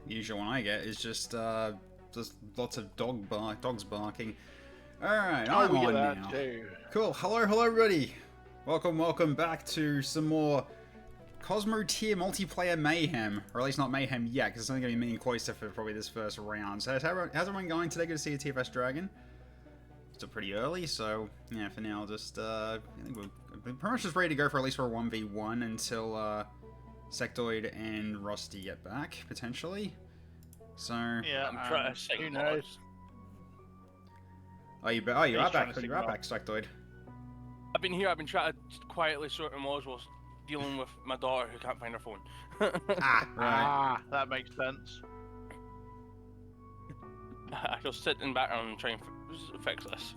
The usual one I get is just lots of dogs barking. Alright, I'm we get on that now. too. Cool, hello everybody! Welcome back to some more Cosmoteer multiplayer mayhem. Or at least not mayhem yet, because it's only going to be me and Cloister for probably this first round. So how's everyone going today? Good to see you, TFS Dragon. Still pretty early, so yeah, for now, just I think we're pretty much just ready to go for at least for a 1v1 until Sectoid and Rusty get back, potentially. So Yeah, I'm trying to sing who knows? you are back, Sectoid. I've been here, I've been trying to quietly sort of mods whilst dealing with my daughter who can't find her phone. Right. That makes sense. I shall sit in the background and try and fix this.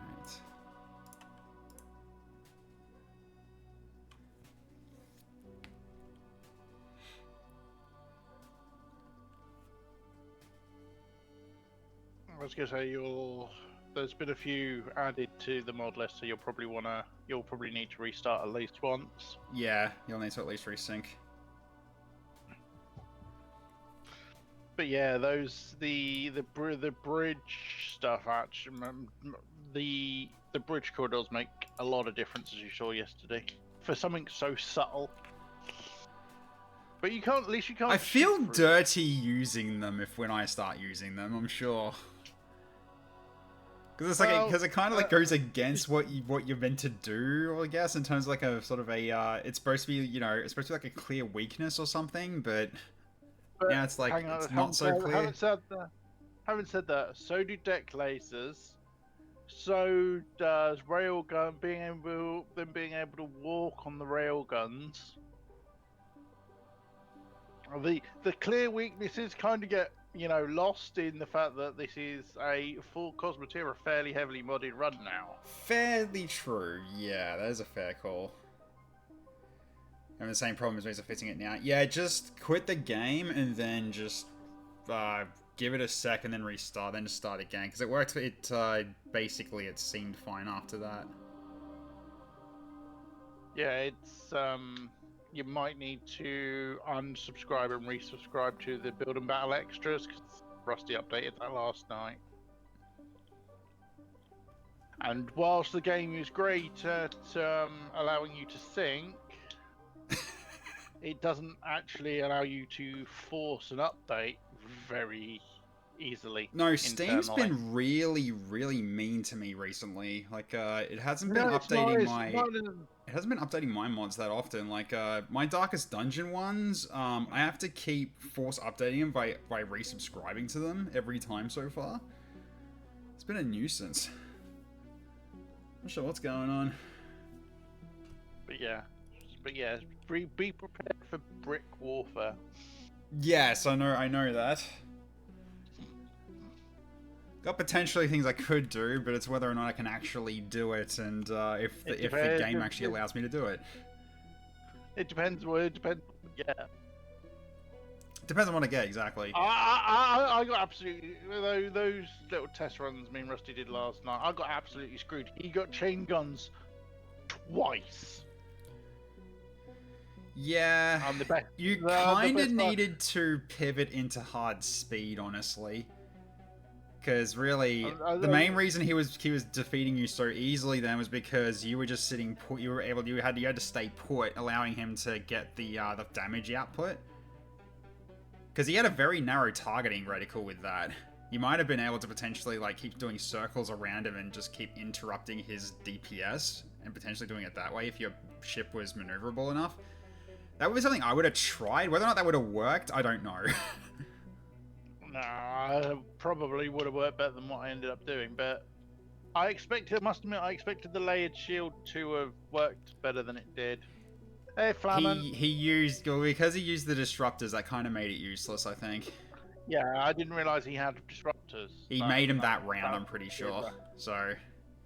Alright. I was gonna say there's been a few added to the mod list, so you'll probably need to restart at least once. Yeah, you'll need to at least resync. But yeah, the bridge stuff actually, the bridge corridors make a lot of difference, as you saw yesterday, for something so subtle. But at least you can't. I feel dirty using them when I start using them, I'm sure. Because it's like because it kind of like goes against what you're meant to do, I guess, in terms of like a sort of a it's supposed to be, you know, it's supposed to be like a clear weakness or something, but yeah, it's like it's not so clear. Having said that, so do deck lasers. So does railgun being able to walk on the railguns. The clear weaknesses kind of get, you know, lost in the fact that this is a full Cosmoteer, a fairly heavily modded run now. Fairly true, yeah, that is a fair call. Having the same problem as ways of fixing it now. Yeah, just quit the game and then just give it a sec and then restart, then just start again. Because it worked, basically it seemed fine after that. Yeah, it's you might need to unsubscribe and resubscribe to the Build and Battle extras, because Rusty updated that last night. And whilst the game is great at allowing you to sync, it doesn't actually allow you to force an update very easily. No, Steam's been really mean to me recently. Like, it hasn't been updating it hasn't been updating my mods that often. Like, my Darkest Dungeon ones, I have to keep force updating them by resubscribing to them every time so far. It's been a nuisance. Not sure what's going on. But yeah, be prepared for brick warfare. Yes, I know that. Got potentially things I could do, but it's whether or not I can actually do it, and if the game actually allows me to do it. It depends. Yeah. Depends on what I get, exactly. I got absolutely those little test runs me and Rusty did last night. I got absolutely screwed. He got chain guns twice. Yeah, I'm the best. You kind of needed to pivot into hard speed, honestly. Because really, the main reason he was defeating you so easily then was because you were just sitting put. You had to stay put, allowing him to get the damage output. Because he had a very narrow targeting reticle with that. You might have been able to potentially like keep doing circles around him and just keep interrupting his DPS and potentially doing it that way if your ship was maneuverable enough. That would be something I would have tried. Whether or not that would have worked, I don't know. Nah, probably would have worked better than what I ended up doing, but I must admit, I expected the layered shield to have worked better than it did. Hey, Flamin. He used, because he used the disruptors, that kind of made it useless, I think. Yeah, I didn't realise he had disruptors. He made him that round, I'm pretty sure. So.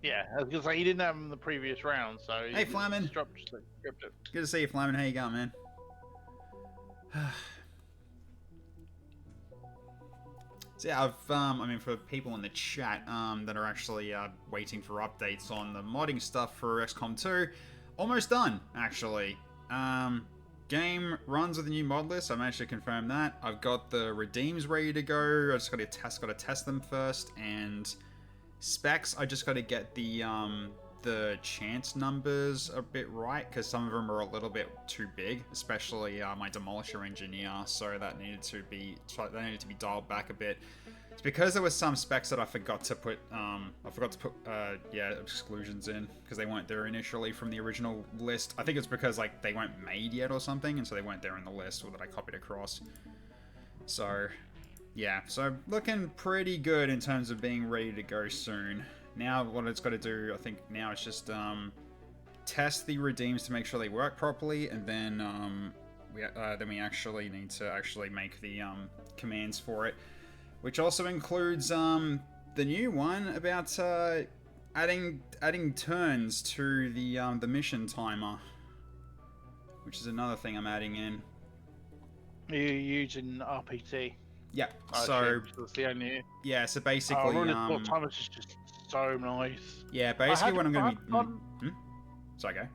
Yeah, I was gonna say he didn't have them the previous round, so. Hey, Flamin. Good to see you, Flamin. How you going, man? So yeah, I mean, for people in the chat that are actually waiting for updates on the modding stuff for XCOM 2, almost done, actually. game runs with the new mod list. I managed to confirm that. I've got the redeems ready to go. I just got to test them first, and specs. I just got to get the chance numbers a bit right, because some of them are a little bit too big, especially my Demolisher Engineer. So that needed to be dialed back a bit. It's because there was some specs that I forgot to put exclusions in, because they weren't there initially from the original list. I think it's because like they weren't made yet or something, and so they weren't there in the list, or that I copied across. So yeah, so looking pretty good in terms of being ready to go soon. Now what it's got to do, I think now it's just test the redeems to make sure they work properly, and then we actually need to make the commands for it. Which also includes the new one about adding turns to the mission timer, which is another thing I'm adding in. You're using RPT. Yeah. So basically, running timer is just so nice. Yeah, basically what I'm going to be. Sorry, go.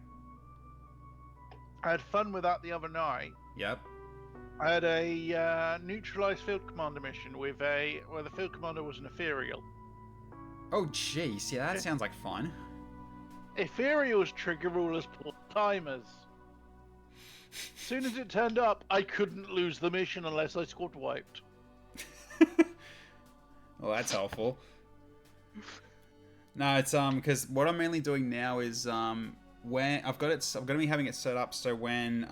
I had fun with that the other night. Yep. I had a neutralized field commander mission where the field commander was an ethereal. Oh jeez, yeah, that sounds like fun. Ethereals trigger rule as timers. As soon as it turned up, I couldn't lose the mission unless I squad wiped. Well, that's helpful. No, it's because what I'm mainly doing now is when I'm going to be having it set up so when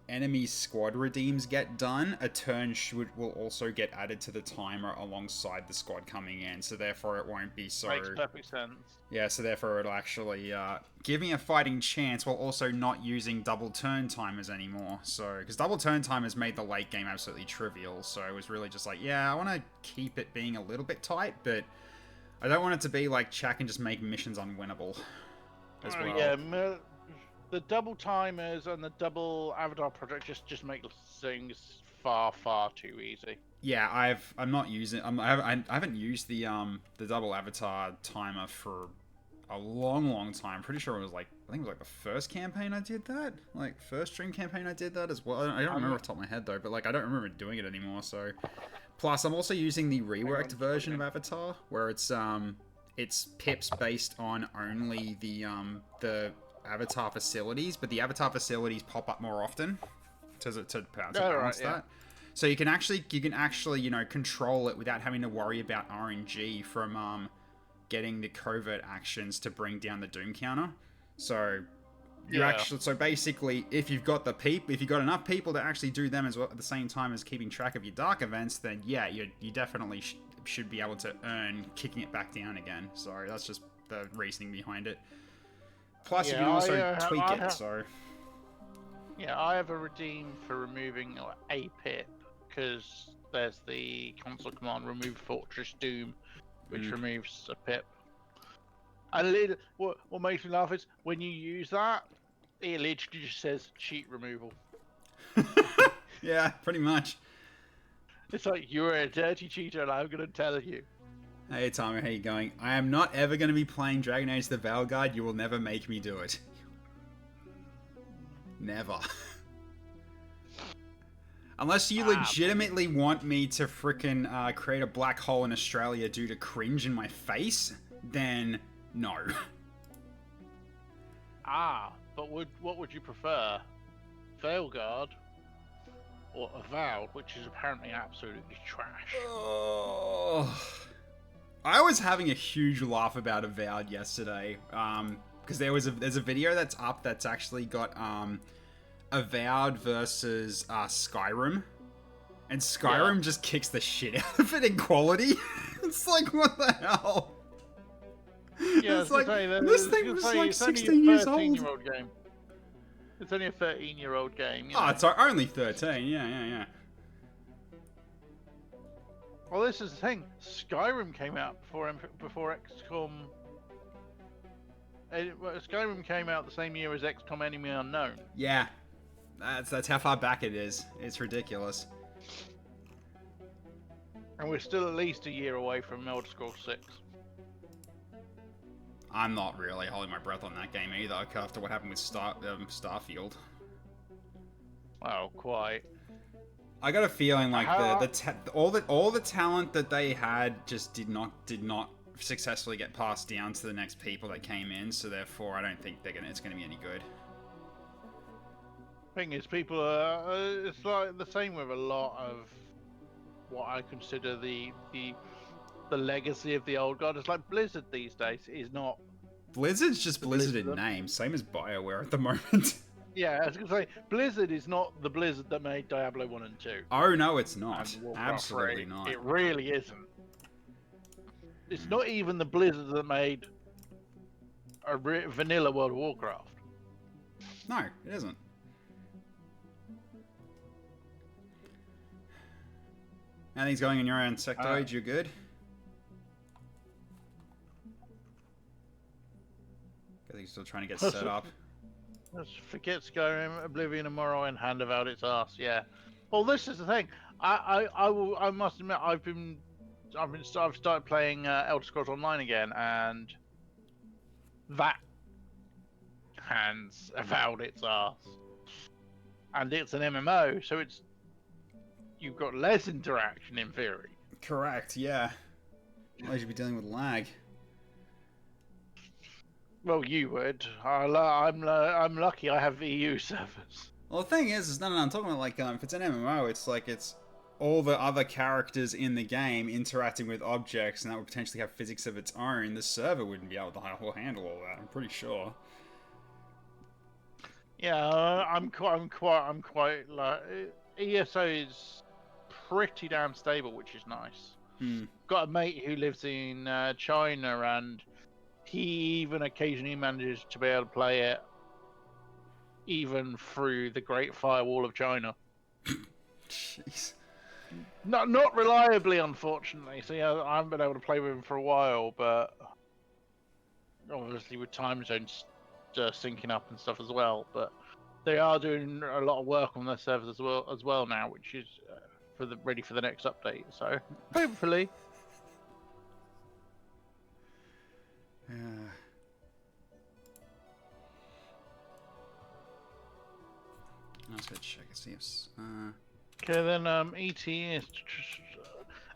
enemy squad redeems get done, a turn will also get added to the timer alongside the squad coming in, so therefore it won't be so... Makes perfect sense. Yeah, so therefore it'll actually give me a fighting chance while also not using double turn timers anymore. So, because double turn timers made the late game absolutely trivial, so it was really just like, yeah, I want to keep it being a little bit tight, but I don't want it to be like Chuck and just make missions unwinnable as well. Yeah, the double timers and the double avatar project just make things far too easy. Yeah, I haven't used the double avatar timer for a long time. Pretty sure it was like, I think it was like the first campaign I did that, like first stream campaign I did that as well. I don't remember off the top of my head though, but like I don't remember doing it anymore. So, plus I'm also using the reworked version of Avatar where it's pips based on only the avatar facilities, but the avatar facilities pop up more often to balance that. So you can actually control it without having to worry about RNG from getting the covert actions to bring down the doom counter. So so basically, if you've got enough people to actually do them as well at the same time as keeping track of your dark events, then yeah, you definitely should be able to earn kicking it back down again. So that's just the reasoning behind it. Plus, you can also tweak it, so... Yeah, I have a redeem for removing a pip, because there's the console command remove Fortress Doom, which removes a pip. And what makes me laugh is, when you use that, it literally just says cheat removal. Yeah, pretty much. It's like, you're a dirty cheater and I'm going to tell you. Hey Tommy, how you going? I am not ever going to be playing Dragon Age the Veilguard. You will never make me do it. Never. Unless you legitimately want me to frickin' create a black hole in Australia due to cringe in my face, then no. But what would you prefer? Veilguard or Avowed, which is apparently absolutely trash? Oh. I was having a huge laugh about Avowed yesterday, because there's a video that's up that's actually got Avowed versus Skyrim, and Skyrim just kicks the shit out of it in quality. It's like, what the hell? Yeah, it's like, this thing was like 16 years old. Game. It's only a 13-year-old game. It's only 13. Yeah. Well, this is the thing. Skyrim came out before XCOM. Skyrim came out the same year as XCOM Enemy Unknown. Yeah, that's how far back it is. It's ridiculous. And we're still at least a year away from Elder Scrolls 6. I'm not really holding my breath on that game either, after what happened with Starfield. Well, quite. I got a feeling like all the talent that they had just did not successfully get passed down to the next people that came in. So therefore, I don't think it's gonna be any good. Thing is, people are. It's like the same with a lot of what I consider the legacy of the old guard. It's like Blizzard these days is not. Blizzard's just Blizzard in name, same as BioWare at the moment. Yeah, I was gonna say Blizzard is not the Blizzard that made Diablo 1 and 2. Oh no, it's not. Absolutely not. It really isn't. It's not even the Blizzard that made a vanilla World of Warcraft. No, it isn't. Anything's going in your own sectoid, you're good? I think you're still trying to get set up. Forget Skyrim, Oblivion, and Morrowind hand about its ass. Yeah. Well, this is the thing. I must admit, I've started playing Elder Scrolls Online again, and that hands about its ass. And it's an MMO, so you've got less interaction in theory. Correct. Yeah. Why should you be dealing with lag? Well, you would. I'm lucky I have EU servers. Well, the thing is no, I'm talking about like if it's an MMO, it's like it's all the other characters in the game interacting with objects, and that would potentially have physics of its own. The server wouldn't be able to handle all that. I'm pretty sure. Yeah, I'm quite like ESO is pretty damn stable, which is nice. Got a mate who lives in China, and he even occasionally manages to be able to play it even through the Great Firewall of China. Jeez. Not reliably, unfortunately. So yeah, I haven't been able to play with him for a while, but obviously with time zones syncing up and stuff as well. But they are doing a lot of work on their servers as well now, which is ready for the next update. So hopefully. Let's go check and see if. Okay, then ET is.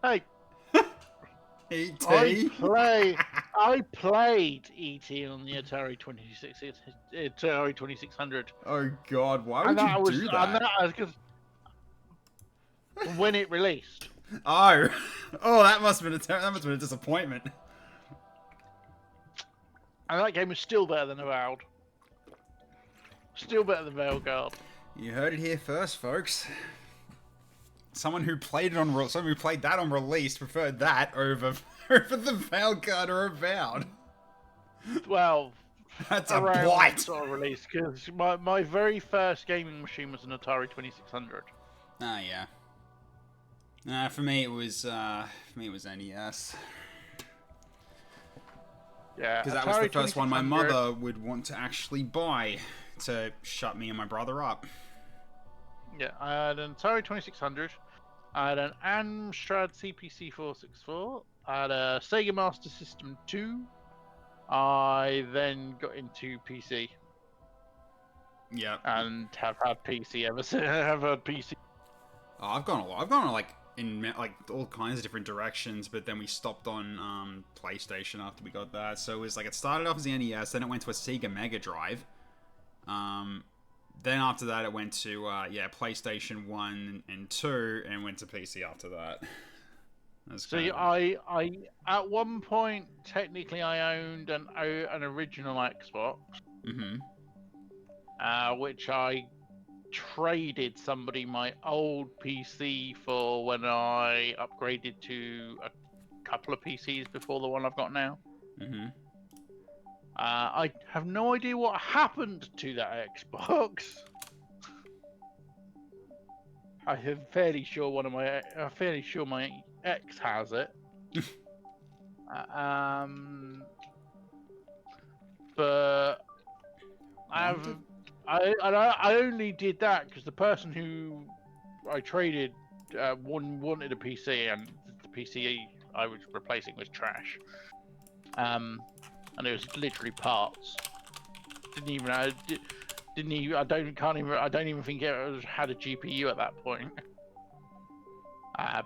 Hey. ET. I played ET on the Atari 2600. Oh God, why would you do that? And that was because when it released. Oh, that must have been a disappointment. And that game was still better than Avowed. Still better than Veilguard. You heard it here first, folks. Someone who played that on release preferred that over the Veilguard or Avowed. Well, that's a blight. Sort of release, because my very first gaming machine was an Atari 2600. Ah, yeah. For me it was NES. Yeah, because that was the first one my mother would want to actually buy to shut me and my brother up. Yeah, I had an Atari 2600. I had an Amstrad CPC 464. I had a Sega Master System 2. I then got into PC. Yeah. And have had PC ever since. Have had PC. Oh, I've gone like in like all kinds of different directions, but then we stopped on PlayStation after we got that. So it was like it started off as the NES, then it went to a Sega Mega Drive. Then after that it went to PlayStation 1 and 2, and went to PC after that. See, I at one point technically I owned an original Xbox, which I traded somebody my old PC for when I upgraded to a couple of PCs before the one I've got now. I have no idea what happened to that Xbox. I'm fairly sure my ex has it. But I only did that because the person who I traded wanted a PC, and the PC I was replacing was trash. And it was literally parts. Didn't even didn't even. I don't even think it had a GPU at that point.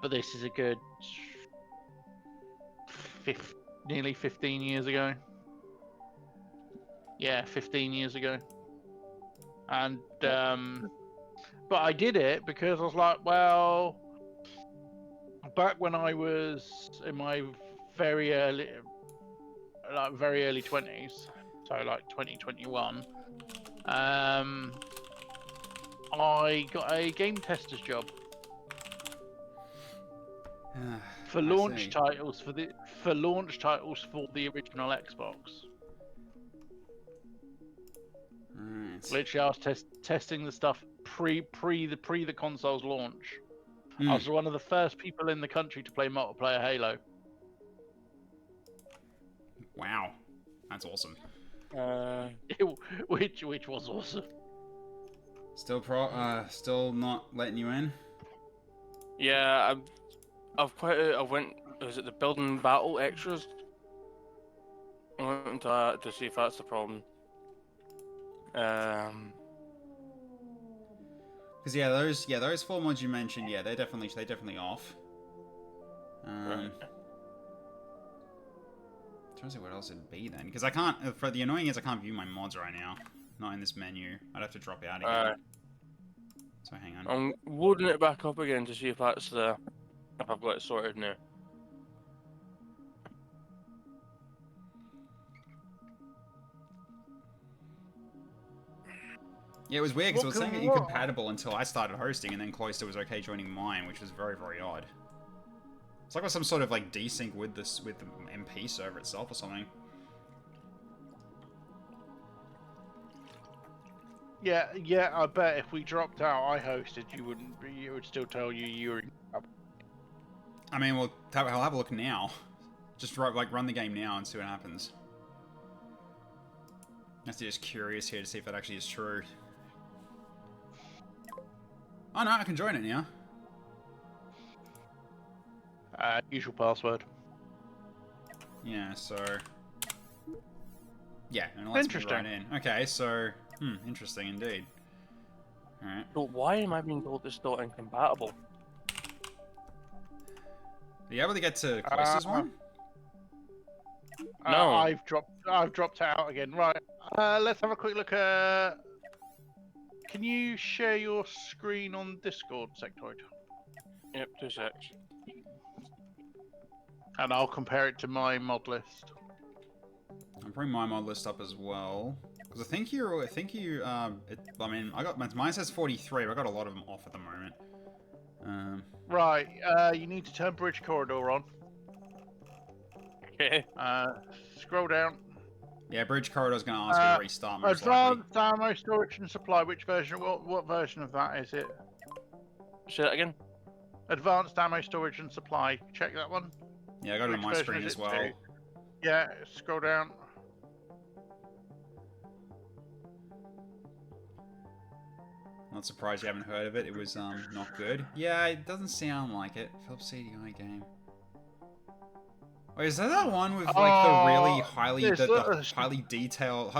But this is a good nearly 15 years ago. Yeah, 15 years ago. And but I did it because I was like, well, back when I was in my very early 20s, so like 2021, I got a game tester's job for launch titles for the original Xbox. Right. Literally, I was testing the stuff pre the console's launch. Mm. I was one of the first people in the country to play multiplayer Halo. Wow, that's awesome. Which was awesome. Still not letting you in? Yeah, I went. Was it the building battle extras? I went into that to see if that's the problem. Because those 4 mods you mentioned, they're definitely off. Right. Trying to see what else it'd be then, because I can't. For the annoying is I can't view my mods right now. Not in this menu. I'd have to drop out again. So hang on. I'm loading it back up again to see if that's the if I've got it sorted now. Yeah, it was weird because it was saying it incompatible until I started hosting, and then Cloister was okay joining mine, which was very, very odd. It's like with some sort of like desync with the MP server itself or something. Yeah, I bet if we dropped out, I hosted, you wouldn't be. It would still tell you were. I mean, I'll have a look now. Just run the game now and see what happens. I'm just curious here to see if that actually is true. Oh no, I can join it now. Usual password. Yeah, so... Yeah, and it lets me right in. Okay, so... interesting indeed. Alright. So why am I being told it's not incompatible? Are you able to get to Cloister's one? No. I've dropped out again. Right. Let's have a quick look at... Can you share your screen on Discord, Sectoid? Yep, 2 secs. And I'll compare it to my mod list. I'll bring my mod list up as well. Because I think mine says 43, but I got a lot of them off at the moment. Right, you need to turn Bridge Corridor on. Okay. Scroll down. Yeah, Bridge Corridor's going to ask you to restart most Advanced ammo storage and supply. Which version? What version of that is it? Say that again. Advanced ammo storage and supply. Check that one. Yeah, I got it on my screen as well. Yeah, scroll down. Not surprised you haven't heard of it. It was not good. Yeah, it doesn't sound like it. Philips CDI game. Wait, is that one with like the really highly detailed,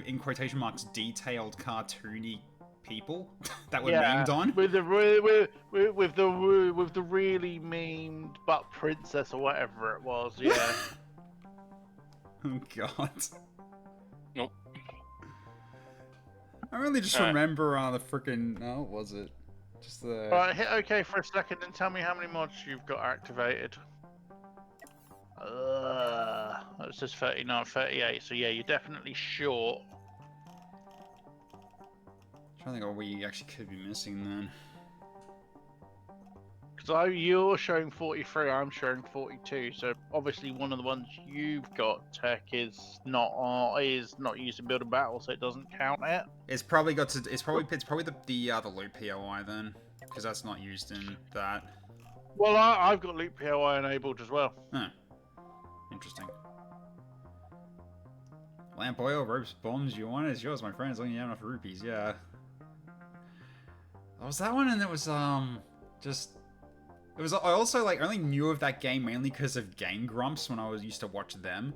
in quotation marks detailed cartoony people that were memed on? With the really memed butt princess or whatever it was, yeah. Oh god. Nope. I really just remember the frickin' what was it? Just the... Right, hit OK for a second and tell me how many mods you've got activated. That says 39, 38, so yeah, you're definitely short. I'm trying to think of what we actually could be missing then. Because you're showing 43, I'm showing 42, so obviously one of the ones you've got, Tech, is not used in Build a Battle, so it doesn't count it. It's probably got to. It's probably the loop POI then, because that's not used in that. Well, I've got loop POI enabled as well. Huh. Interesting. Lamp oil, ropes, bombs, you want it? It's yours, my friend, as long as you have enough rupees, yeah. What was that one? And it was, just... It was, I also, like, only knew of that game mainly because of Game Grumps when I used to watch them.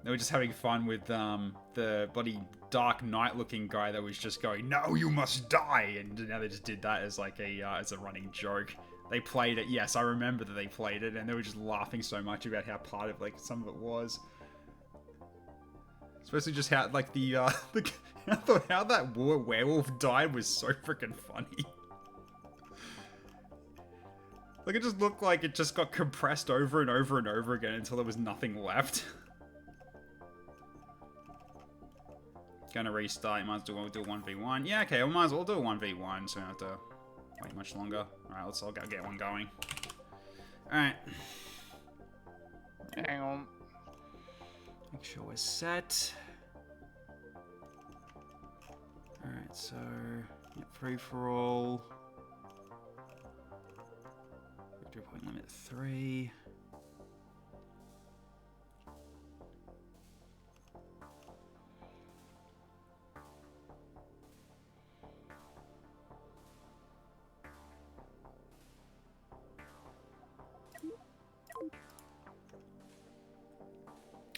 They were just having fun with, the bloody Dark Knight looking guy that was just going, "No, you must die," and now they just did that as like a running joke. They played it. Yes, I remember that they played it, and they were just laughing so much about how part of like some of it was. Especially just how like I thought how that werewolf died was so freaking funny. Like it just looked like it just got compressed over and over and over again until there was nothing left. Gonna restart, you might as well do a 1v1. Yeah, okay, we might as well do a 1v1 so we don't have to wait much longer. Alright, I'll go get one going. Alright. Hang on. Make sure we're set. Alright, so free for all. Victory point limit 3.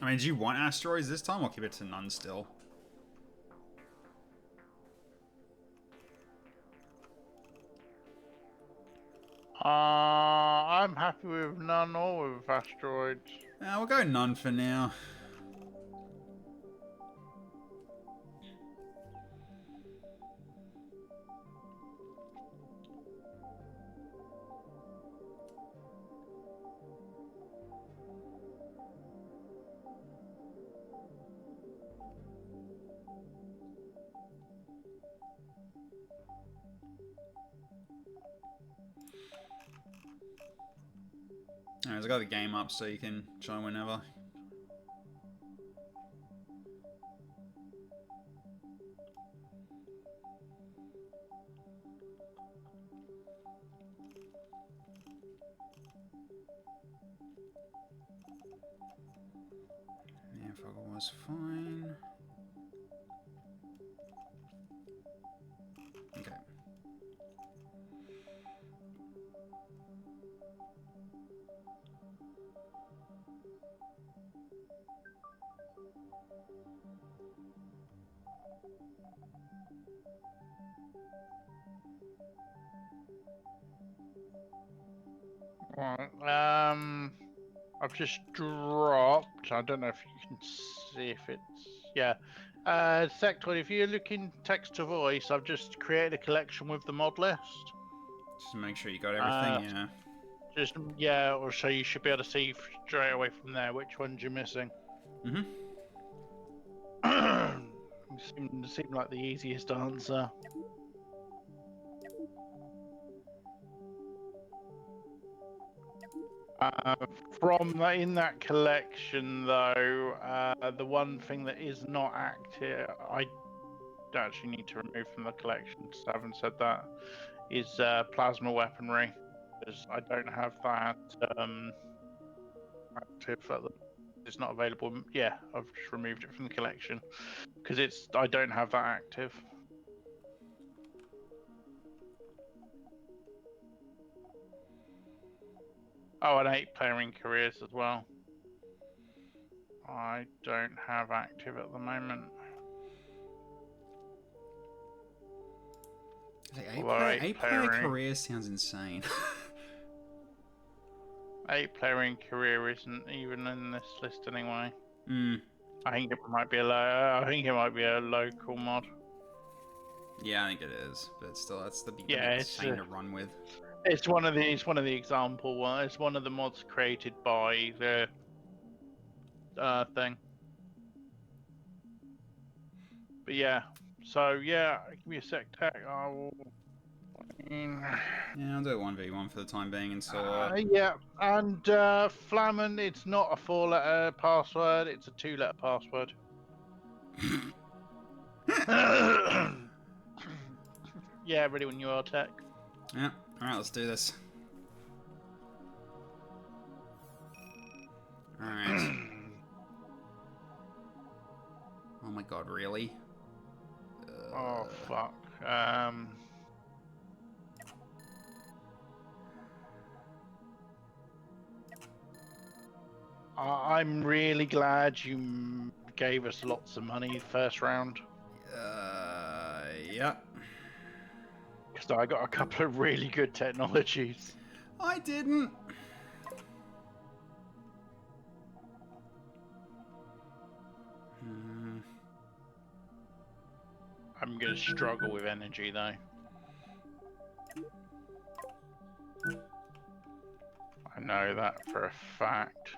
I mean, do you want asteroids this time, or keep it to none still? I'm happy with none or with asteroids. We'll go none for now. Alright, I got the game up so you can join whenever. Yeah, fog was fine. Okay. Right. I've just dropped. I don't know if you can see if it's yeah. Sectoid, if you're looking text to voice, I've just created a collection with the mod list. Just make sure you got everything, yeah. Just yeah, or so you should be able to see straight away from there which ones you're missing. Mm-hmm. Seemed like the easiest answer. From in that collection, though, the one thing that is not active, I actually need to remove from the collection. So I haven't said that. Is plasma weaponry, because I don't have that active. It's not available. Yeah, I've just removed it from the collection because I don't have that active. Oh, and 8-player in careers as well. I don't have active at the moment. Like 8-player career sounds insane. 8-player in career isn't even in this list anyway. Hmm. I think it might be a local mod. Yeah, I think it is, but still, that's the insane to run with. It's one of the example ones. It's one of the mods created by the thing. But yeah, so yeah, give me a sec, Tech. I will. Yeah, I'll do it 1v1 for the time being until. Yeah, and Flamen, it's not a 4-letter password; it's a 2-letter password. Yeah, ready when you are, Tech. Yeah. All right, let's do this. All right. Oh my god, really? Oh fuck. I'm really glad you gave us lots of money first round. Yep. So I got a couple of really good technologies. I didn't. I'm going to struggle with energy though. I know that for a fact.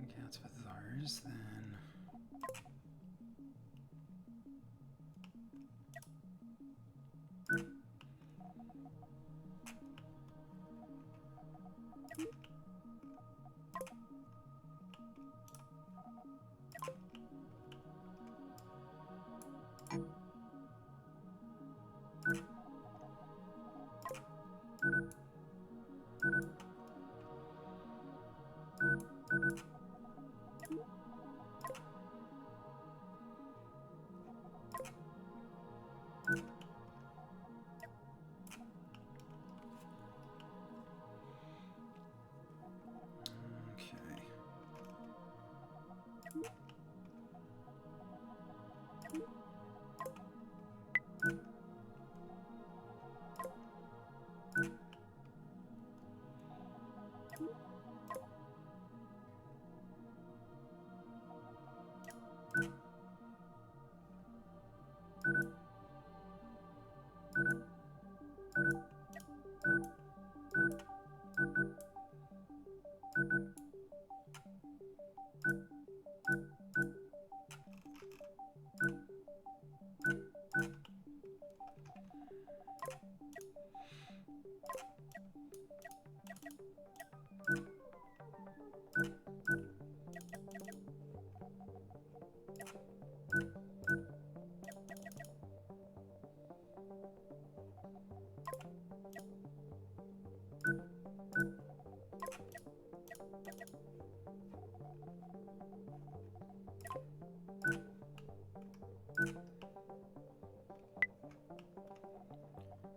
Accounts for those then.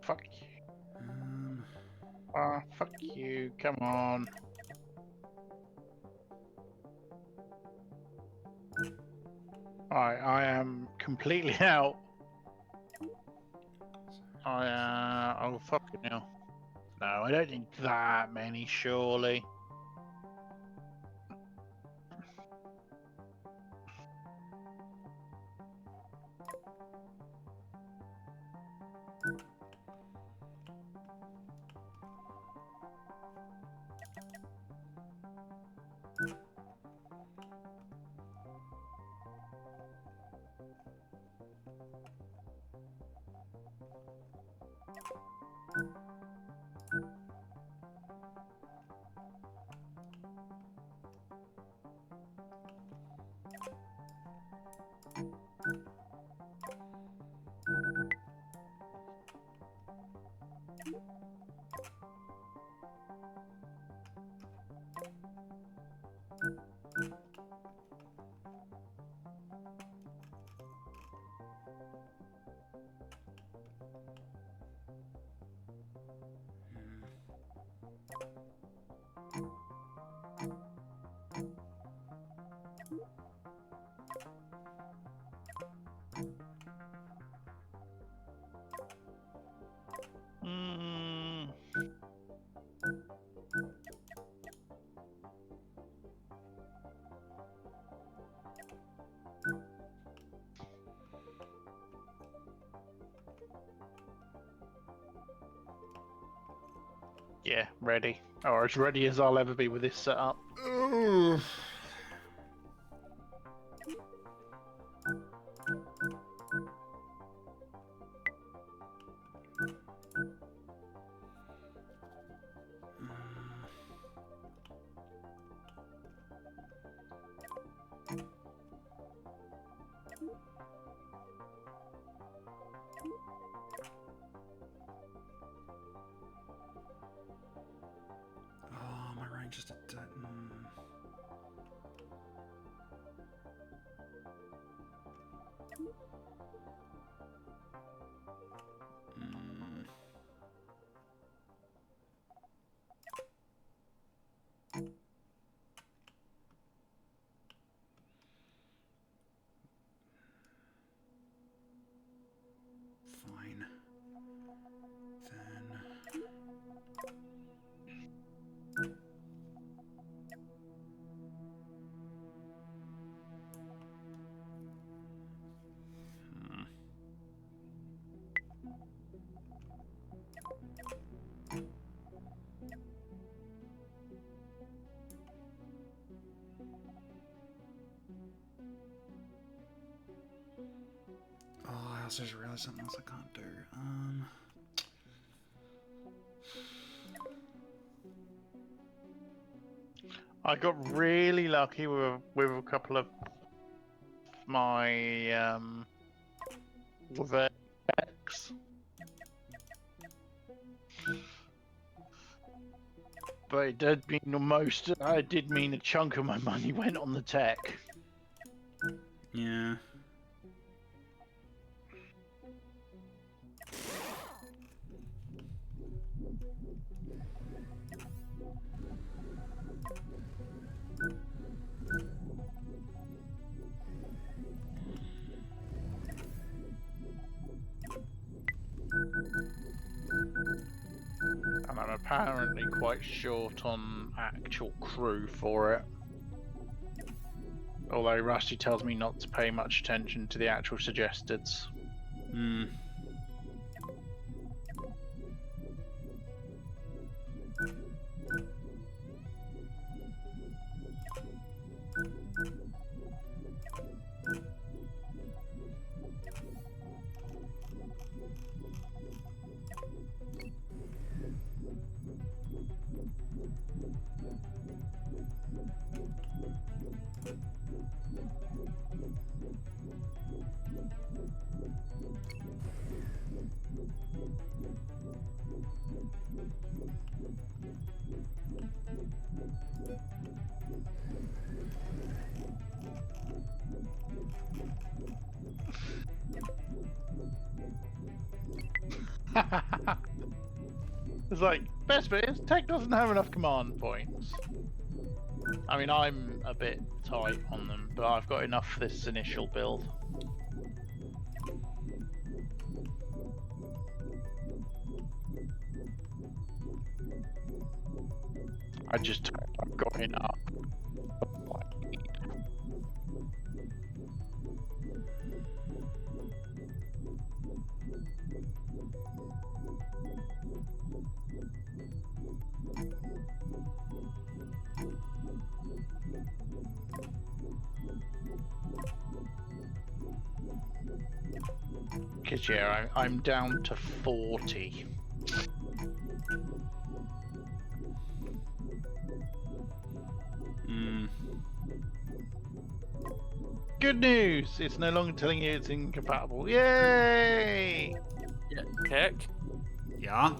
Fuck you. Fuck you. Come on. I am completely out. Oh fucking hell. No, I don't need that many, surely. yeah, ready. Or as ready as I'll ever be with this setup. Ooh. Oh, my range just did. Fine. Then. Oh, I also just realized something else I can't do. I got really lucky with a couple of my with X. But it did mean a chunk of my money went on the tech. Yeah. And I'm apparently quite short on actual crew for it. Although Rusty tells me not to pay much attention to the actual suggesteds. Hmm. It's like, best bit is tech doesn't have enough command points. I mean, I'm a bit tight on them, but I've got enough for this initial build. I've got enough. Because yeah, I'm down to 40. Good news! It's no longer telling you it's incompatible. Yay! Yeah, Tech, Yeah?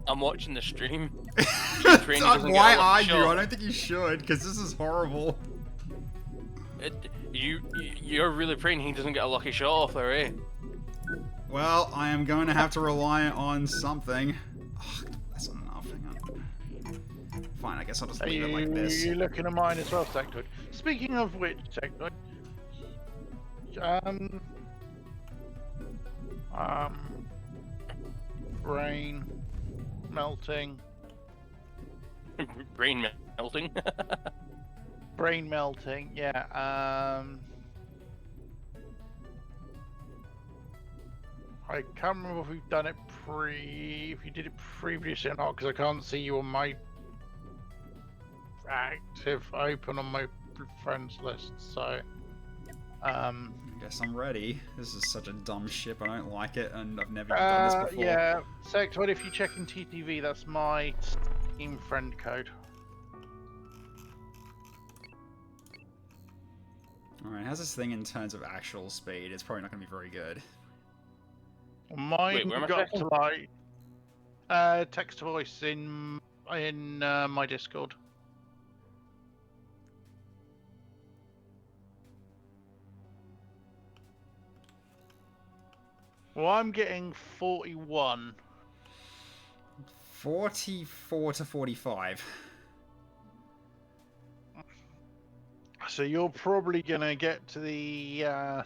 I'm watching the stream. Why argue? I don't think you should, because this is horrible. You're really praying he doesn't get a lucky shot off there, eh? Well, I am going to have to rely on something. Oh, that's not enough. Hang on. Fine, I guess I'll just leave it like this. Are you looking at mine as well, Sectoid? Speaking of which, Sectoid, brain melting. Brain melting. Brain melting, yeah. I can't remember if we've done it if you did it previously or not, because I can't see you on my active open on my friends list, so... I guess I'm ready. This is such a dumb ship, I don't like it, and I've never done this before. Yeah, Sectoid, if you check in TTV, that's my Steam friend code. Alright, how's this thing in terms of actual speed? It's probably not going to be very good. Mine where am I got checking? to like text to voice in my Discord. Well, I'm getting 41. 44 to 45. So you're probably gonna get to the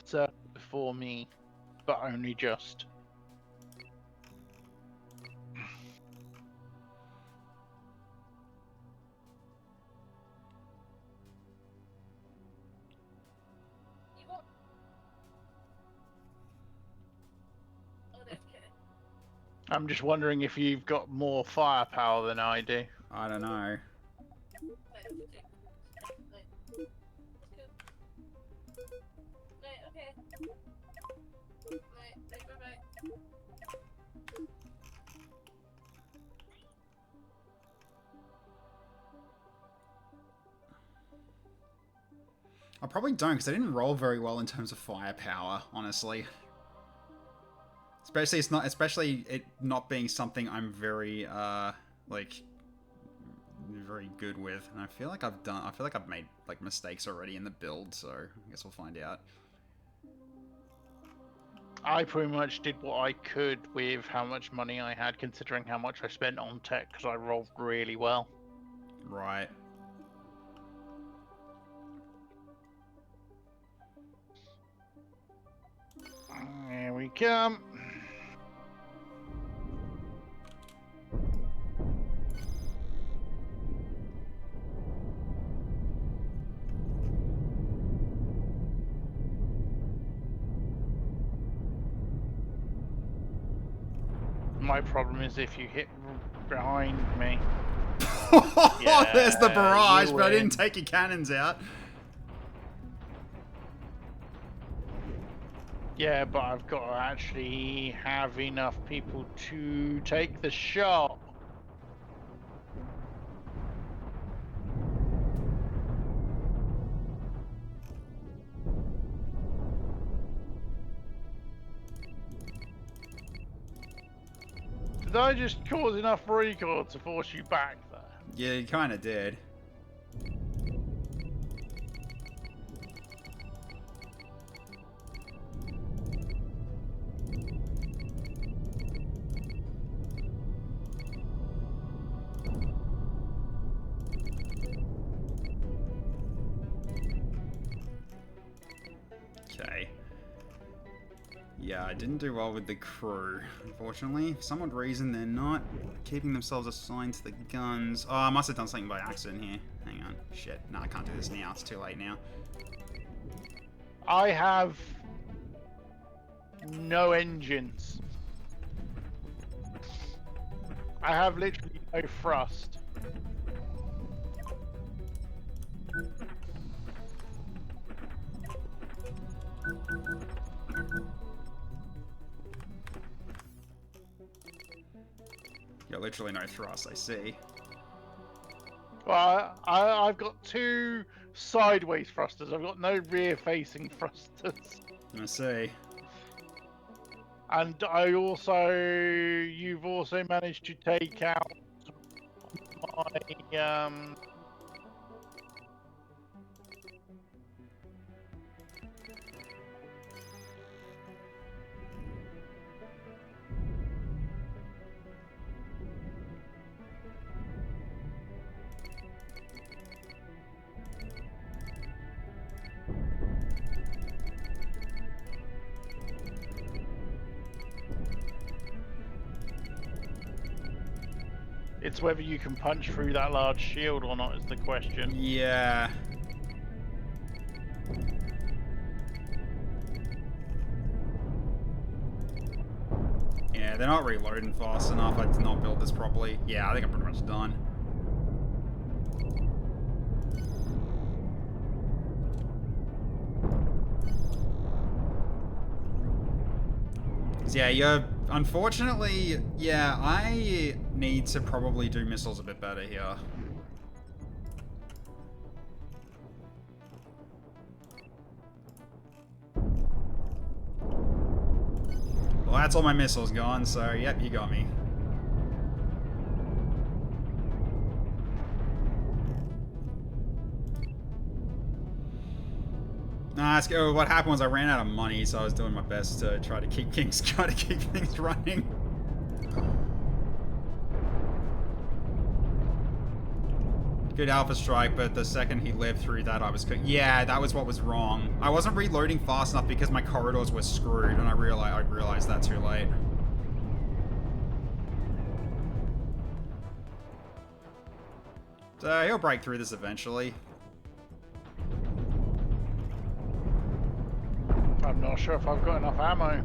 circle before me, but only just. I'm just wondering if you've got more firepower than I do. I don't know. I probably don't, because I didn't roll very well in terms of firepower, honestly. Especially it not being something I'm very like very good with. And I feel like I've made like mistakes already in the build, so I guess we'll find out. I pretty much did what I could with how much money I had, considering how much I spent on tech, because I rolled really well. Right. Here we come. My problem is if you hit behind me. Yeah, there's the barrage, but I win. didn't take your cannons out. Yeah, but I've got to actually have enough people to take the shot. Did I just cause enough recoil to force you back there? Yeah, you kind of did. Okay. Yeah, I didn't do well with the crew, unfortunately. For some odd reason, they're not keeping themselves assigned to the guns. Oh, I must have done something by accident here. Hang on. Shit. No, I can't do this now. It's too late now. I have no engines. I have literally no thrust. Yeah, literally no thrust, I see. Well, I've got two sideways thrusters. I've got no rear-facing thrusters. I see. And you've also managed to take out my It's whether you can punch through that large shield or not is the question. Yeah. Yeah, they're not reloading fast enough. I did not build this properly. Yeah, I think I'm pretty much done. Yeah, you're... Unfortunately, yeah, I need to probably do missiles a bit better here. Well, that's all my missiles gone, so yep, you got me. Nah, what happened was I ran out of money, so I was doing my best to try to keep things running. Good Alpha Strike, but the second he lived through that, I was... Yeah, that was what was wrong. I wasn't reloading fast enough because my corridors were screwed, and I realized that too late. So he'll break through this eventually. I'm not sure if I've got enough ammo.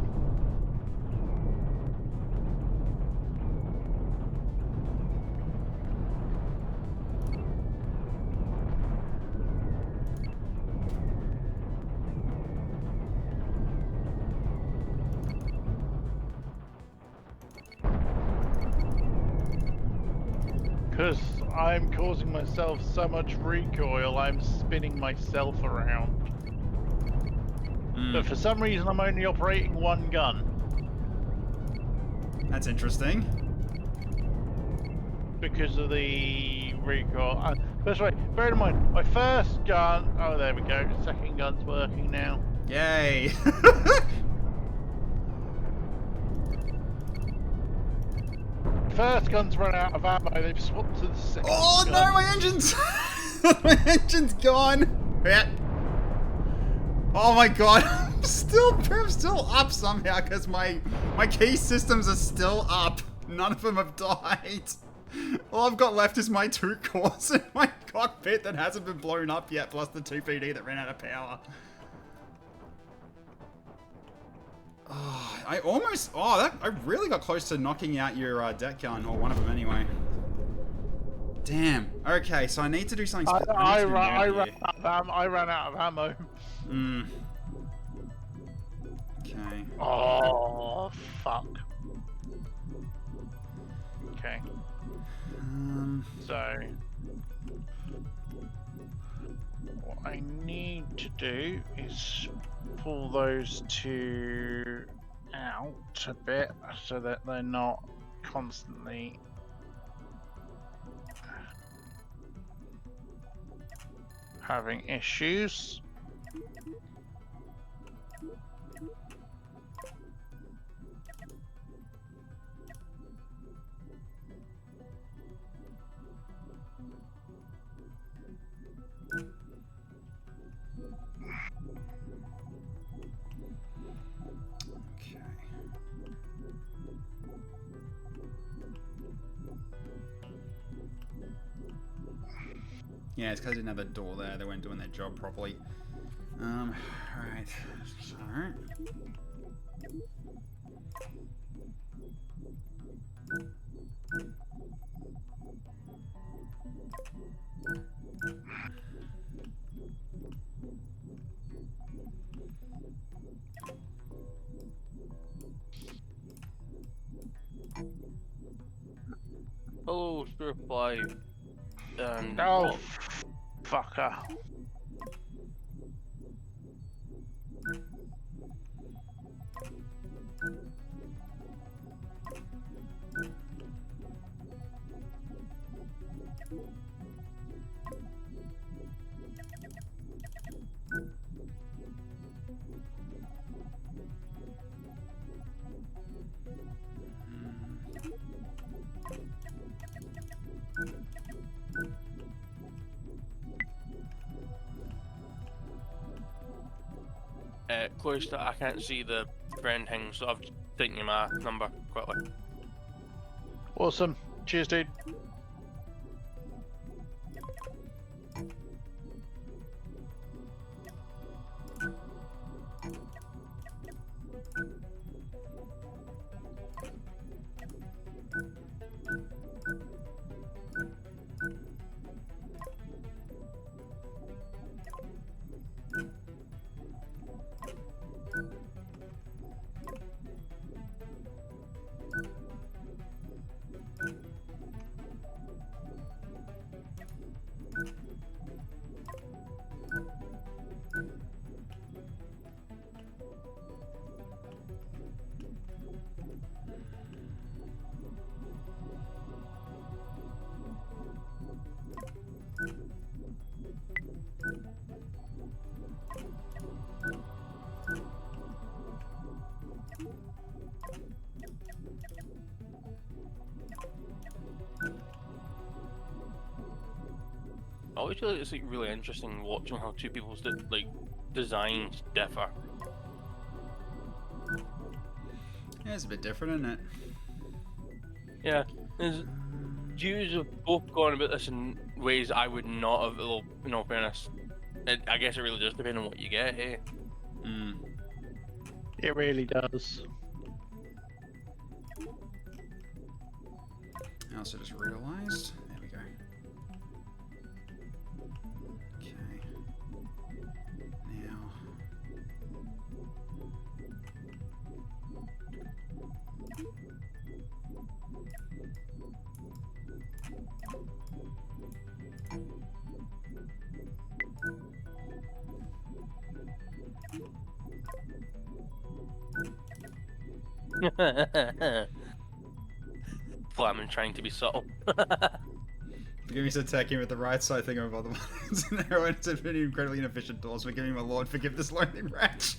Because I'm causing myself so much recoil, I'm spinning myself around. But for some reason, I'm only operating one gun. That's interesting. Because of the recoil. That's right, bear in mind, my first gun... Oh, there we go. Second gun's working now. Yay! First gun's run out of ammo, they've swapped to the second Oh gun. no, my engine's... my engine's gone! Yeah. Oh my god, I'm still up somehow because my key systems are still up. None of them have died. All I've got left is my 2 cores in my cockpit that hasn't been blown up yet, plus the 2 PD that ran out of power. Oh, I really got close to knocking out your deck gun, or one of them anyway. Damn. Okay, so I need to do something. I ran out of ammo. Okay. Oh, fuck. Okay. So, what I need to do is pull those 2 out a bit so that they're not constantly having issues. Yeah, it's because I didn't have a door there. They weren't doing their job properly. Alright. So... Oh, Spirit Fly. Oh, fucker. Close to, I can't see the friend thing, so I've taken you my number quickly. Awesome. Cheers, dude. I always feel like it's like really interesting watching how two people's like designs differ. Yeah, it's a bit different, isn't it? Yeah, Jews have both gone about this in ways I would not have. Although, in all fairness, I guess it really does depend on what you get. Hey. It really does. I also just realised. There we go. Okay. Now. Flamin trying to be subtle. Forgive me for attacking with the right side thing over the ones and heroines have been incredibly inefficient tools. Forgive me, my lord, forgive this lonely wretch.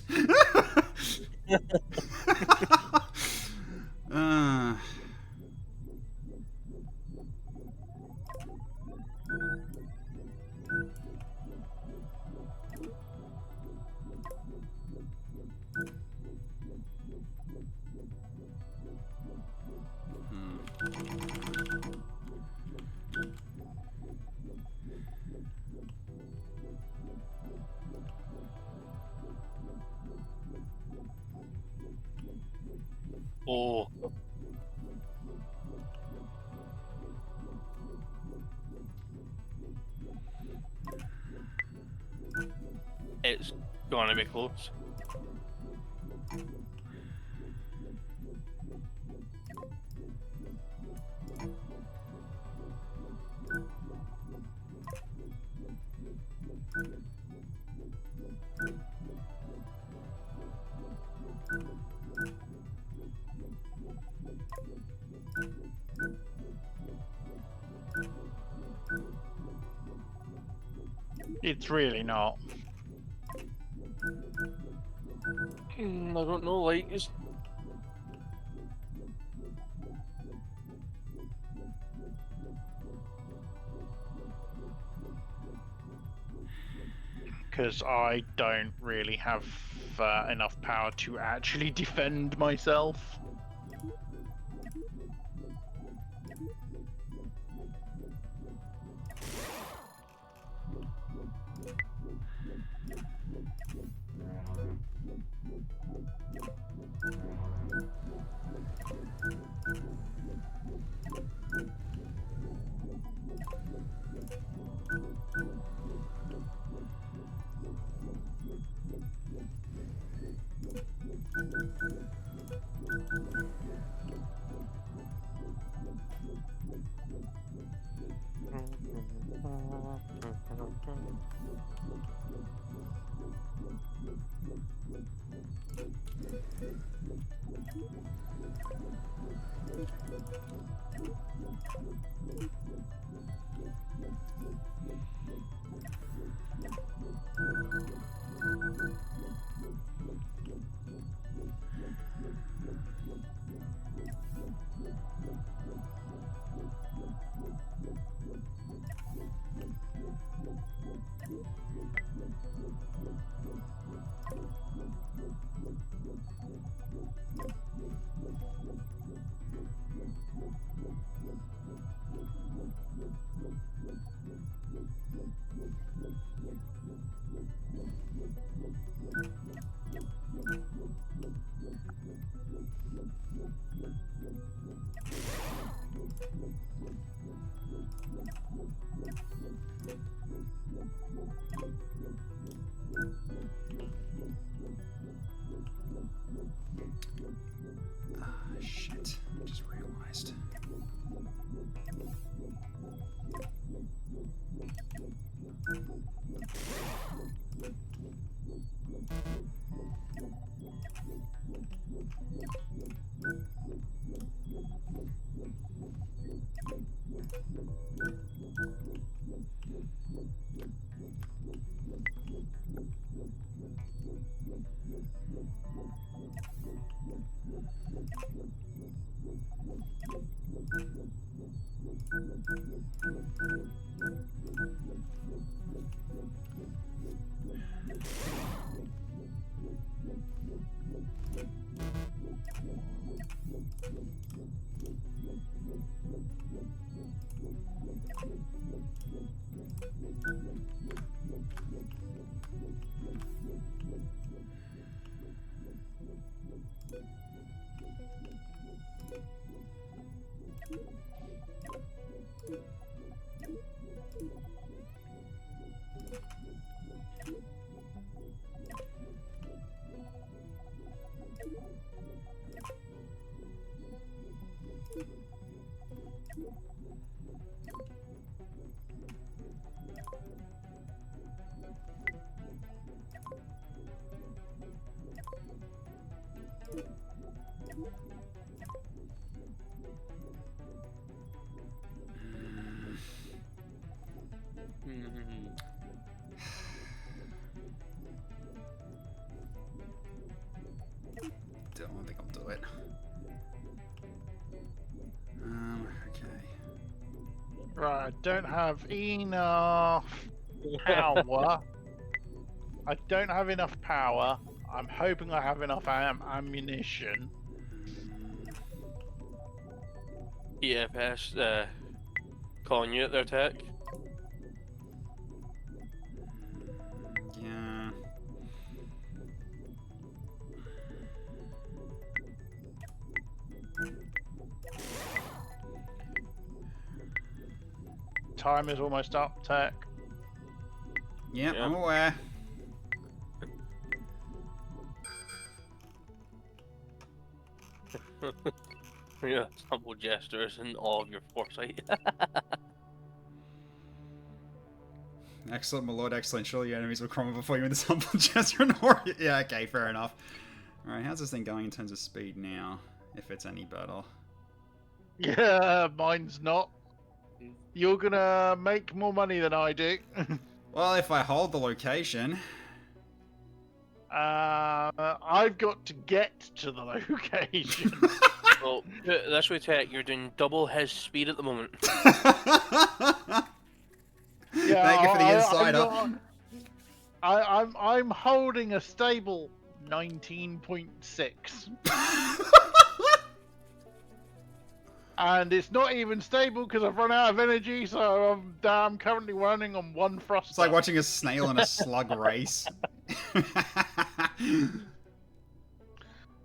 Oh. It's gonna be close. It's really not. I don't know, like, it's... Because I don't really have enough power to actually defend myself. Right, I don't have enough power. I don't have enough power. I'm hoping I have enough ammunition. EFS, calling you at their tech. Yeah. Time is almost up, tech. Yep, Yep. I'm aware. Yeah, humble gestures and all of your foresight. Excellent, my lord, excellent. Surely your enemies will crumble before you in this humble gesture and horror. Yeah, okay, fair enough. Alright, how's this thing going in terms of speed now? If it's any better. Yeah, mine's not. You're gonna make more money than I do. Well, if I hold the location. I've got to get to the location. Well, put it this way, Tech, you're doing double his speed at the moment. Yeah, Thank you for the insider. I'm holding a stable 19.6. And it's not even stable because I've run out of energy, so I'm currently running on one thruster. It's like watching a snail in a slug race.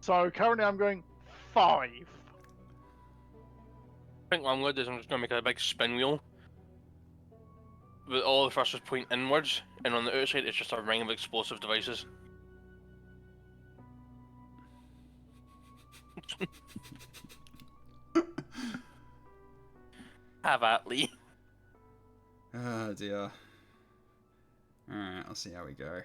So currently I'm going 5. I think what I'm going to do is I'm just going to make a big spin wheel. With all the thrusters point inwards, and on the outside it's just a ring of explosive devices. Have at Lee. Oh dear. Alright, I'll see how we go.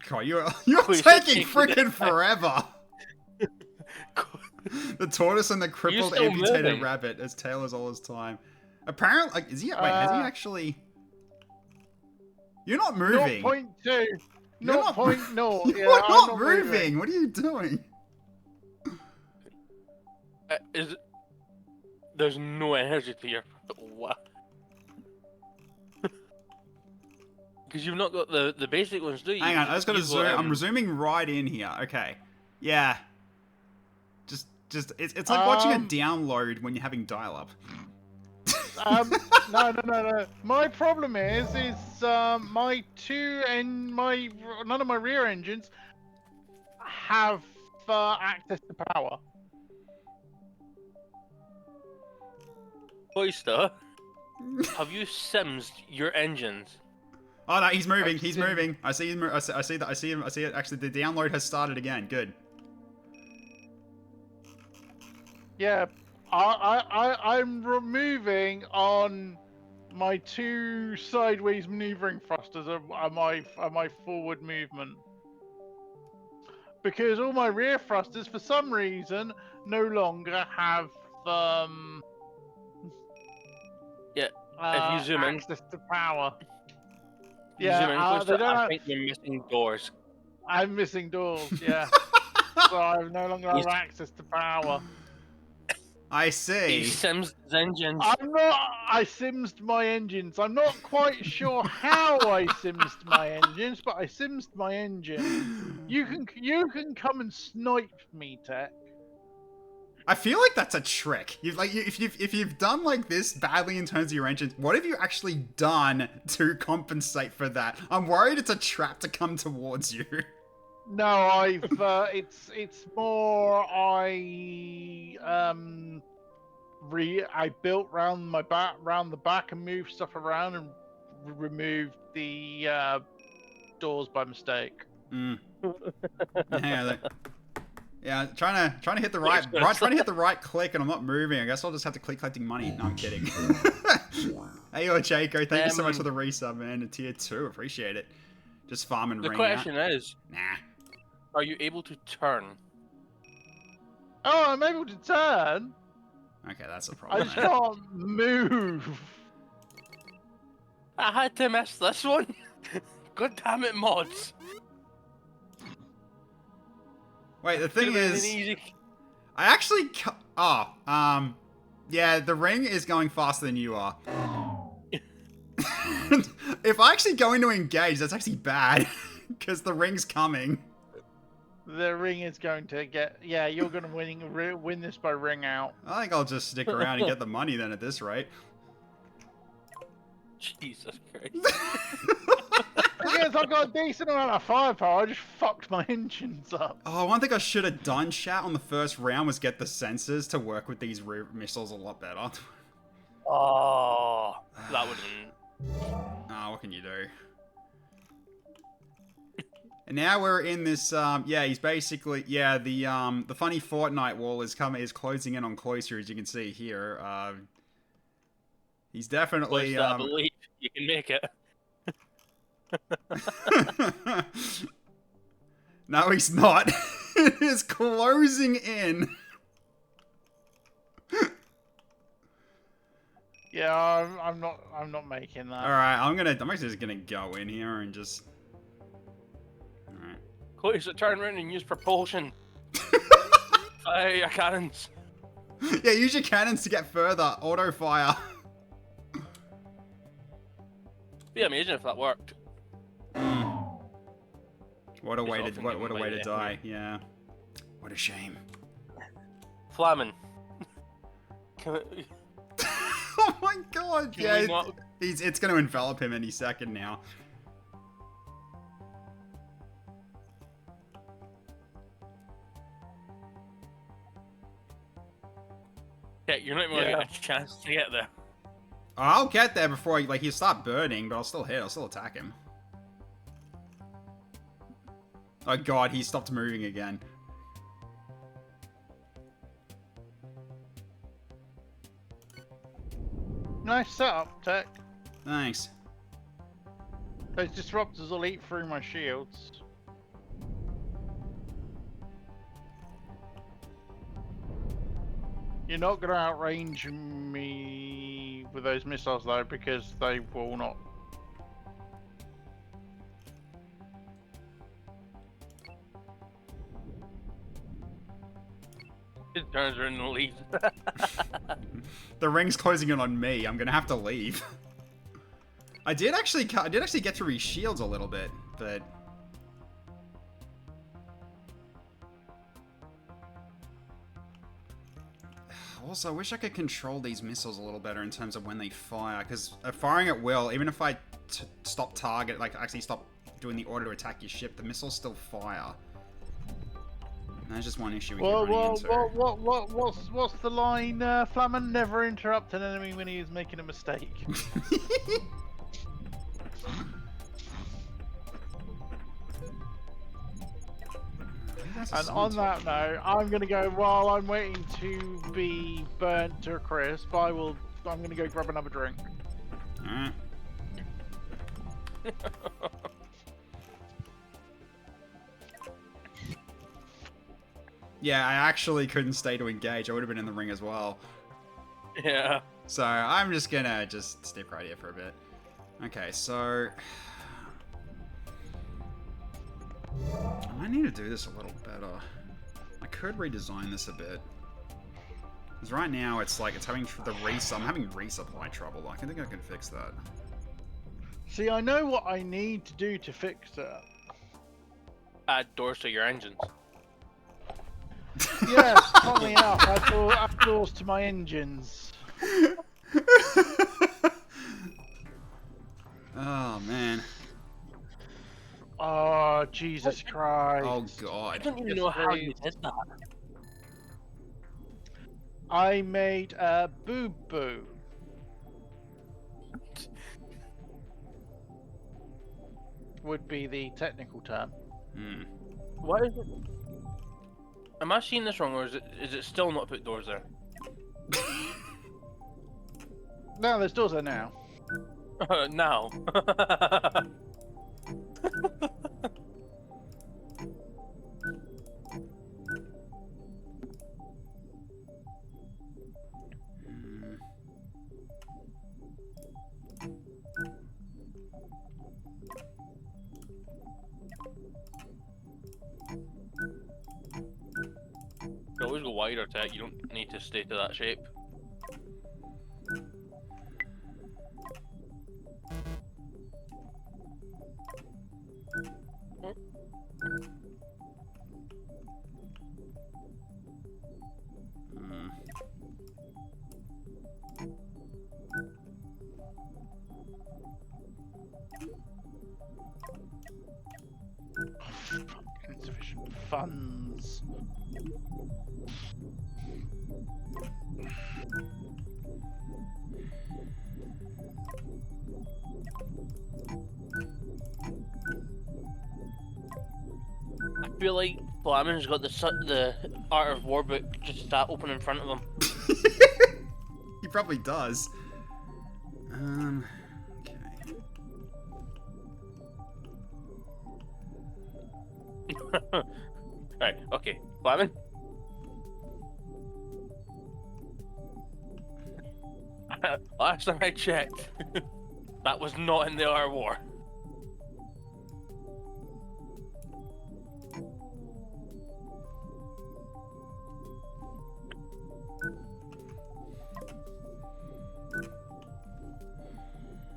God, you're Please, taking take freaking it. forever! The tortoise and the crippled still amputated moving? rabbit as Taylor's all his time. Apparently, like, is he? Wait, has he actually? You're not moving. 0.2. You're not. No. You're Yeah, I'm not moving. What are you doing? There's no energy to your. What? Because you've not got the basic ones, do you? Hang on, I just gotta You've zoom. got, I'm resuming right in here. Okay. Yeah. Just it's like watching a download when you're having dial-up. No. My problem is my none of my rear engines have access to power. Oyster, have you simsed your engines? Oh no, he's moving. He's moving. I see him. I see that. I see him. I see it. Actually, the download has started again. Good. Yeah, I'm removing on my 2 sideways maneuvering thrusters are my forward movement. Because all my rear thrusters, for some reason, no longer have Yeah, if you zoom in, access to power. you zoom in closer, they don't I have, think you're missing doors. I'm missing doors, yeah. So I no longer have access to power. I see. He sims his engines. I simsed my engines. I'm not quite sure how I simsed my engines, but I simsed my engine. You can come and snipe me, Tech. I feel like that's a trick. If you've done like this badly in terms of your engines, what have you actually done to compensate for that? I'm worried it's a trap to come towards you. No, I've it's more I built round the back and moved stuff around and removed the doors by mistake. Yeah, trying to hit the right click, and I'm not moving. I guess I'll just have to click collecting money. No, I'm kidding. Hey, yo, Jaco, thank you so much for the resub, man. A tier 2, appreciate it. Just farm and ring out. The question is, nah. are you able to turn? Oh, I'm able to turn. Okay, that's a I problem. just can't move. I had to miss this one. God damn it, mods. Wait, the thing is, I actually... yeah, the ring is going faster than you are. If I actually go into engage, that's actually bad. Because the ring's coming. The ring is going to get... Yeah, you're going to win this by ring out. I think I'll just stick around and get the money then at this rate. Jesus Christ. Because I've got a decent amount of firepower, I just fucked my engines up. Oh, one thing I should have done, chat, on the first round was get the sensors to work with these missiles a lot better. Oh, that would have been... Oh, what can you do? And now we're in this, yeah, he's basically, yeah, the funny Fortnite wall is closing in on closer, as you can see here. He's definitely, I believe you can make it. No, he's not. It is closing in. Yeah, I'm not making that. All right, I'm actually just gonna go in here and just. All right. Closer, turn around and use propulsion. Fire your cannons. Yeah, use your cannons to get further. Auto fire. Be amazing if that worked. What a way to die. Yeah. What a shame. Flamin. Oh my god! Yeah, it's going to envelop him any second now. Yeah, you're not even going to get a chance to get there. I'll get there before he'll start burning, but I'll still hit. I'll still attack him. Oh god, he stopped moving again. Nice setup, Tech. Thanks. Those disruptors will eat through my shields. You're not going to outrange me with those missiles though, because they will not. It turns around and leaves. The ring's closing in on me. I'm gonna have to leave. I did actually get through his shields a little bit, but also I wish I could control these missiles a little better in terms of when they fire, because firing at will, even if I stop target, like actually stop doing the order to attack your ship, the missiles still fire. That's just one issue we keep running into. What's the line, Flamin? Never interrupt an enemy when he is making a mistake. And on that note, I'm gonna go, while I'm waiting to be burnt to a crisp, I'm gonna go grab another drink. Alright. Yeah, I actually couldn't stay to engage. I would have been in the ring as well. Yeah. So I'm just gonna stick right here for a bit. Okay, so I might need to do this a little better. I could redesign this a bit. Because right now it's like I'm having resupply trouble. I think I can fix that. See, I know what I need to do to fix it. Add doors to your engines. Yes, funnily enough, add doors to my engines. Oh man. Oh, Jesus Christ. Oh god. I don't even know how you did that. I made a boo-boo. Would be the technical term. What is it? Am I seeing this wrong, or is it still not put doors there? No, there's doors there now. Now. You always go wider to it, you don't need to stay to that shape. Insufficient funds. I feel like Flamin's got the Art of War book just sat open in front of him. He probably does. Okay. Right, okay. Flamin? Last time I checked, that was not in the Art of War.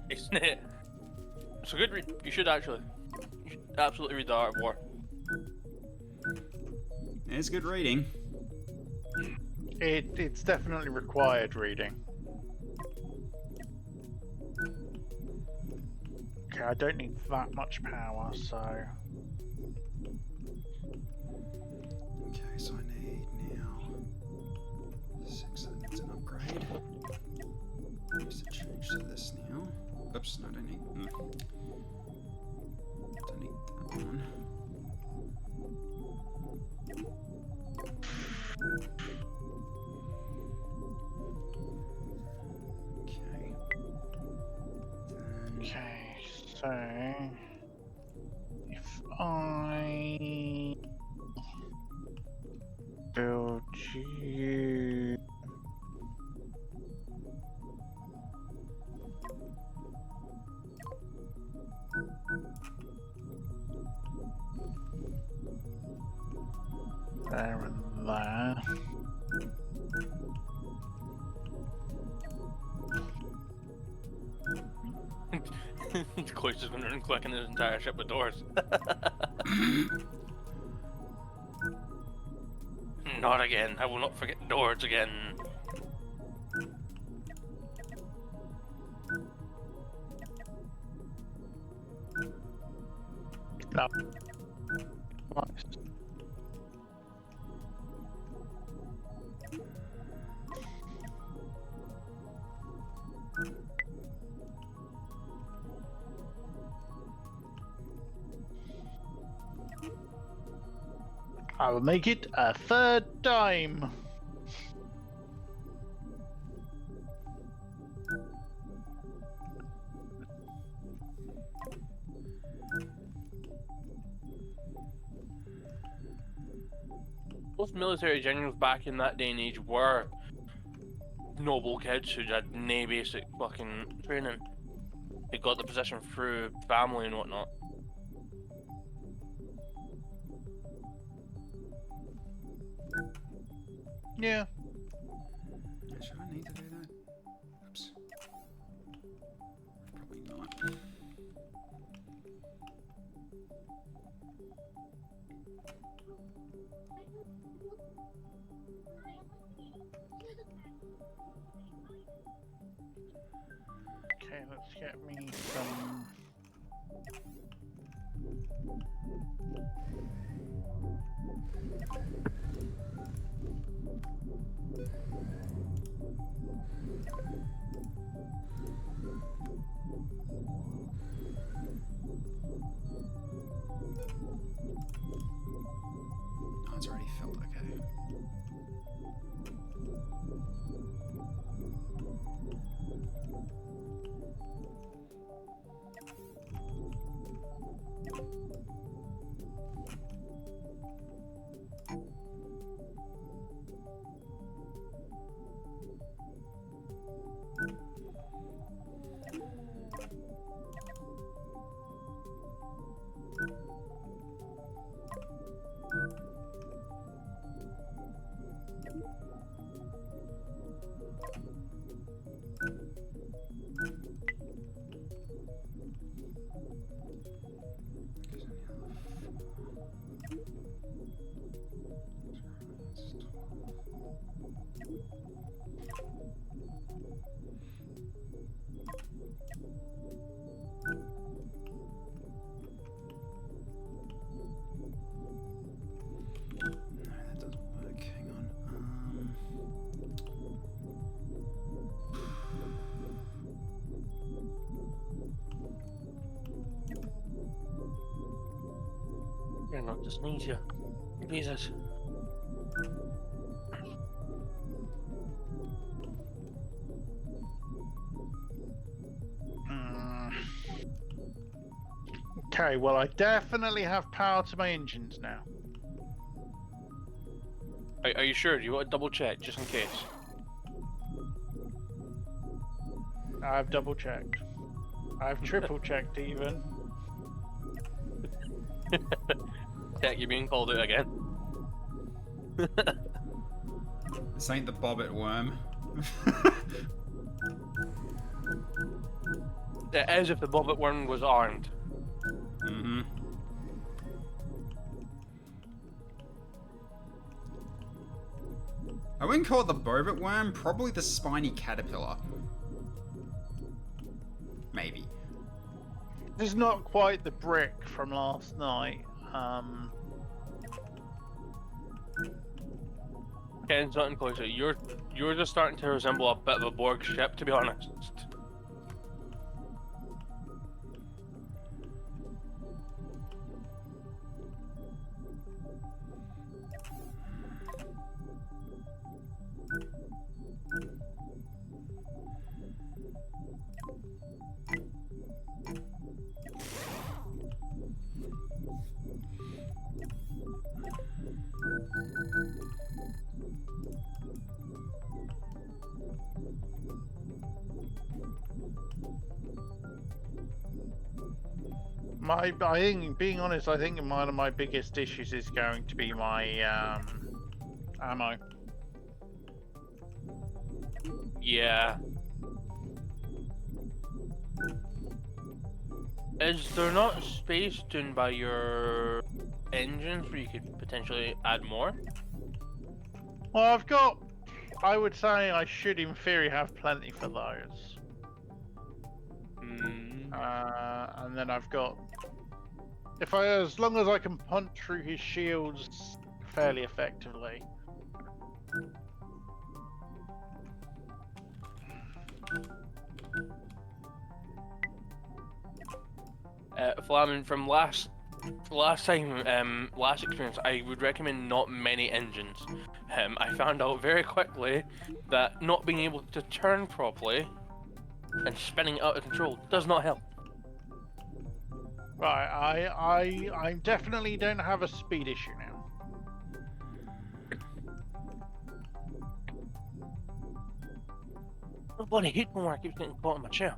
Isn't it? It's a good read. You should absolutely read the Art of War. It's good reading. It's definitely required reading. Okay, I don't need that much power, so... Okay, so I need now 600 to upgrade. I used to change to this now. Oops, no, I don't need. Don't need that one. Okay. Okay, so... If I... build you... there and there. Cloyster's been running clicking his entire ship with doors. Not again. I will not forget doors again. No. Nice. I will make it a third time. Most military generals back in that day and age were noble kids who had no basic fucking training. They got the position through family and whatnot. Yeah. Should I need to do that? Oops. Probably not. Okay, let's get me some... Oh, it's already filled, okay. You're not just need you. Jesus. Okay, well, I definitely have power to my engines now. Are you sure? Do you want to double check just in case? I've double checked. I've triple checked even. Tech, you're being called out again. This ain't the bobbit worm. As if the bobbit worm was armed. Mm-hmm. I wouldn't call it the bobbit worm, probably the spiny caterpillar. Maybe. This is not quite the brick from last night. Ken's not closer. You're just starting to resemble a bit of a Borg ship, to be honest. I think, being honest, I think one of my biggest issues is going to be my ammo. Yeah. Is there not space down by your engines where you could potentially add more? Well, I've got. I would say I should, in theory, have plenty for those. And then I've got. As long as I can punch through his shields fairly effectively. Flamin, from last experience, I would recommend not many engines. I found out very quickly that not being able to turn properly and spinning out of control does not help. Right, I definitely don't have a speed issue now. My bloody heat mark keeps getting caught in my chair.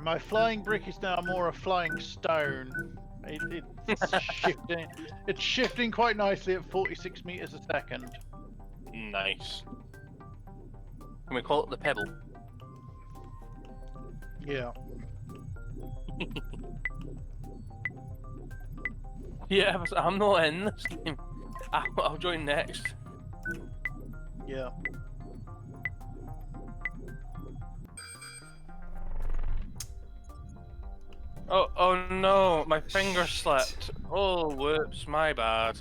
My flying brick is now more a flying stone. It's shifting. It's shifting quite nicely at 46 meters a second. Nice. Can we call it the pebble? Yeah. Yeah, I'm not in this game. I'll join next. Yeah. Oh no, my finger slipped. Oh, whoops, my bad.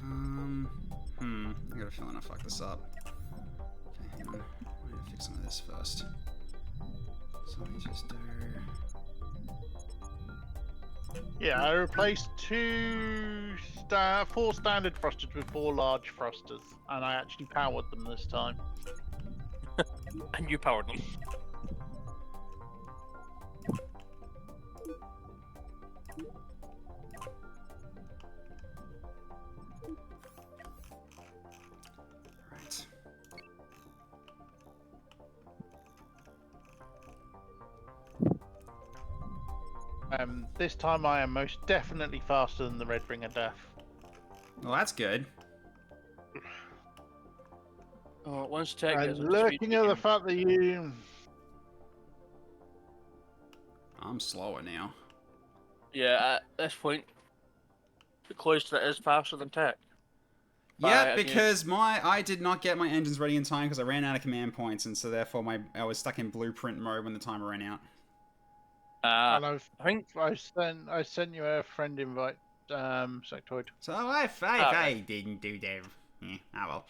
I got a feeling I fucked this up. Okay, hang on. I'm gonna fix some of this first. So let me just do. Yeah, I replaced 4 standard thrusters with 4 large thrusters, and I actually powered them this time. And you powered them. Right. This time I am most definitely faster than the Red Ring of Death. Well, that's good. Oh, once Tech And gets up to looking speed, at the fact that you... I'm slower now. Yeah, at this point, the cloister is faster than tech. Yeah, because I did not get my engines ready in time because I ran out of command points, and so therefore I was stuck in blueprint mode when the timer ran out. And I sent you a friend invite, Sectoid. So I didn't do that. Yeah, oh well.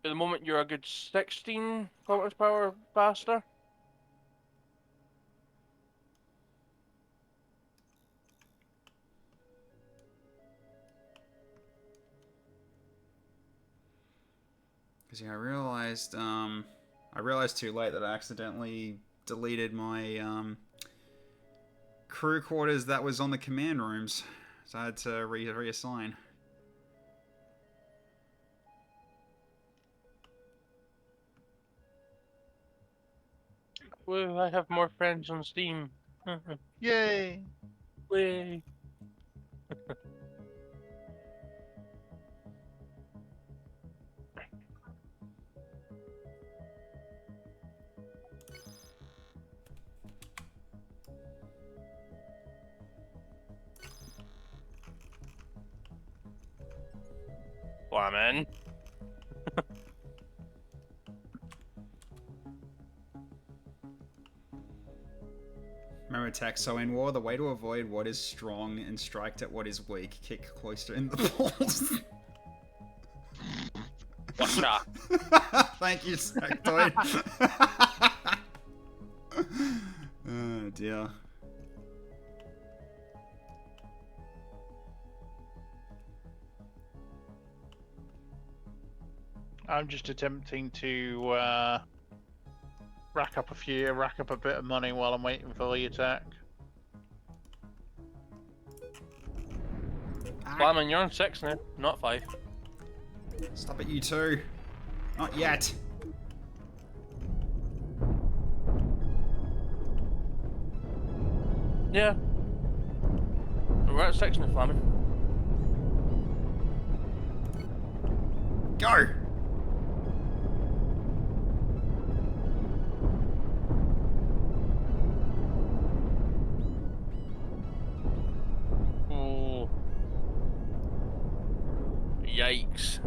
At the moment, you're a good 16 kilometers per hour faster. Because yeah, I realized too late that I accidentally deleted my crew quarters that was on the command rooms, so I had to reassign. Well, I have more friends on Steam. Yay! Way. Woman. Remember tech, so in war, the way to avoid what is strong and strike at what is weak, kick cloister in the balls. What's that? Thank you, Sectoid. Oh dear. I'm just attempting to rack up a bit of money while I'm waiting for the attack. Flamin, you're on 6 now, not 5. Stop it, you two. Not yet. Yeah. We're at 6 now, Flamin. Go! Oh. Yikes.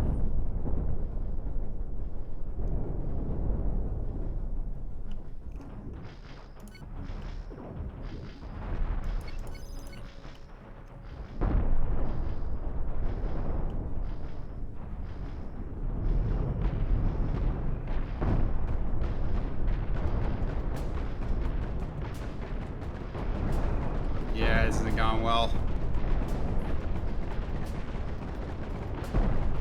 Yeah, this isn't going well.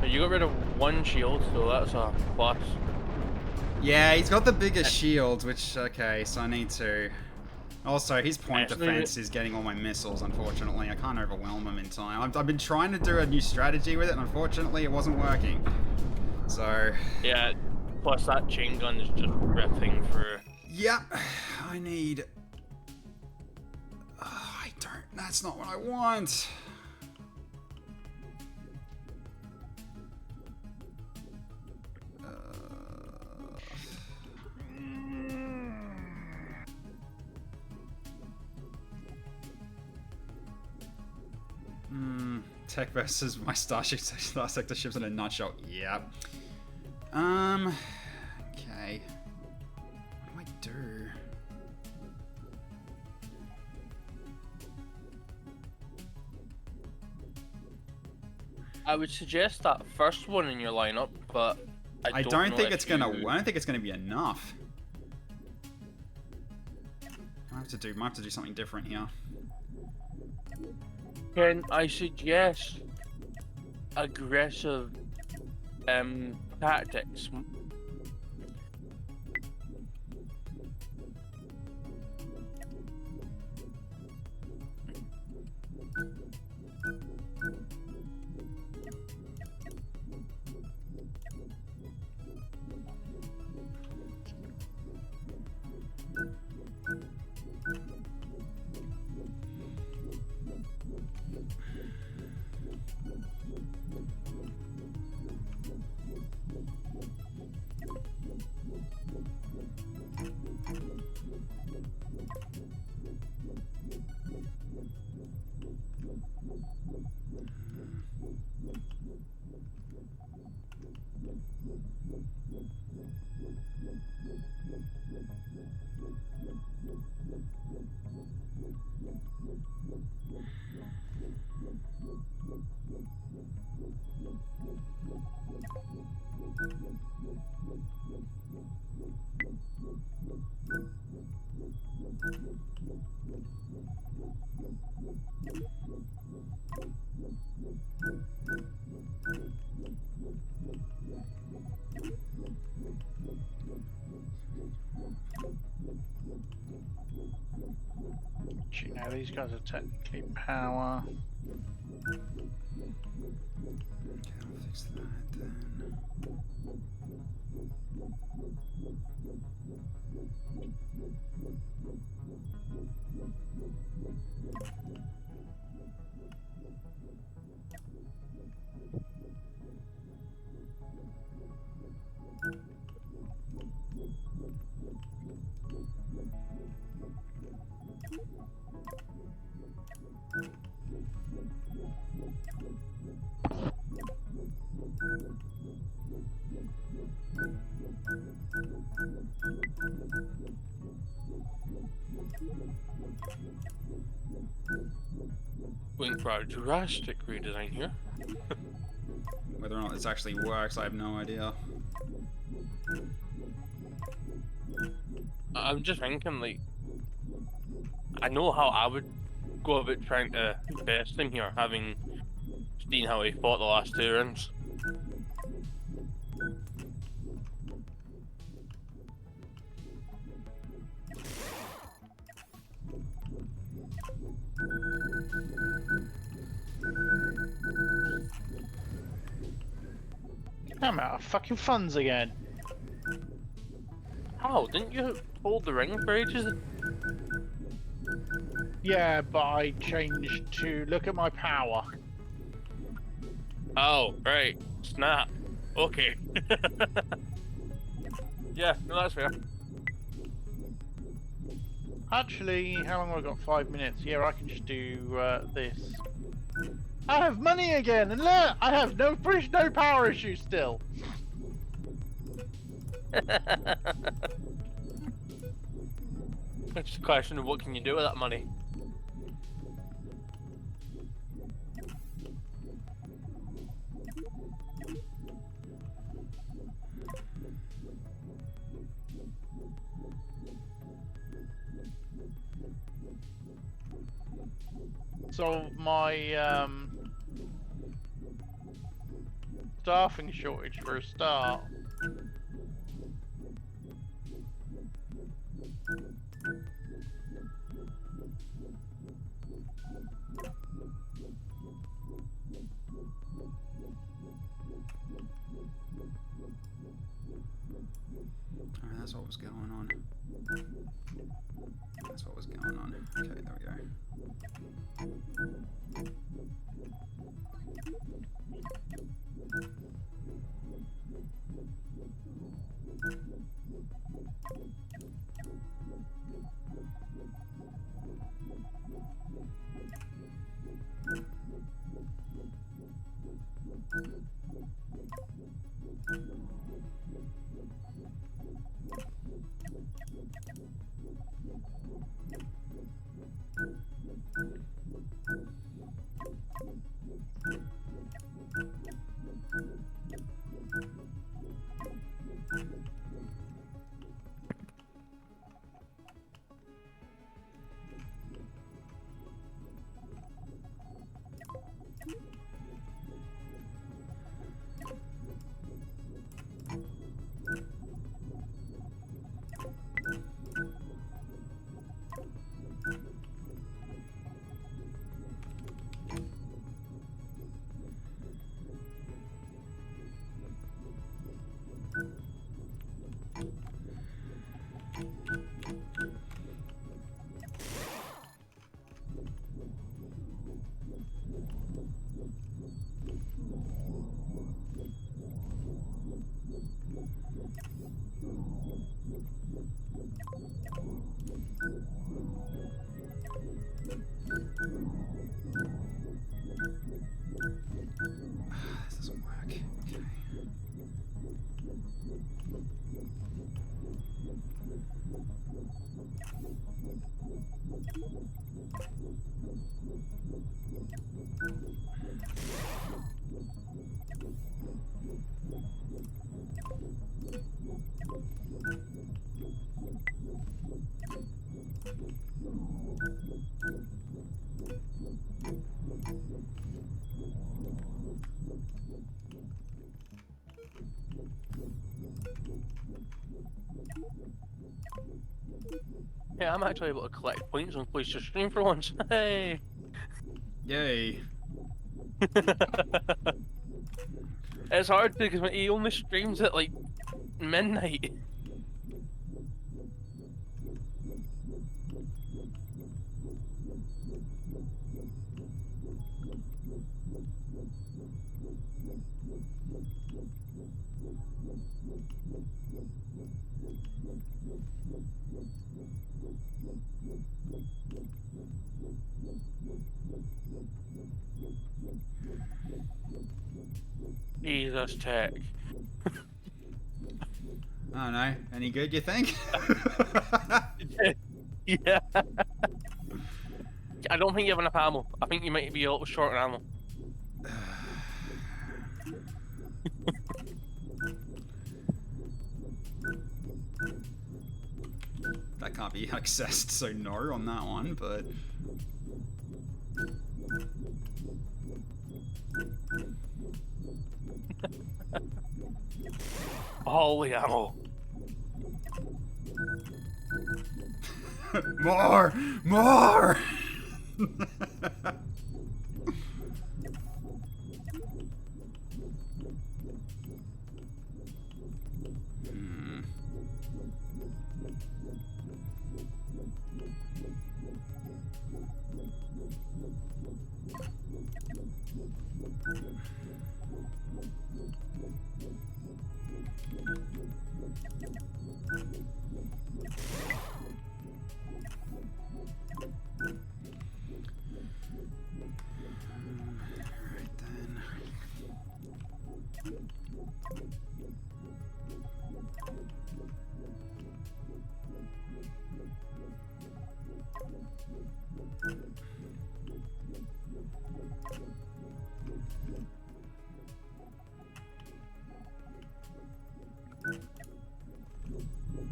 You got rid of 1 shield, so that's a plus. Yeah, he's got the biggest shield, which, okay, so I need to... Also, his point defense is getting all my missiles, unfortunately. I can't overwhelm him in time. I've been trying to do a new strategy with it, and unfortunately it wasn't working. So... Yeah, plus that chain gun is just ripping through. Yep, I need... I don't... That's not what I want. Tech versus my Star Sector ships in a nutshell. Yep. Okay. What do I do? I would suggest that first one in your lineup, but I don't think it's gonna. I don't think it's gonna be enough. I have to do something different here. Can I suggest aggressive tactics? these guys are technically power. Okay, I'll fix that then. Waiting for a drastic redesign here. Whether or not this actually works, I have no idea. I'm just thinking, like, I know how I would go about trying to best him here, having seen how he fought the last 2 rounds. I'm out of fucking funds again. How? Didn't you hold the ring for ages? Yeah, but I changed to look at my power. Oh, right. Snap. Okay. Yeah, no, that's fair. Actually, how long have I got? 5 minutes. Yeah, I can just do this. I have money again, and look, I have no power issues still. It's just a question of what can you do with that money. So my staffing shortage for a start. Alright, that's what was going on. That's what was going on. Okay, there we go. Hey, I'm actually able to collect points on place to stream for once. Hey! Yay. It's hard because he only streams at like midnight. Jesus, tech. I don't know. Any good, you think? Yeah. I don't think you have enough ammo. I think you might be a little short on ammo. That can't be accessed, so no on that one, but... Holy ammo. More! More!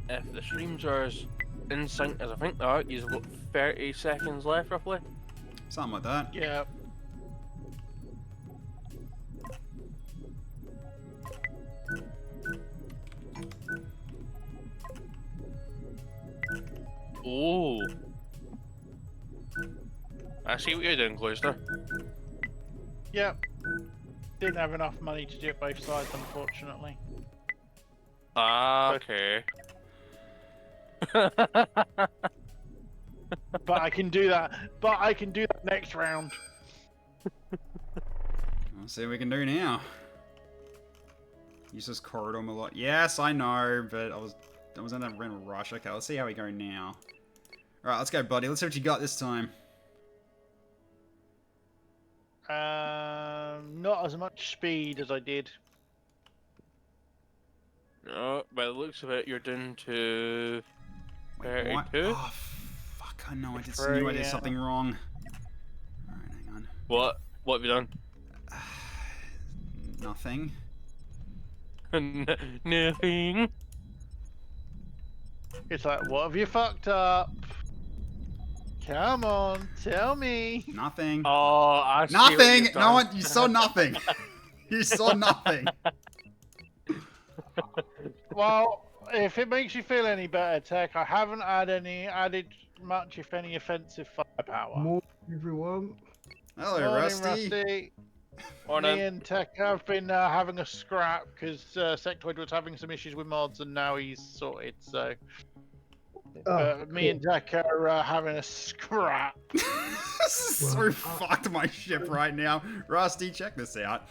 If the streams are as in sync as I think they are, you've got 30 seconds left roughly. Something like that. Yeah. Oh. I see what you're doing, Gloucester. Yep. Didn't have enough money to do it both sides, unfortunately. Ah, okay. But I can do that. But I can do that next round. Let's see what we can do now. Use this corridor a lot. Yes, I know, but I was in a rush. Okay, let's see how we go now. Alright, let's go, buddy. Let's see what you got this time. Not as much speed as I did. No, by the looks of it, you're down to Wait, what? 32. Oh, fuck. I know. I did Yeah. something wrong. Alright, hang on. What? What have you done? Nothing. Nothing. It's like, what have you fucked up? Come on, tell me. Nothing. Oh, I see what Nothing! you've No done. one. You saw nothing. You saw nothing. Well, if it makes you feel any better, Tech, I haven't added much, if any, offensive firepower. Morning, everyone. Hello, Morning, Rusty. Me Morning. and Tech have been having a scrap because Sectoid was having some issues with mods, and now he's sorted. So me and Tech are having a scrap. This is so fucked my ship right now. Rusty, check this out.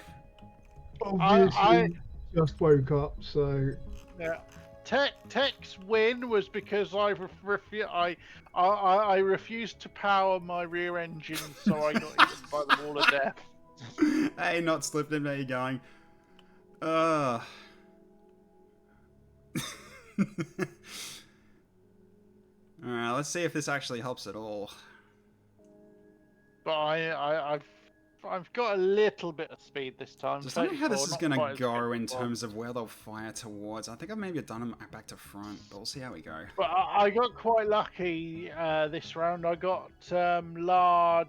Obviously, I just woke up, so yeah. Tech's win was because I refused to power my rear engine, so I got hit by the wall of death. Hey, not slipped him. There you going. Alright, let's see if this actually helps at all. But I've got a little bit of speed this time. Just don't know how this 34, is not going quite to as go good in as it was. terms of where they'll fire towards. I think I've maybe done them back to front, but we'll see how we go. But I got quite lucky this round. I got large.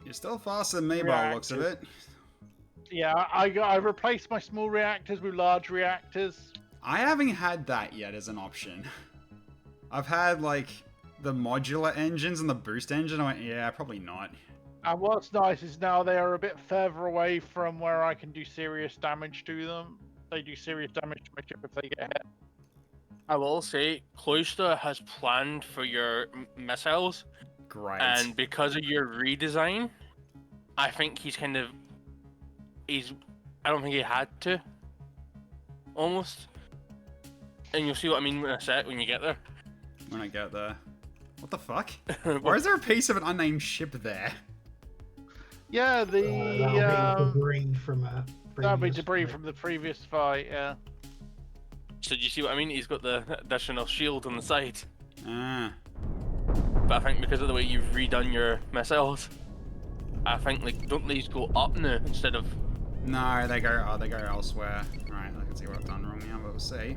You're still faster than me by the looks of it. Yeah, I replaced my small reactors with large reactors. I haven't had that yet as an option. I've had, like, the modular engines and the boost engine. I went, yeah, probably not. And what's nice is now they are a bit further away from where I can do serious damage to them. They do serious damage to my ship if they get hit. I will say, Cloister has planned for your missiles, Great. and because of your redesign, I think I don't think he had to. Almost. And you'll see what I mean in a sec when you get there. When I get there. What the fuck? Why is there a piece of an unnamed ship there? Yeah, that'll be debris from a that'll be previous debris fight. from the previous fight, yeah. So do you see what I mean? He's got the additional shield on the side. Ah. But I think because of the way you've redone your missiles, I think, like, don't these go up now instead of... No, they go elsewhere. Alright, I can see what I've done wrong now, but we'll see.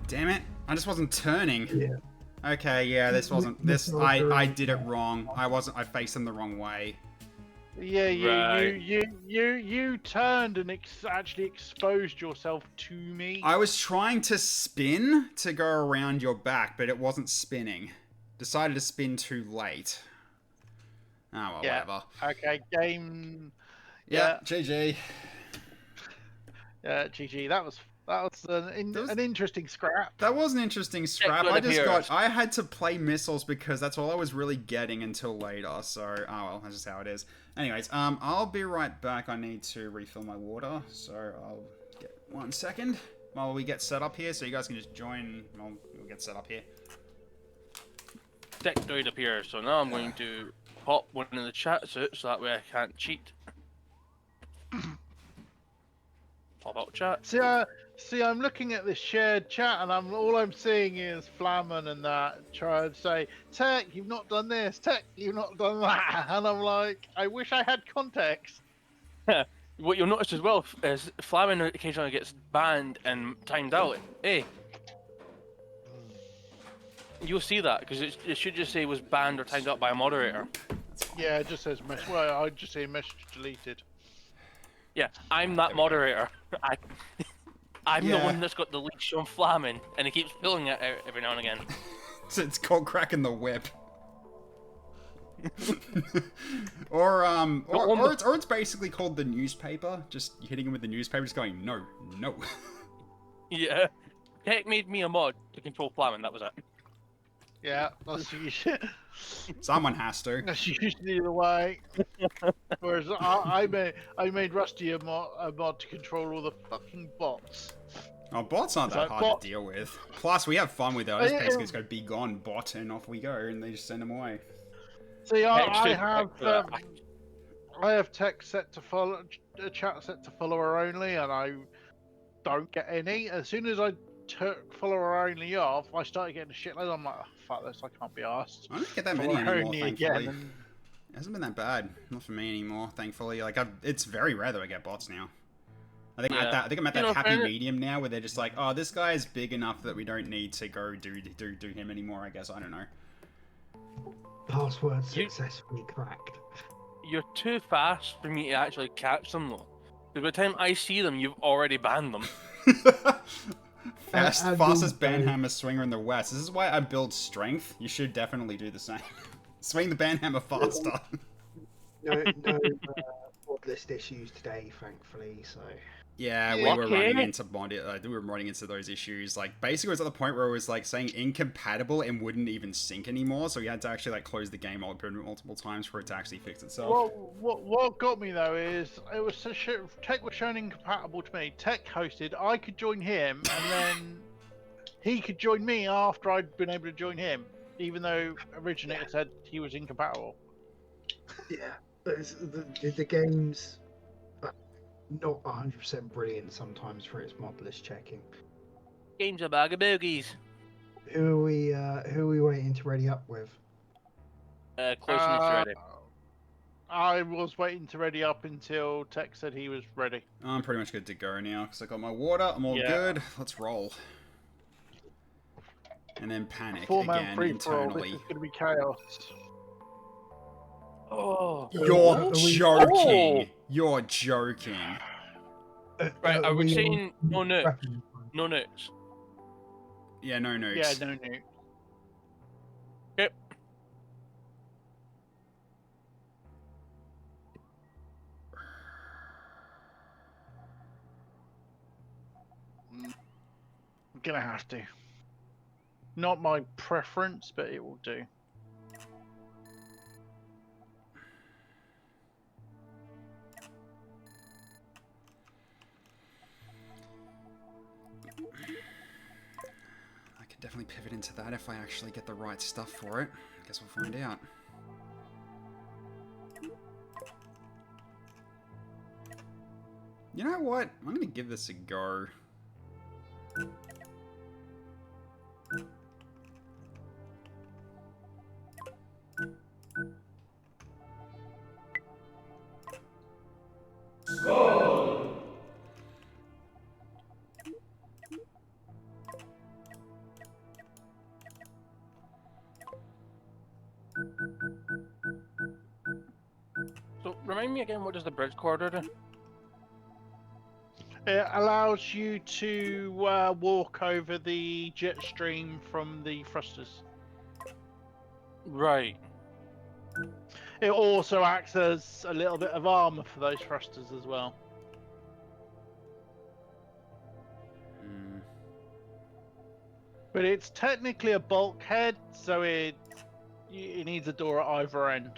Damn it. I just wasn't turning. Yeah. Okay, yeah, this wasn't... This... I did it wrong. I faced them the wrong way. Yeah, Right. you turned and actually exposed yourself to me. I was trying to spin to go around your back, but it wasn't spinning. Decided to spin too late. Oh, well, Yeah. whatever. Okay, game. Yeah, GG. Yeah, GG. That was an interesting scrap. That was an interesting scrap. good appearance. I had to play missiles because that's all I was really getting until later. So, oh well, that's just how it is. Anyways, I'll be right back. I need to refill my water, so I'll get 1 second while we get set up here. So you guys can just join. We'll get set up here. Sectoid appears, so now I'm going to pop one in the chat so that way I can't cheat. Pop out chat. See, I'm looking at this shared chat, and all I'm seeing is Flamin and that try to say, "Tech, you've not done this. Tech, you've not done that," and I'm like, I wish I had context. What you'll notice as well is Flamin occasionally gets banned and timed out. Hey, you'll see that because it should just say was banned or timed out by a moderator. Yeah, it just says message. Well, I just say message deleted. Yeah, I'm that moderator. I'm the Yeah. one that's got the leash on Flamin, and he keeps pulling it out every now and again. So it's called cracking the whip. or it's basically called the newspaper. Just hitting him with the newspaper, just going no, no. Yeah. Tech made me a mod to control Flamin, that was it. Yeah, that's usually, Someone has to. that's usually the way. Whereas I made Rusty a mod to control all the fucking bots. Oh, bots aren't that Like, hard to deal with. Plus, we have fun with it. I just Yeah. basically just go, be gone, bot, and off we go, and they just send them away. See, I Extra- have tech set to follow, chat set to follower only, and I don't get any. As soon as I took follower only off, I started getting a shitload. I'm like, oh, fuck this, I can't be arsed. I don't get that many Follower anymore, only thankfully. again. It hasn't been that bad. Not for me anymore, thankfully. Like, it's very rare that I get bots now. I think Yeah. I'm at that You know, happy fair- medium now where they're just like, oh, this guy is big enough that we don't need to go do him anymore, I guess. I don't know. Password You- successfully cracked. You're too fast for me to actually catch them though. Because by the time I see them, you've already banned them. Fastest banhammer swinger in the West. This is why I build strength. You should definitely do the same. Swing the banhammer faster. No mod list issues today, thankfully. So Yeah, we were running into we were running into those issues. Like, basically, it was at the point where it was like saying incompatible and wouldn't even sync anymore. So we had to actually like close the game multiple times for it to actually fix itself. Well, what got me though is it was Tech was shown incompatible to me. Tech hosted, I could join him, and then he could join me after I'd been able to join him, even though originally it said he was incompatible. yeah, the game's not 100% brilliant sometimes for its mod list checking. Game's a bag of boogies. Who are we waiting to ready up with? Close enough to ready. I was waiting to ready up until Tech said he was ready. I'm pretty much good to go now because I got my water. I'm all Yeah. good. Let's roll. and then panic Four-man again free-for-all. This internally. is going to be chaos. Oh. You're joking. Oh. You're joking. Right, are we saying no nukes? weapons? No nukes. Yeah, no nukes. Yeah, no nuke. Yep. I'm gonna have to. Not my preference, but it will do. I could definitely pivot into that if I actually get the right stuff for it. I guess we'll find out. You know what? I'm gonna give this a go. So remind me again, what does the bridge corridor do? It allows you to walk over the jet stream from the thrusters. Right. It also acts as a little bit of armor for those thrusters as well. Hmm. But it's technically a bulkhead, so it needs a door at either end.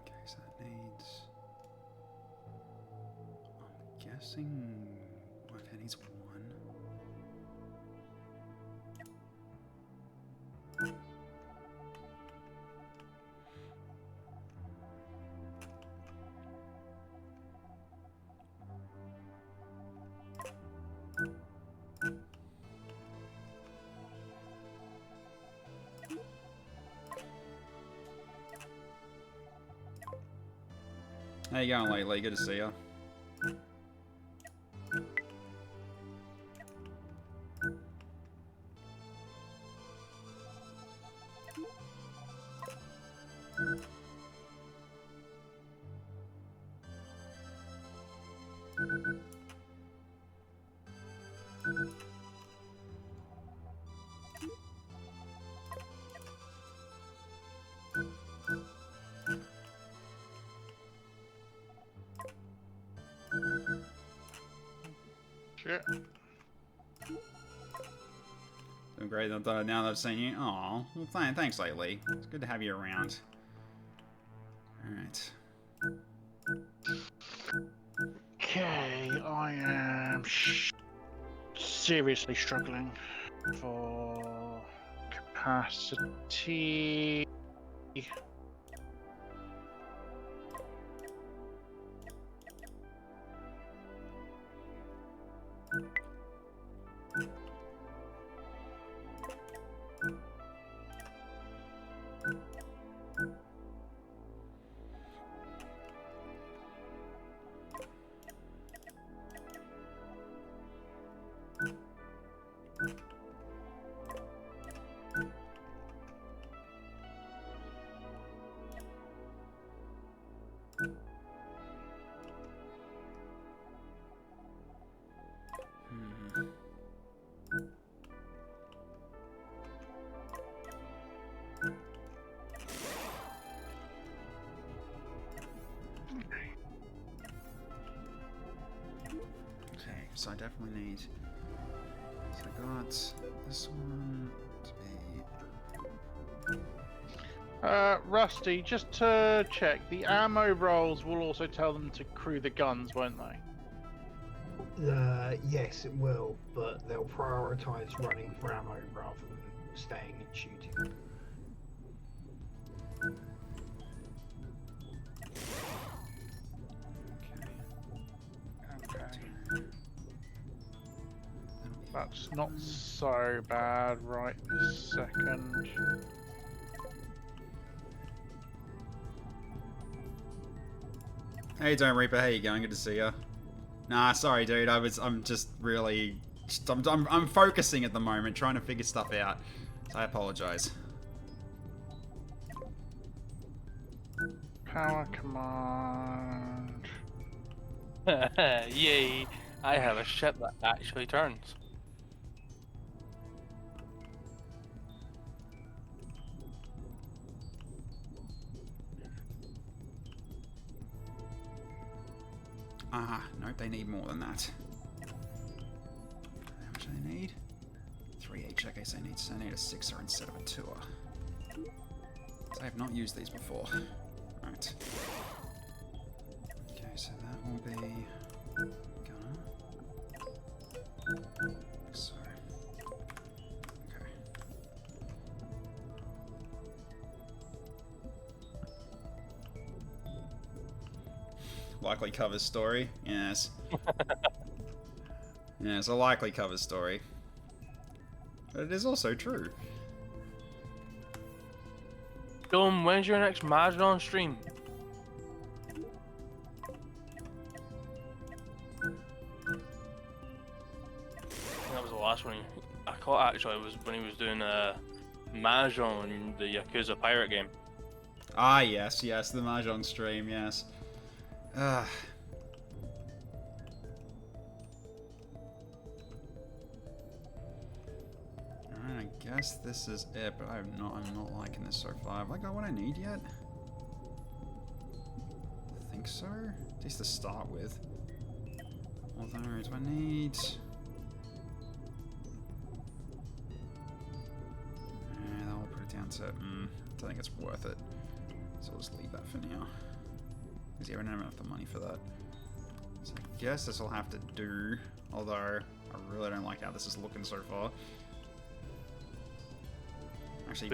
Okay, so that needs... I'm guessing... Okay, it needs one. How you going lately? Good to see you. Shit. Doing great now that I've seen you. Aw, well, thanks lately. It's good to have you around. Alright. Okay, I am seriously struggling for capacity. Hmm. Okay, so I definitely need... So I got this one to be... Rusty, just to check, the ammo rolls will also tell them to crew the guns, won't they? Yes, it will, but they'll prioritise running for ammo rather than staying and shooting. Okay. That's not so bad right this second. Hey, Don't Reaper, how you going? Good to see ya. Nah, sorry, dude. I'm just really, I'm focusing at the moment, trying to figure stuff out. So I apologize. Power command. Yay! I have a ship that actually turns. Nope, they need more than that. How much do they need? 3 each. Okay, so I need a 6er instead of a 2er. I have not used these before. Right. Okay, so that will be gunner. So. Okay. Likely cover story, yes. Yes, a likely cover story. But it is also true. Dom, when's your next Mastodon stream? That was the last one I caught, actually. It was when he was doing Mahjong, the Yakuza pirate game. Ah, yes, the Mahjong stream, yes. Alright, I guess this is it, but I'm not liking this so far. Have I got what I need yet? I think so. At least to start with. Although, do I need... I'll put it down to... I don't think it's worth it. So I'll just leave that for now. Because yeah, we don't have enough money for that. So I guess this will have to do. Although, I really don't like how this is looking so far. Actually,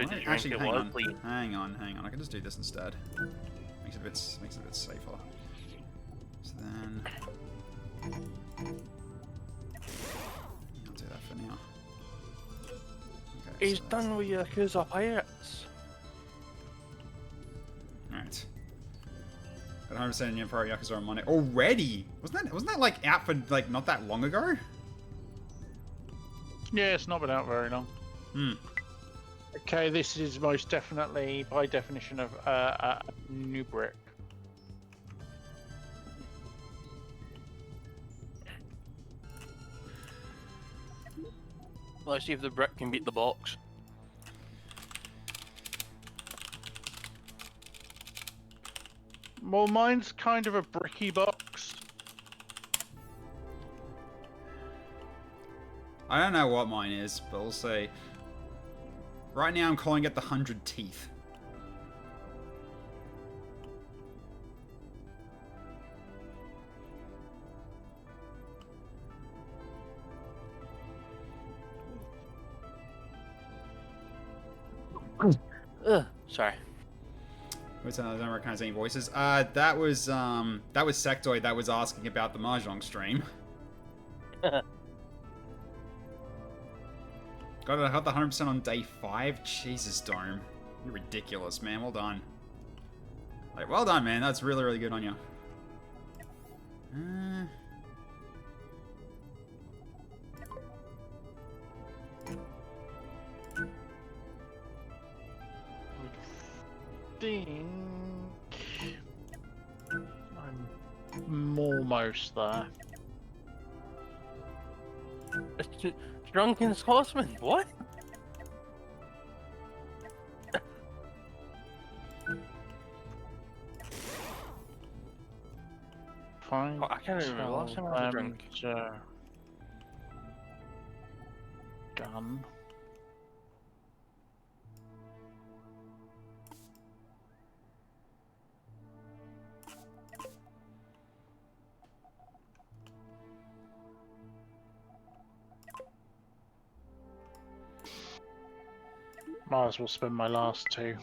hang on. I can just do this instead. Makes it a bit safer. So then, I'll do that for now. Okay, He's so done with Yakuza pirates. Alright. Got 100% in Pro Yakuza on Monday already. Wasn't that like out for like not that long ago? Yeah, it's not been out very long. Okay, this is most definitely, by definition, of a new brick. Let's see if the brick can beat the box. Well, mine's kind of a bricky box. I don't know what mine is, but we'll see. Right now I'm calling it the 100 Teeth. Sorry. What's that? I don't recognize any voices. That was Sectoid that was asking about the Mahjong stream. I got the 100% on day 5? Jesus, Dome. You're ridiculous, man. Well done. Like, well done, man. That's really, really good on you. I'm almost there. Drunken Scotsman, what? Fine. Oh, I can't even remember the last time I had a drink. Gun. Might as well spend my last 2.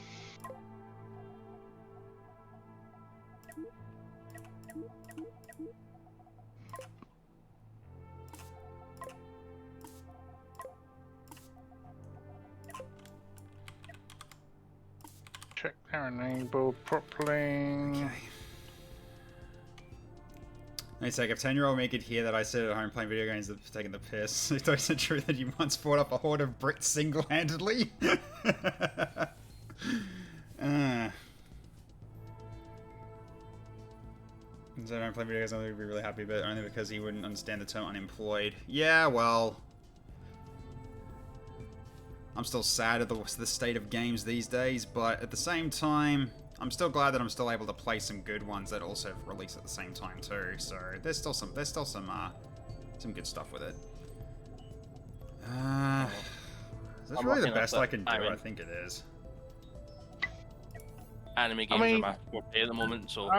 Check they're enabled properly. Okay. Wait a sec, if 10-year-old me could hear that I sit at home playing video games and taking the piss, it's also true that you once fought off a horde of Brits single-handedly? So I don't play video games, I would be really happy, but only because he wouldn't understand the term unemployed. Yeah, well... I'm still sad at the state of games these days, but at the same time, I'm still glad that I'm still able to play some good ones that also release at the same time too. So there's still some good stuff with it. Is this really the best I can do? I think it is. Anime games are my forte at the moment, so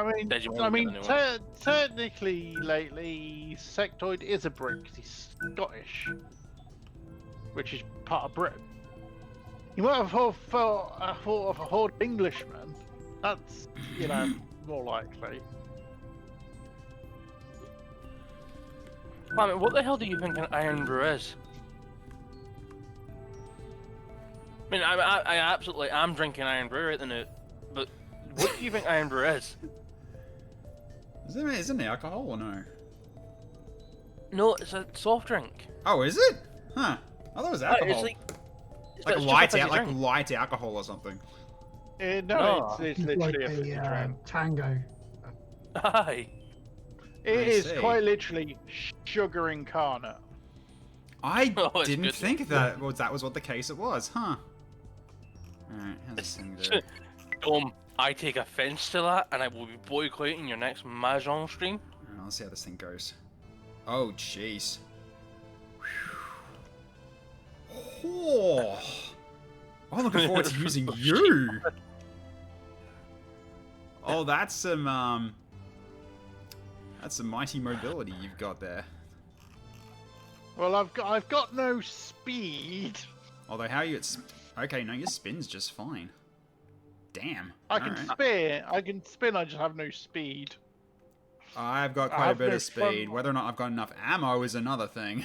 technically, lately, Sectoid is a Brit because he's Scottish, which is part of Britain. You might have thought of a horde Englishman. That's, more likely. I mean, what the hell do you think an Iron Brew is? I mean, I absolutely am drinking Iron Brew right now, but what do you think Iron Brew is? Isn't it alcohol or no? No, it's a soft drink. Oh, is it? Huh. I thought it was alcohol. It's like light alcohol or something. No, it's literally like a tango. Aye. It is quite literally sugar incarnate. I didn't think that was what the case it was, huh? Alright, how's this thing do? I take offense to that, and I will be boycotting your next Mahjong stream. Alright, let's see how this thing goes. Oh, jeez. Oh, I'm looking forward to using you. Oh, that's some mighty mobility you've got there. Well, I've got no speed. Although, how you? Okay, no, your spin's just fine. Damn. I can spin. I can spin. I just have no speed. I've got quite a bit of speed. Whether or not I've got enough ammo is another thing.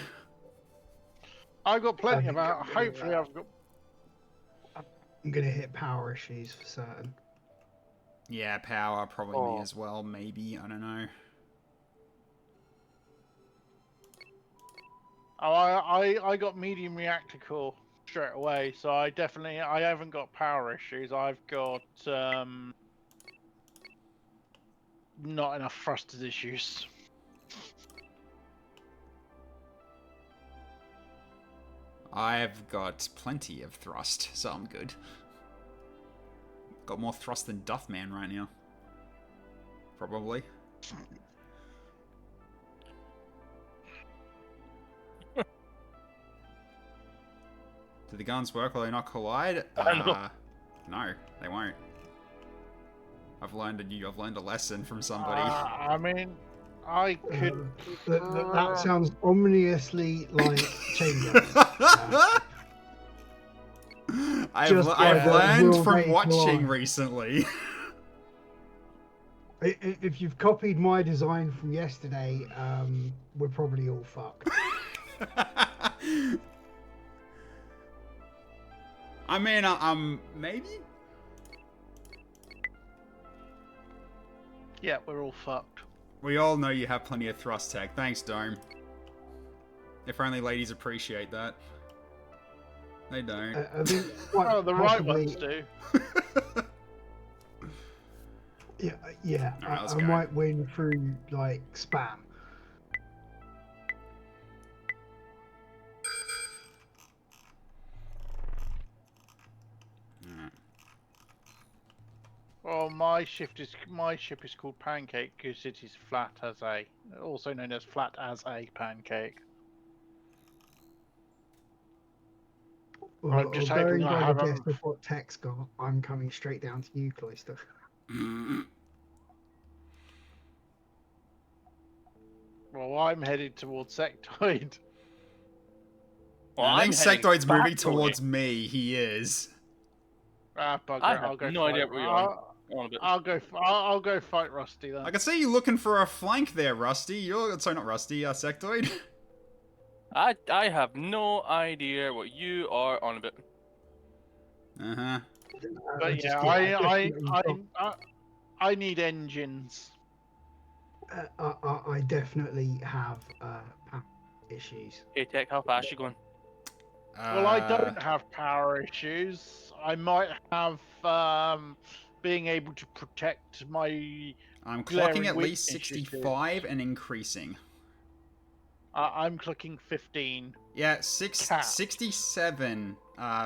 I've got plenty of ammo. Hopefully, I've got. I'm gonna hit power issues for certain. Yeah, power probably me as well. Maybe, I don't know. Oh, I got medium reactor core straight away, so I haven't got power issues. I've got not enough thrusters issues. I've got plenty of thrust, so I'm good. Got more thrust than Duffman right now. Probably. Do the guns work while they not collide? No, they won't. I've learned a lesson from somebody. I mean, I could. That sounds ominously like chain I've learned from watching recently. If you've copied my design from yesterday, we're probably all fucked. I mean, maybe? Yeah, we're all fucked. We all know you have plenty of thrust tech. Thanks, Dome. If only ladies appreciate that. They don't. I think the right ones do. Yeah. Right, I might win through, like, spam. Well, my ship is called Pancake because it is flat as a, also known as flat as a pancake. Well, I'm just hoping I have guess of what tech's got. I'm coming straight down to you, Cloister. Well, I'm headed towards Sectoid. Well, I think Sectoid's moving towards me. He is. Ah, bugger I it, I'll have go no fight. idea what you're on about. I'll go fight Rusty then. I can see you looking for a flank there, Rusty. Sorry, not Rusty, Sectoid. I have no idea what you are on about. Uh-huh. But yeah, I need engines. I definitely have power issues. Hey Tech, how fast you going? Well, I don't have power issues. I might have being able to protect my. I'm clocking at least 65 and increasing. I'm clicking 15. Yeah, 67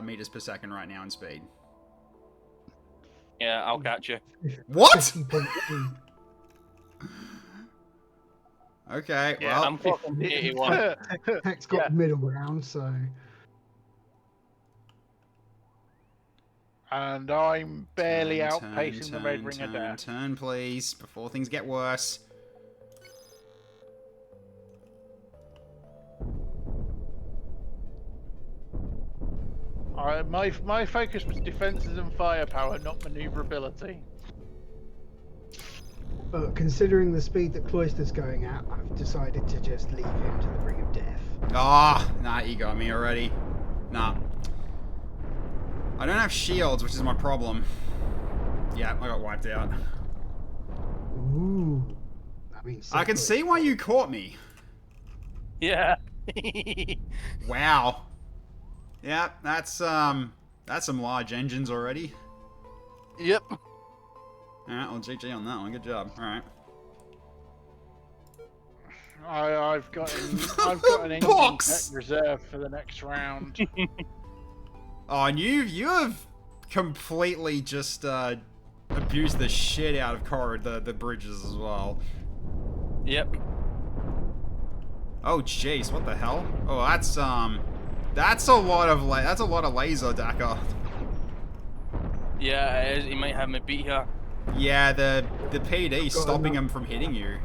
meters per second right now in speed. Yeah, I'll catch you. What? 50.2. Okay, Yeah, well. I'm clocking 81. Tech's got middle ground, so. And I'm barely outpacing the Roadbringer there. Turn, please, before things get worse. My focus was defenses and firepower, not maneuverability. But considering the speed that Cloyster's going at, I've decided to just leave him to the brink of death. Ah, nah, you got me already. Nah. I don't have shields, which is my problem. Yeah, I got wiped out. Ooh. That means I can see why you caught me. Yeah. Wow. Yeah, that's some large engines already. Yep. Alright, well, GG on that one. Good job. Alright. I've got an engine tech reserve for the next round. Oh, and you have completely just abused the shit out of the bridges as well. Yep. Oh jeez, what the hell? Oh, that's a lot of laser Dakar. Yeah, it is. He might have me beat here. Yeah, the PD stopping him from hitting you.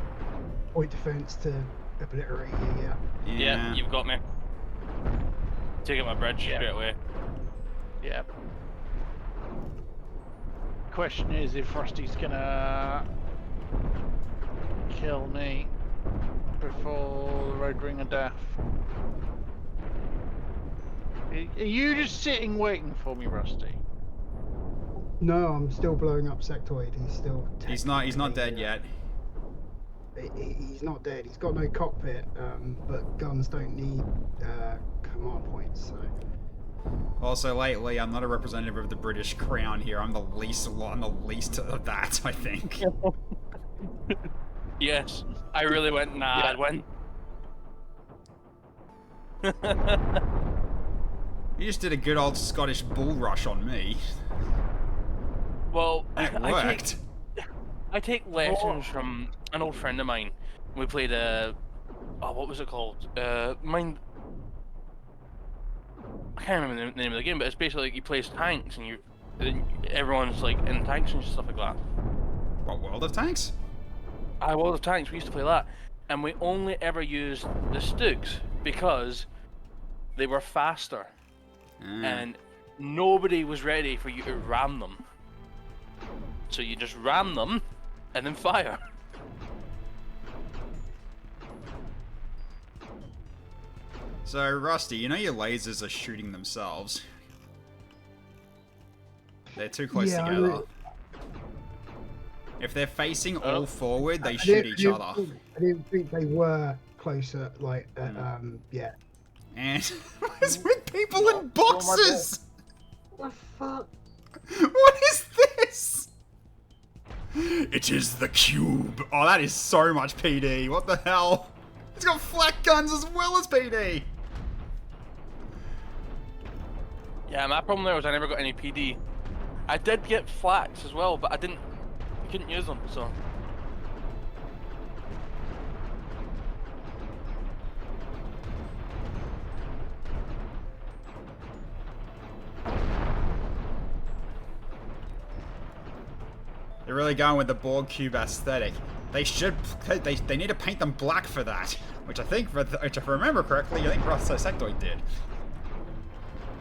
Point defense to obliterate you, yeah. Yeah, you've got me. Take out my bridge straight away. Yep. Question is if Rusty's gonna kill me before the Roadbringer death. Are you just sitting waiting for me, Rusty? No, I'm still blowing up Sectoid. He's still. He's not dead yet. He's not dead. He's got no cockpit, but guns don't need command points. So. Also, lately, I'm not a representative of the British Crown here. I'm the least of that, I think. Yes, I really went mad when. You just did a good old Scottish bull rush on me. Well, And it worked. I take lessons from an old friend of mine. We played what was it called? Mind. I can't remember the name of the game, but it's basically like you play as tanks and everyone's like in tanks and stuff like that. What, World of Tanks? World of Tanks, we used to play that. And we only ever used the Stooks because they were faster. And nobody was ready for you to ram them. So you just ram them and then fire. So, Rusty, you know your lasers are shooting themselves. They're too close together. If they're facing all forward, they shoot each other. I didn't think they were closer, like, yeah. And it's with people in boxes! What the fuck? What is this? It is the cube. Oh, that is so much PD. What the hell? It's got flak guns as well as PD. Yeah, my problem there was I never got any PD. I did get flaks as well, but I couldn't use them, so. They're really going with the Borg cube aesthetic. They need to paint them black for that, which I think, if I remember correctly, I think Sectoid did.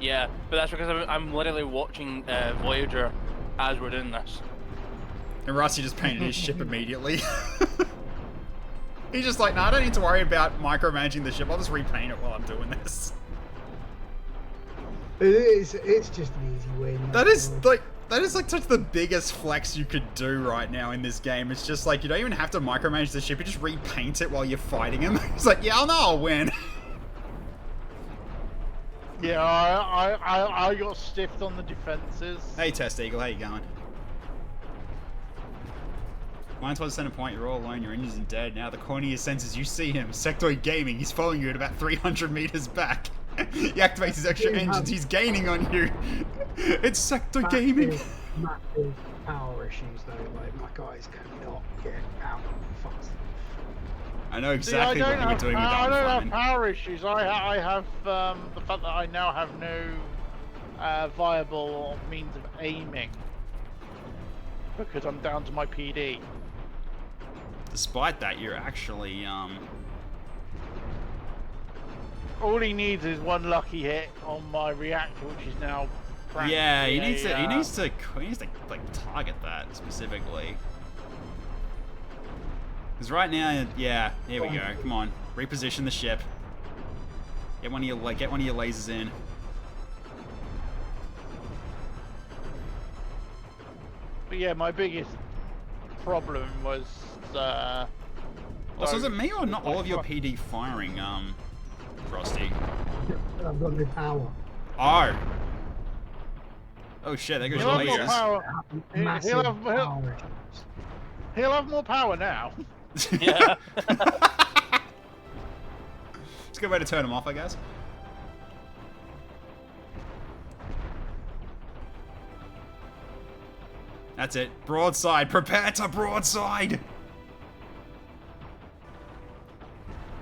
Yeah, but that's because I'm literally watching Voyager as we're doing this. And Rusty just painted his ship immediately. He's just like, no, I don't need to worry about micromanaging the ship. I'll just repaint it while I'm doing this. It's just an easy win. That is like such the biggest flex you could do right now in this game. It's just like, you don't even have to micromanage the ship. You just repaint it while you're fighting him. It's like, yeah, I know I'll win. Yeah, I got stiffed on the defenses. Hey, Test Eagle, how you going? Mine's was center point, you're all alone, your engine's dead. Now the corner of your senses, you see him. SectoidGaming, he's following you at about 300 meters back. He activates his extra engines, he's gaining on you. It's SectoidGaming. Massive power issues though, like my guys cannot get out fast. I know exactly what you were doing with that. I don't have power issues. I have the fact that I now have no viable means of aiming because I'm down to my PD. Despite that, you're actually All he needs is one lucky hit on my reactor, which is now. Yeah, he needs to like target that specifically. Because right now, yeah, here we go. Come on, reposition the ship. Get one of your lasers in. But yeah, my biggest problem was. Also, is it me or not all of your PD firing, Frosty? I've got no power. Oh. Oh shit, there goes your He'll have more lasers. power. He'll have more power now. Yeah. It's a good way to turn him off, I guess. That's it. Broadside. Prepare to broadside!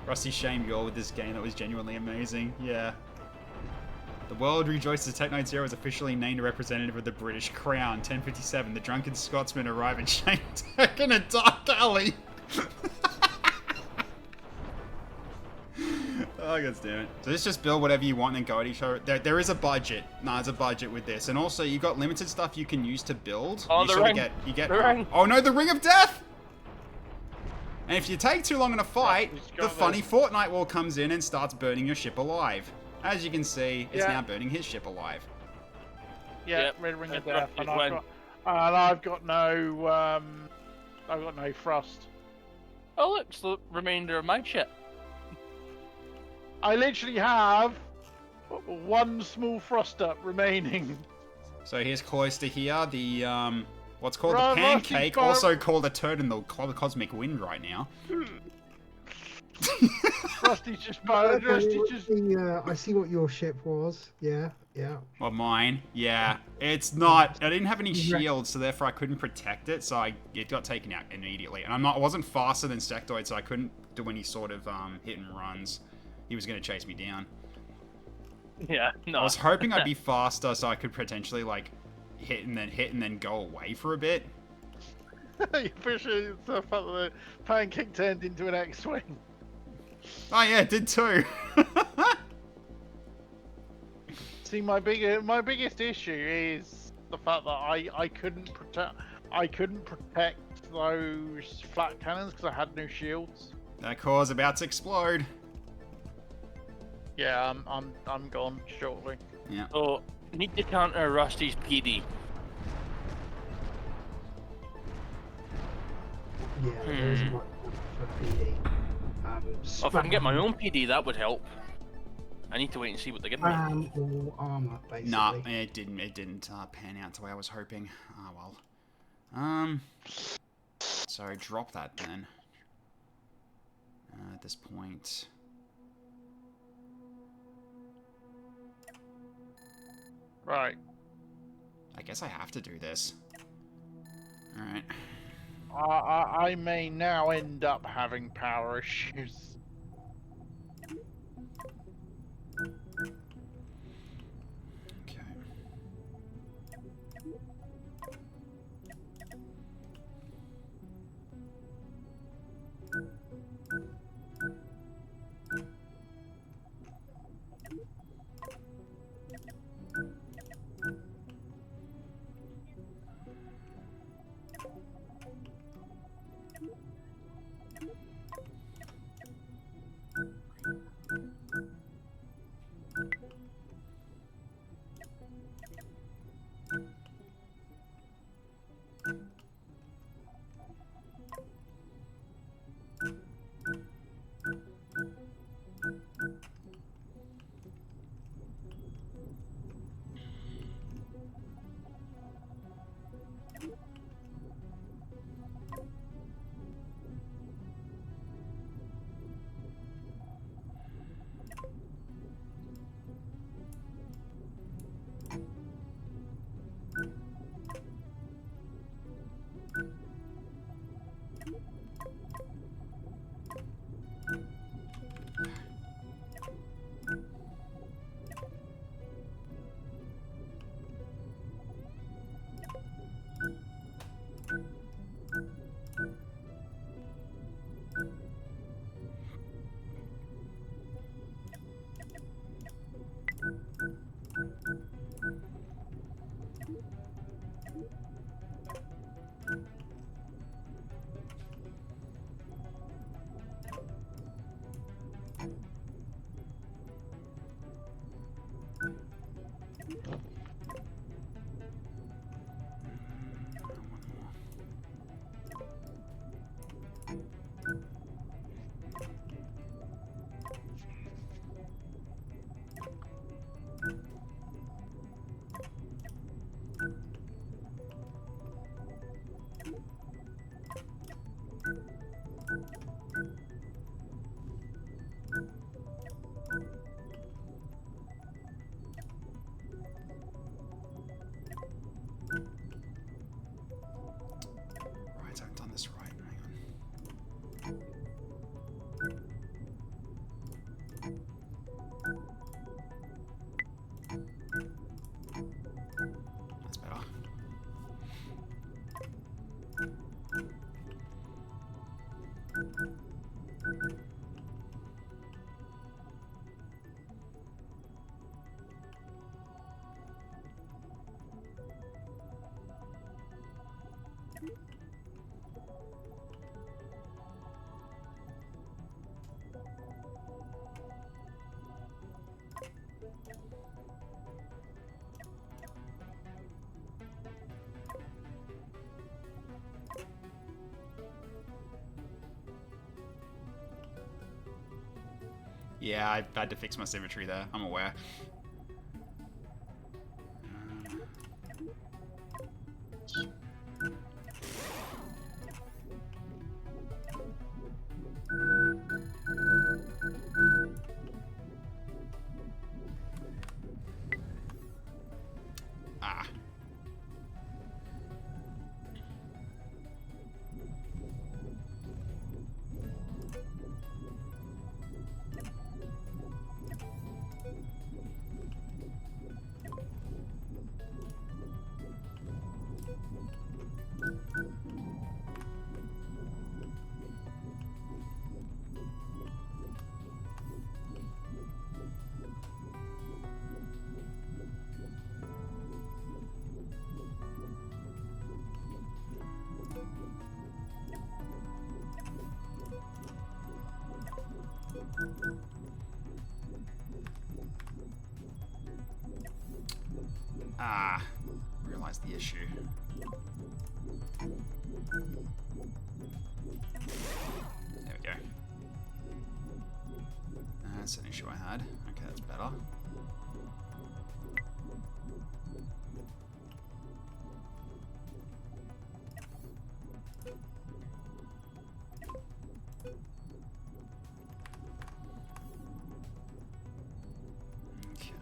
Rusty, shame you all with this game. That was genuinely amazing. Yeah. The world rejoices. Technoid Zero is officially named a representative of the British Crown. 1057. The drunken Scotsmen arrive in Shane Tech in a dark alley. Oh, God damn it. So let's just build whatever you want and go at each other. There is a budget. No, there's a budget with this. And also, you've got limited stuff you can use to build. Oh, you the sort ring. of get, The ring. Oh no, the Ring of Death! And if you take too long in a fight, got the funny this. Fortnite wall comes in and starts burning your ship alive. As you can see, it's Yeah. now burning his ship alive. Yeah, Yep, Red Ring of that's Death, right, and it went. I've got no frost. Oh, look, it's the remainder of my ship. I literally have one small frost up remaining. So here's close to here, the, what's called Right, the pancake, Rusty, also called a turd in the cosmic wind right now. Rusty's just I see what your ship was. Yeah, yeah. Well, mine, yeah. It's not, I didn't have any shields, so therefore I couldn't protect it, so it got taken out immediately. And I wasn't faster than Sectoid, so I couldn't do any sort of, hit and runs. He was going to chase me down. Yeah, no. I was hoping I'd be faster so I could potentially, like, hit and then go away for a bit. You push it, the fact that the pancake turned into an X-wing. Oh yeah, it did too. See, my biggest issue is the fact that I couldn't protect those flat cannons because I had no shields. That core's about to explode. Yeah, I'm gone shortly. Yeah. So, need to counter Rusty's PD. Yeah, there isn't much for PD. Well, if I can get my own PD, that would help. I need to wait and see what they give me. Or armor, basically. Nah, it didn't pan out the way I was hoping. Oh well. So drop that then. At this point. Right. I guess I have to do this. Alright. I may now end up having power issues. Okay. Yeah, I had to fix my symmetry there. I'm aware. Ah. Ah, realized the issue. There we go. That's an issue I had. Okay, that's better. Okay.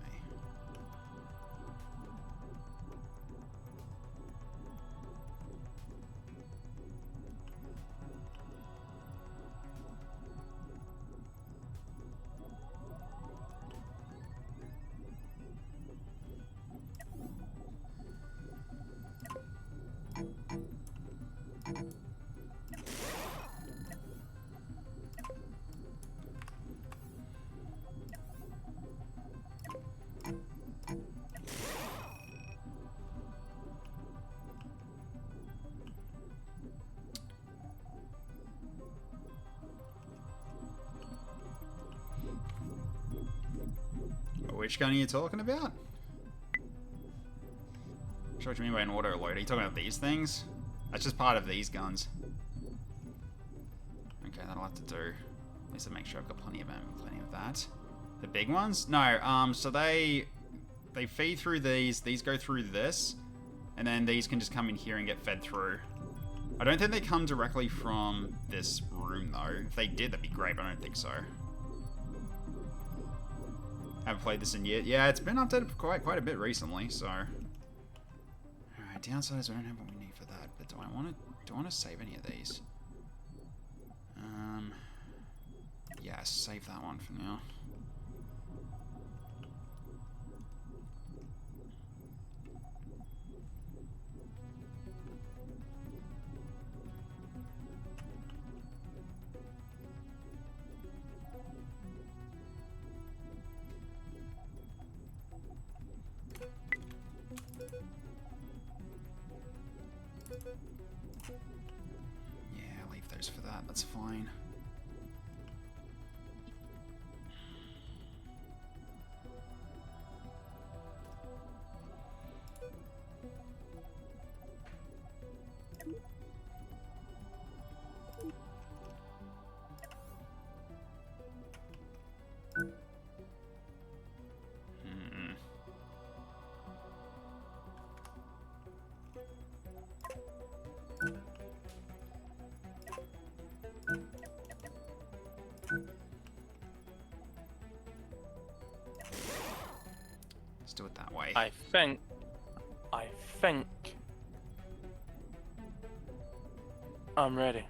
Which gun are you talking about? I'm sure what you mean by an auto load. Are you talking about these things? That's just part of these guns. Okay, that'll have to do. At least to make sure I've got plenty of ammo, plenty of that. The big ones? No, so they feed through these go through this, and then these can just come in here and get fed through. I don't think they come directly from this room though. If they did, that'd be great, but I don't think so. Haven't played this in yet. Yeah, it's been updated quite a bit recently, so. Alright, downsides, we don't have what we need for that, but do I want to save any of these? Yeah, save that one for now. Yeah, leave those for that. That's fine. Let's do it that way. I think I'm ready.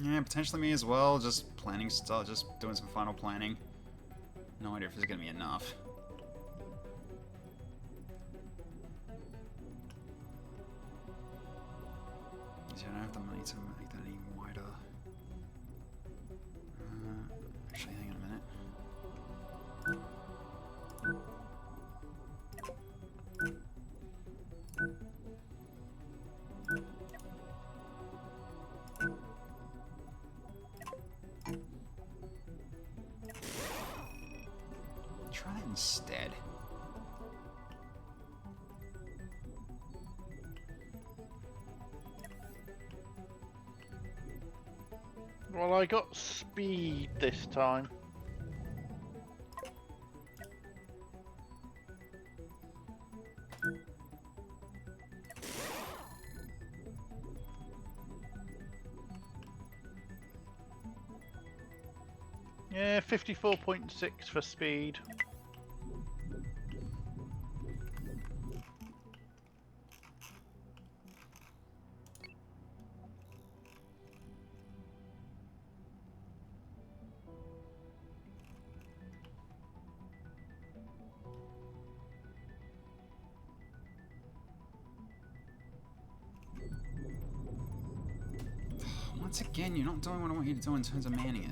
Yeah, potentially me as well. Just planning stuff, just doing some final planning. No idea if there's gonna be enough. I don't have the money to make that any wider. Actually, hang on a minute. Try that instead. I got speed this time. Yeah, 54.6 for speed. Once again, you're not doing what I want you to do in terms of manning it.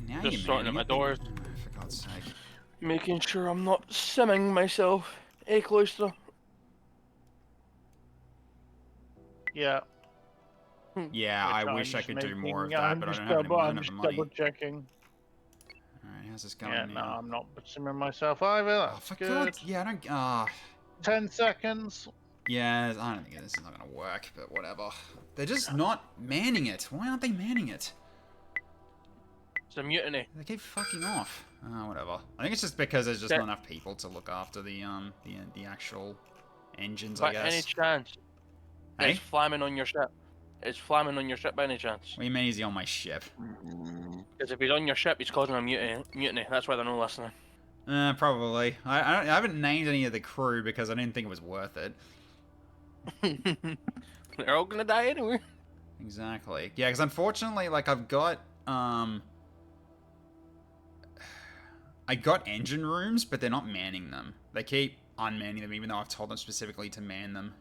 Now Just you're sorting manning out it. my doors. Oh, for God's sake. Making sure I'm not simming myself. Hey, Cloister. Yeah, I wish I could do more of that, but I don't have the money. Double checking. Alright, how's this going Yeah, no, now? I'm not simming myself either. That's Oh, for good. God, yeah, I don't, 10 seconds. yeah, I don't think this is not gonna work, but whatever. They're just not manning it. Why aren't they manning it? It's a mutiny. They keep fucking off. Whatever. I think it's just because there's just not enough people to look after the actual engines, I By guess. any chance, Hey? it's flamming on your ship. It's flamming on your ship by any chance. What do you mean is he on my ship? Because if he's on your ship, he's causing a mutiny. That's why they're not listening. Probably. I haven't named any of the crew because I didn't think it was worth it. They're all gonna die anyway. Exactly. Yeah, because unfortunately, like, I've got, I got engine rooms, but they're not manning them. They keep unmanning them, even though I've told them specifically to man them.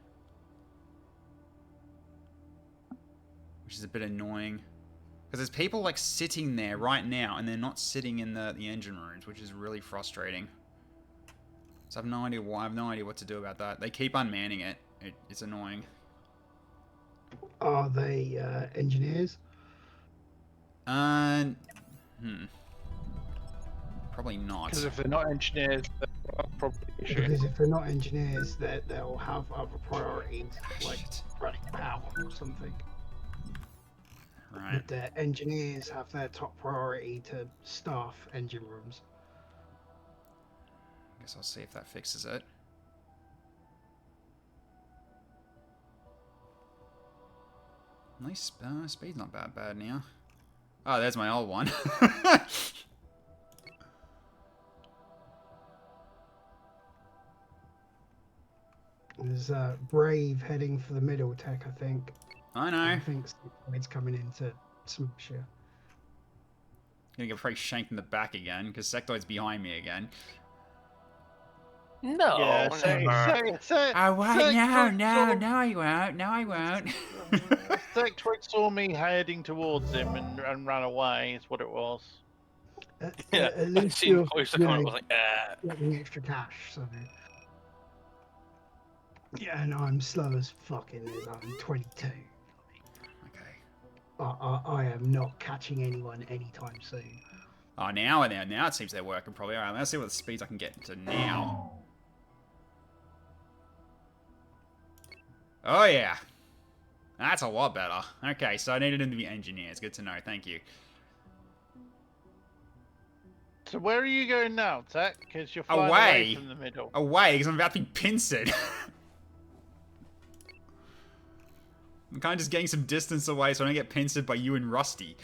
Which is a bit annoying. Because there's people, like, sitting there right now, and they're not sitting in the engine rooms, which is really frustrating. So I have no idea why. I have no idea what to do about that. They keep unmanning it. It's annoying. Are they engineers? Probably not. Because if they're not engineers, they're probably issue. Because if they're not engineers, they'll have other priorities, like Shit. running power or something. Right. But the engineers have their top priority to staff engine rooms. Guess I'll see if that fixes it. Nice, speed's not bad now. Oh, there's my old one. There's Brave heading for the middle tech, I think. I know. I think it's coming into smash you. Gonna get pretty shanked in the back again, because Sectoid's behind me again. No. Yeah, I won't, no, I won't, no, I won't. Sectoid saw me heading towards him and ran away, is what it was. Yeah, At least seen you're Cloister comment was like, getting extra cash, so... Yeah, and I'm slow as fucking as I'm 22. Okay. I am not catching anyone anytime soon. Oh, now it seems they're working probably. Alright, let's see what the speeds I can get to now. Oh, yeah. That's a lot better. Okay, so I needed them to be engineers. Good to know. Thank you. So where are you going now, Tech? Because you're flying away from the middle. Away, because I'm about to be pincered. I'm kind of just getting some distance away so I don't get pincered by you and Rusty.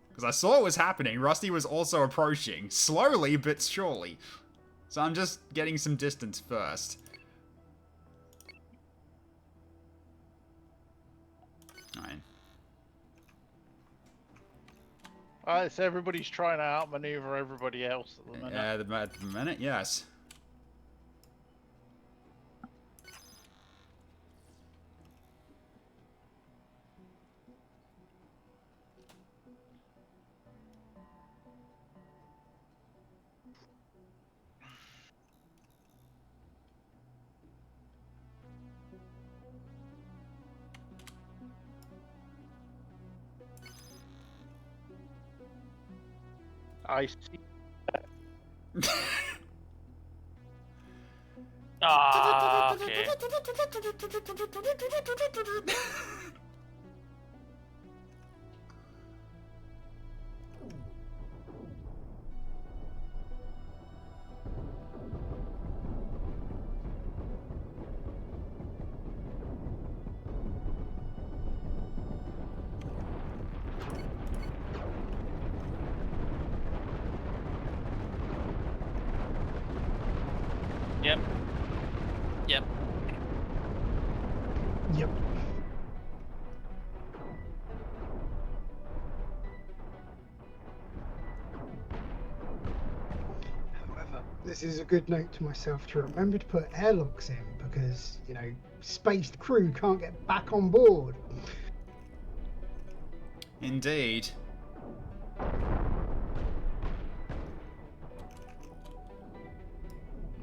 Because I saw it was happening. Rusty was also approaching. Slowly, but surely. So I'm just getting some distance first. Alright. Alright, so everybody's trying to outmaneuver everybody else at the minute. At the minute, yes. I see. ah. Okay. Yep. Yep. Yep. However, this is a good note to myself to remember to put airlocks in because, you know, spaced crew can't get back on board. Indeed.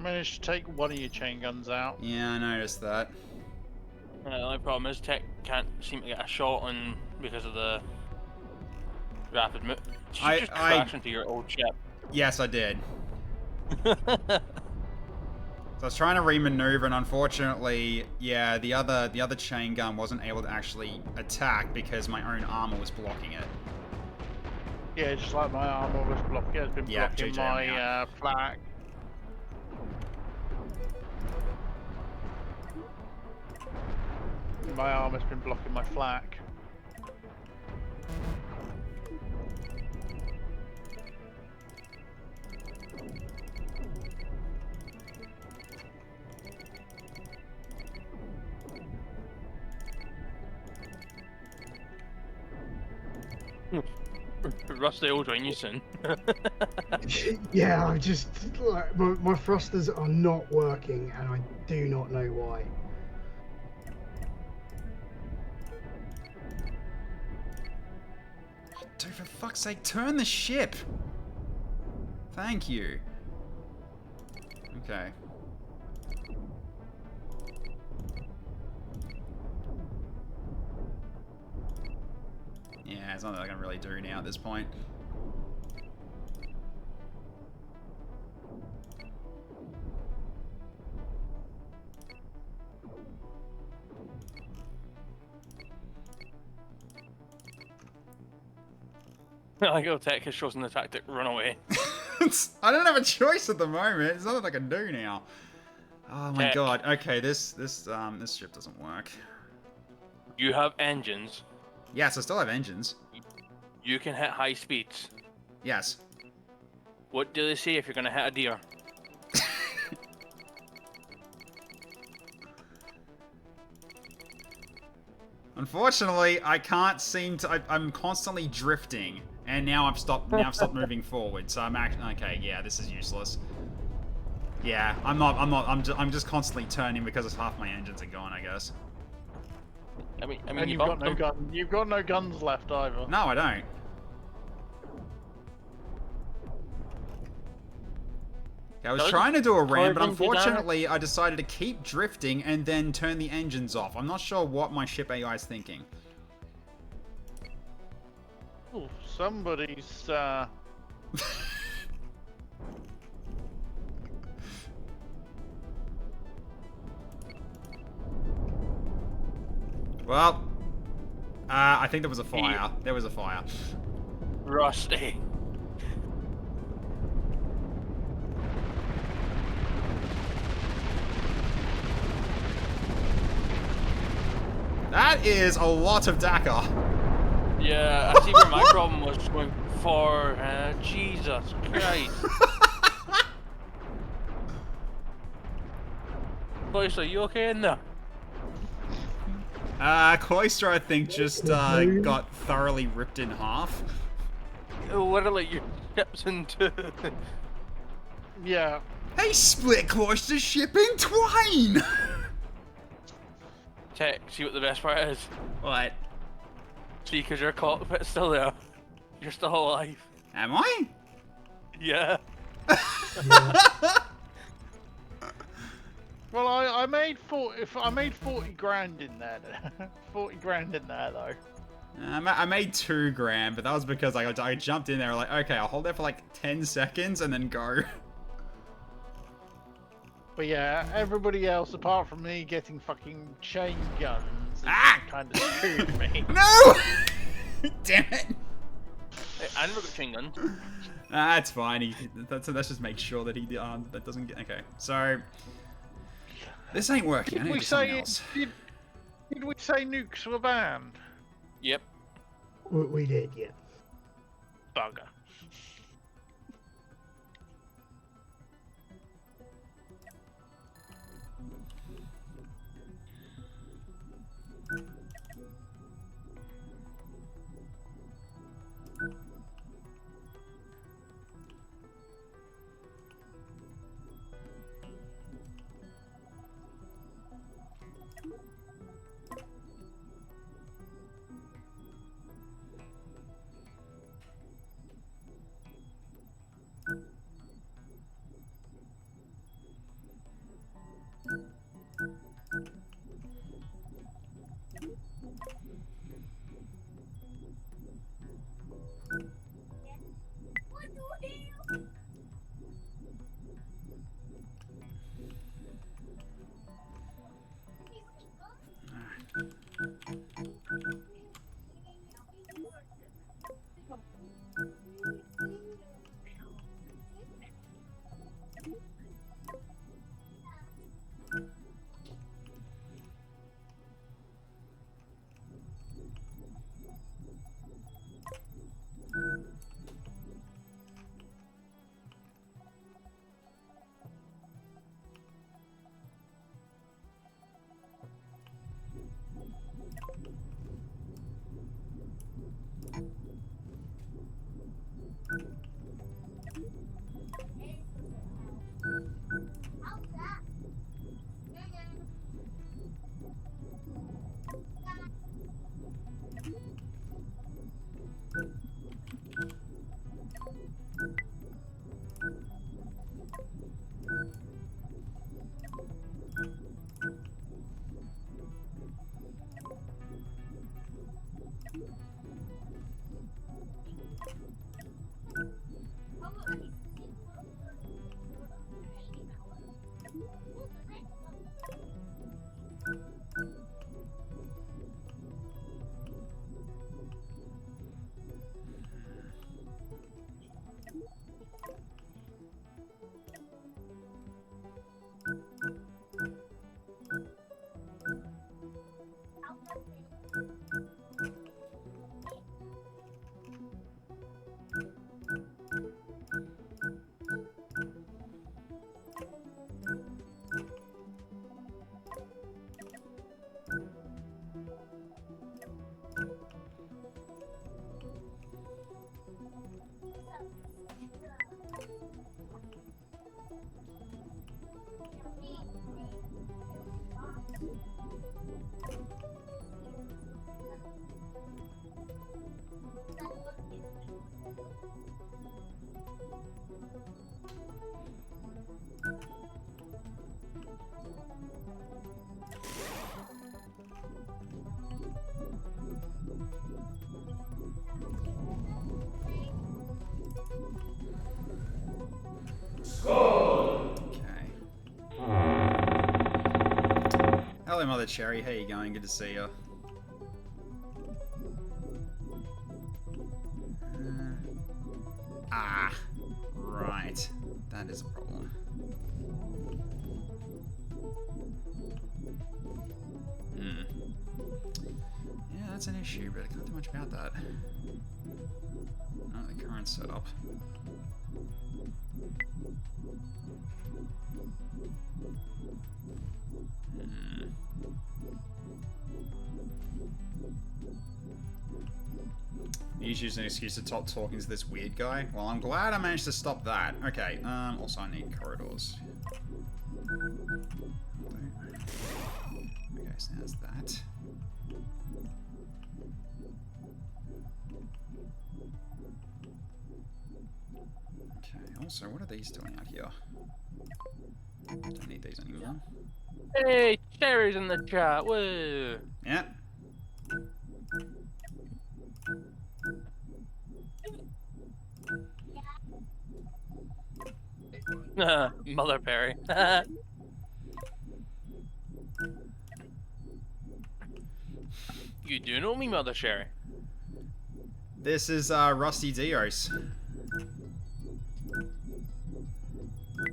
Managed to take one of your chain guns out. Yeah, I noticed that. The only problem is Tech can't seem to get a shot on because of the rapid move. Did you just crash into your old ship? Yes, I did. So I was trying to remaneuver, and unfortunately, yeah, the other chain gun wasn't able to actually attack because my own armor was blocking it. Yeah, just like my armor was blocking. It's been Yeah, blocking JJ, my flak. My armor's been blocking my flak. Rusty will join you soon. Yeah, I just like my thrusters are not working, and I do not know why. Dude, for fuck's sake, turn the ship! Thank you. Okay. Yeah, it's nothing I can really do now at this point. I go Tech has chosen the tactic, run away. I don't have a choice at the moment. There's nothing I can do now. Oh my god. Okay, this ship doesn't work. You have engines. Yes, I still have engines. You can hit high speeds. Yes. What do they say if you're gonna hit a deer? Unfortunately, I can't seem to. I'm constantly drifting, and now I've stopped. Now I've stopped moving forward. So I'm actually okay. Yeah, this is useless. Yeah, I'm not. I'm just constantly turning because half my engines are gone, I guess. I mean, And you've got no gun. You've got no guns left either. No, I don't. I was trying to do a ram, but unfortunately I decided to keep drifting and then turn the engines off. I'm not sure what my ship AI is thinking. Ooh, somebody's Well, I think there was a fire. There was a fire. Rusty. That is a lot of Dakar. Yeah, I see where my problem was going for. Jesus Christ. Boys, are you okay in there? Cloister, I think, just got thoroughly ripped in half. Literally, your ship's in two. yeah. They split Cloister's ship in twain! Tech, see what the best part is? What? See, because your cockpit's still there. You're still alive. Am I? Yeah. Well, I made 40 grand in there. 40 grand in there though. I made 2 grand, but that was because I jumped in there like, okay, I'll hold there for like 10 seconds and then go. But yeah, everybody else apart from me getting fucking chain guns kind of screwed me. No! Damn it! Hey, I never got chain guns. That's fine. Let's just make sure that he that doesn't get. Okay, so this ain't working. I need to do something else. Did we say nukes were banned? Yep. We did, yeah. Bugger. Hello, Mother Cherry. How you going? Good to see you. Right. That is a problem. Yeah, that's an issue, but I can't do much about that. Not the current setup. He's using an excuse to stop talking to this weird guy. Well, I'm glad I managed to stop that. Okay, also I need corridors. Okay, so there's that. Okay, also, what are these doing out here? Don't need these anymore. Hey, Cherry's in the chat. Woo! Yeah. Mother Perry. You do know me, Mother Sherry. This is RustyDios.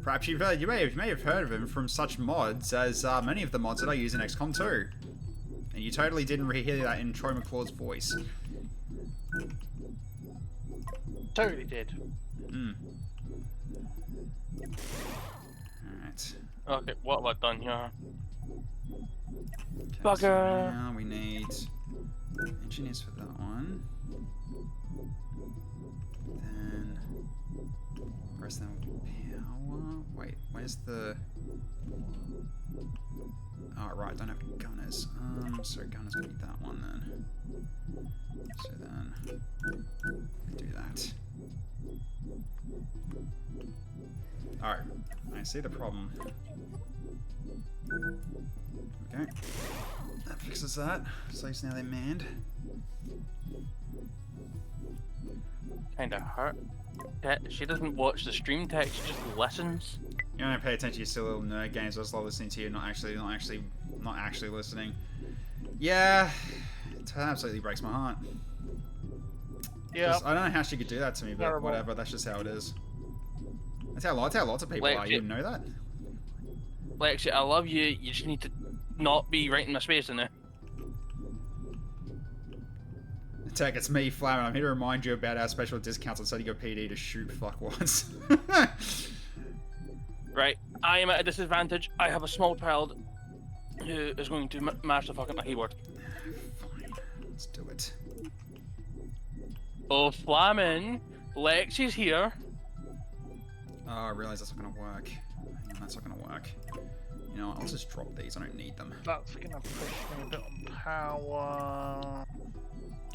Perhaps you may have heard of him from such mods as many of the mods that I use in XCOM 2. And you totally didn't hear that in Troy McClaw's voice. Totally did. Hmm. Alright. Okay, what have I done here? Okay, Bugger. so now we need engineers for that one. Then rest of them will be power. Wait, where's the? Oh right, I don't have gunners. So gunners we need that one then. So then do that. Alright, I see the problem. Okay. That fixes that. Slaves now they're manned. Kinda hurt. She doesn't watch the stream text, she just listens. You don't pay attention to your silly little nerd games. I just love listening to you, not actually listening. Yeah, it absolutely breaks my heart. Yeah. Just, I don't know how she could do that to me, but Terrible. whatever. That's just how it is. That's how lots of people are. You didn't know that? Lexi, I love you. You just need to not be writing my space in there. Tech, it's me, Flamin. I'm here to remind you about our special discounts on setting your PD to shoot fuckwads. Right, I am at a disadvantage. I have a small child who is going to mash the fucking keyboard. Fine, let's do it. Oh, Flamin, Lexi's here. Oh, I realize that's not gonna work. Hang on, that's not gonna work. You know what, I'll just drop these. I don't need them. That's gonna push me a bit on power.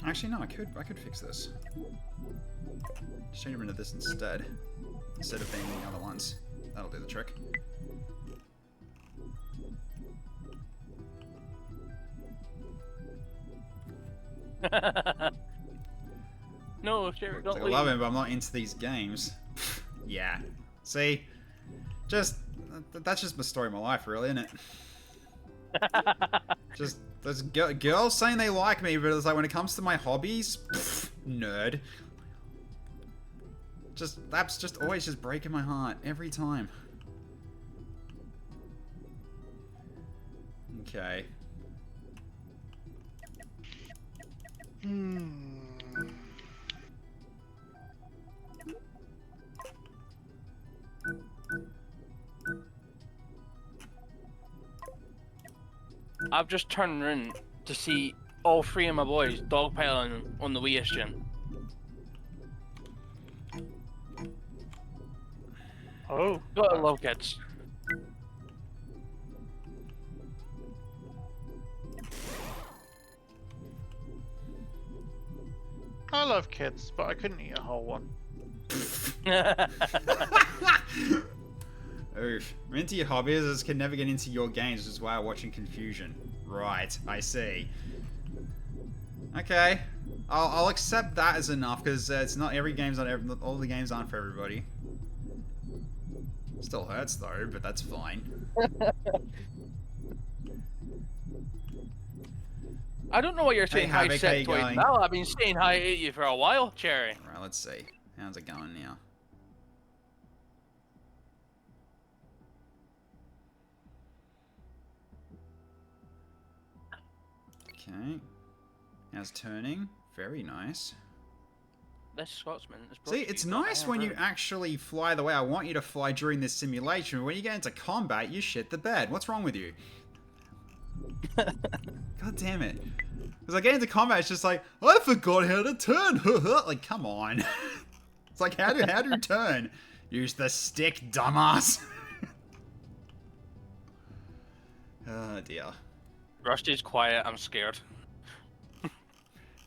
Actually, no, I could fix this. Just change them into this instead of being the other ones. That'll do the trick. No, Sherry, don't I leave. love him, but I'm not into these games. Yeah. See? That's just the story of my life, really, isn't it? Just there's girls saying they like me, but it's like when it comes to my hobbies, nerd. That's just always just breaking my heart every time. Okay. I've just turned around to see all three of my boys dogpiling on the Wii engine. Oh, Gotta love kids. I love kids, but I couldn't eat a whole one. Oof. I'm into your hobbies, I just can never get into your games, which is why I'm watching Confusion. Right, I see. Okay. I'll accept that as enough, because it's not every game's on all the games aren't for everybody. Still hurts though, but that's fine. I don't know what you're saying. Hey, Hi, Havoc, how you Sectoid. going? Now I've been saying hi to you for a while, Cherry. Right, let's see. How's it going now? Okay. How's turning? Very nice. This Scotsman is brought See, to it's you by nice when you Iron actually fly the way I want you to fly during this simulation. When you get into combat, you shit the bed. What's wrong with you? God damn it. Because I get into combat, it's just like, I forgot how to turn. Like, come on. It's like, how do you turn? Use the stick, dumbass. Oh, dear. Rusty's quiet. I'm scared.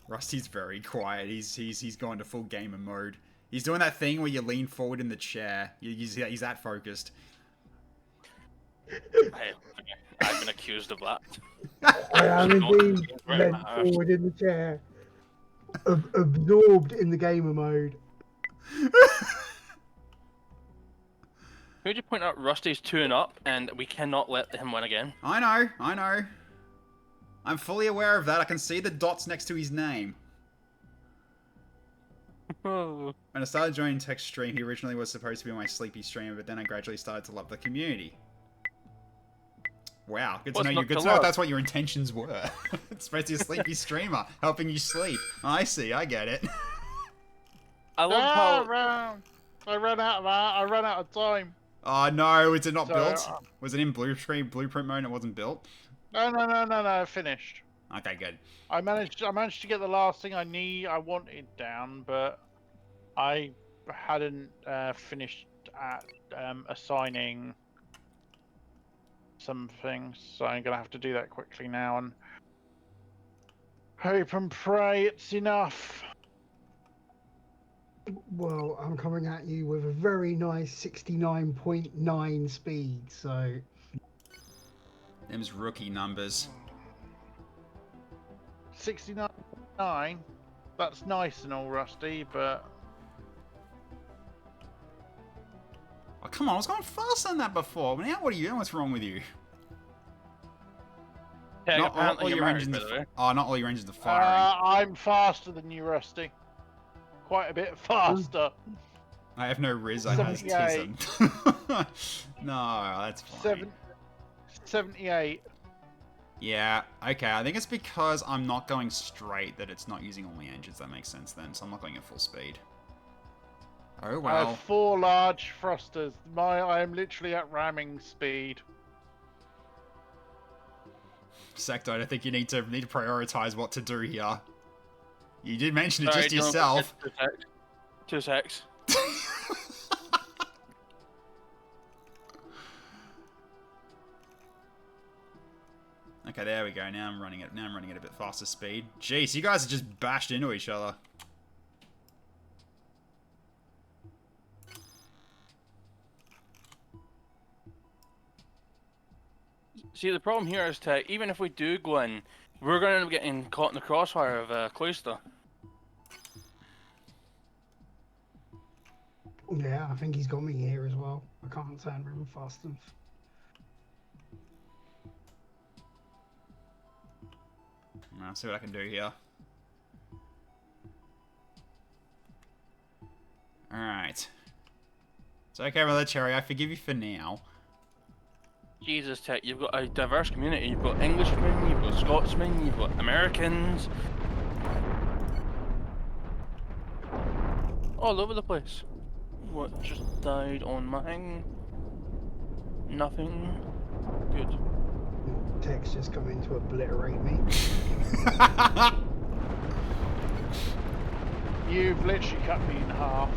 Rusty's very quiet. He's going to full gamer mode. He's doing that thing where you lean forward in the chair. He's that focused. Hey, I've been accused of that. I am indeed leant forward in the chair, absorbed in the gamer mode. Could you point out Rusty's 2-up, and we cannot let him win again? I know. I'm fully aware of that. I can see the dots next to his name. When I started joining Tech's stream, he originally was supposed to be my sleepy streamer, but then I gradually started to love the community. Wow, good to know you. Good to know if that's what your intentions were. It's supposed to be a sleepy streamer, helping you sleep. I see, I get it. I love how I ran out of that. I ran out of time. Oh no, was it not built? Was it in blueprint mode and it wasn't built? No, finished. Okay, good. I managed to get the last thing I wanted down, but I hadn't finished at assigning some things, so I'm gonna have to do that quickly now and hope and pray it's enough. Well, I'm coming at you with a very nice 69.9 speed, so... Them's rookie numbers. 69. That's nice and all, Rusty, but... Oh, come on, I was going faster than that before. Now what are you doing? What's wrong with you? Yeah, not all your engines not all your engines are firing. I'm faster than you, Rusty. Quite a bit faster. I have no Riz, I has Tism. No, that's fine. 78. Yeah, okay, I think it's because I'm not going straight that it's not using all my engines. That makes sense then, so I'm not going at full speed. Oh well. I have 4 large thrusters. I am literally at ramming speed. Sectoid, I think you need to prioritize what to do here. You did mention it just yourself. 2 secs. Okay, there we go. Now I'm running it. Now I'm running at a bit faster speed. Jeez, you guys are just bashed into each other. See, the problem here is that even if we do go in, we're going to end up getting caught in the crossfire of Cloister. Yeah, I think he's got me here as well. I can't turn real fast enough. I'll see what I can do here. Alright. It's okay, Brother Cherry, I forgive you for now. Jesus, Tech, you've got a diverse community. You've got Englishmen, you've got Scotsmen, you've got Americans. All over the place. What just died on mine? Nothing. Good. Tech's just coming to obliterate me. You've literally cut me in half.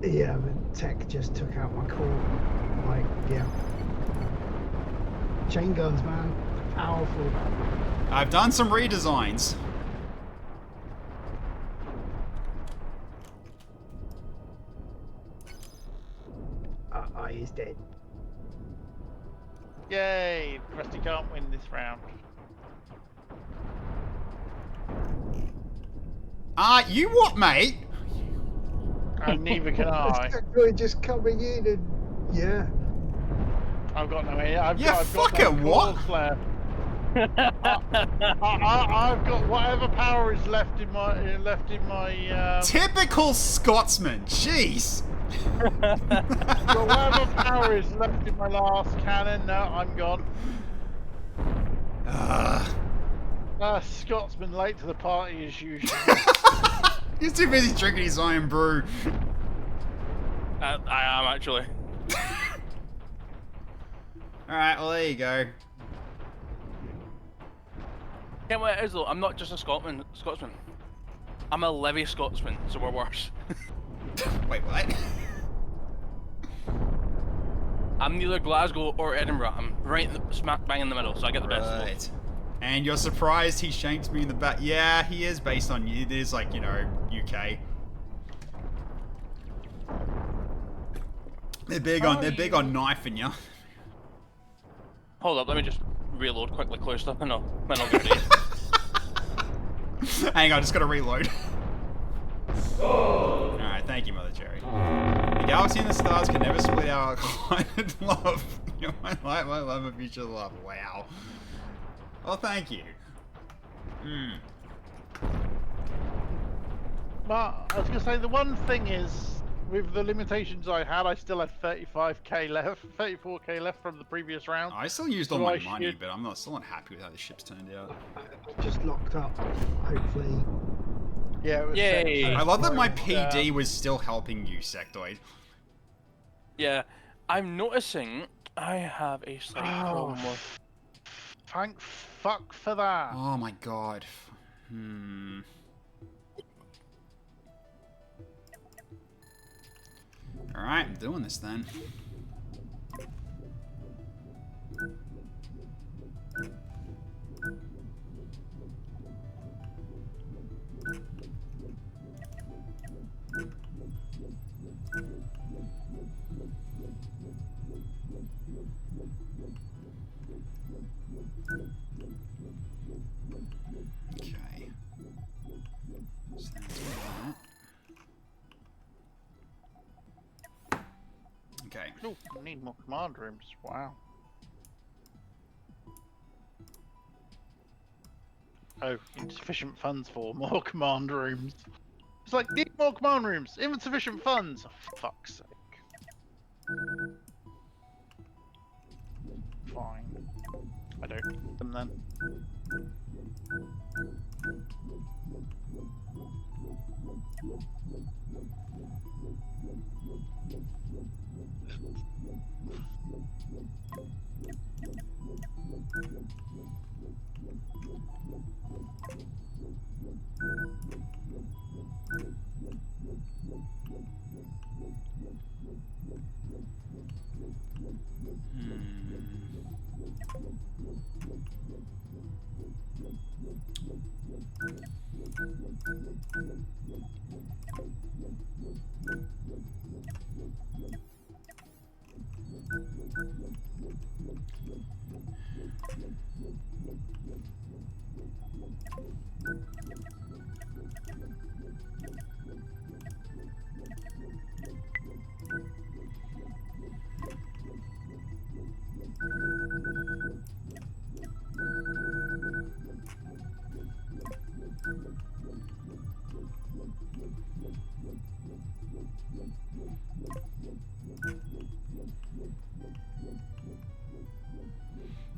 Yeah, but Tech just took out my core. Like, yeah. Chain guns, man. Powerful. I've done some redesigns. He's dead. Yay! Rusty can't win this round. You what, mate? And neither can I. Just coming in and yeah. I've got no idea. I've fucking got no what? Left. I've got whatever power is left in my. Typical Scotsman. Jeez. Got whatever power is left in my last cannon. No, I'm gone. Scotsman late to the party as usual. He's too busy drinking his iron brew. I am actually. Alright, well there you go. Yeah, what it is though, I'm not just a Scotsman. I'm a Levy Scotsman, so we're worse. Wait, what? I'm neither Glasgow or Edinburgh. I'm right in the smack bang in the middle, so I get the best of both. And you're surprised he shanked me in the back. Yeah, he is based on you. It is like, you know, UK. They're big on knifing you. Hold up, let me just reload quickly, Cloister. No, might not get it. Hang on, just gotta reload. Alright, thank you, Mother Cherry. The galaxy and the stars can never split our collided love. You know, my love of future love. Wow. Oh, thank you. But I was gonna say the one thing is, with the limitations I had, I still had 35k left, 34k left from the previous round. I still used all So my I money, should- but I'm still not happy with how the ship's turned out. Just locked up, hopefully. Yeah, it was Yay. I love that my And, PD was still helping you, Sectoid. Yeah, I'm noticing I have a slight problem with. Thank fuck for that. Oh my god. Alright, I'm doing this then. Okay. So that's that. Okay. Oh, I need more command rooms. Wow. Oh, insufficient funds for more command rooms. It's like, need more command rooms, insufficient funds. Oh, fuck's sake. Fine. I don't need them then.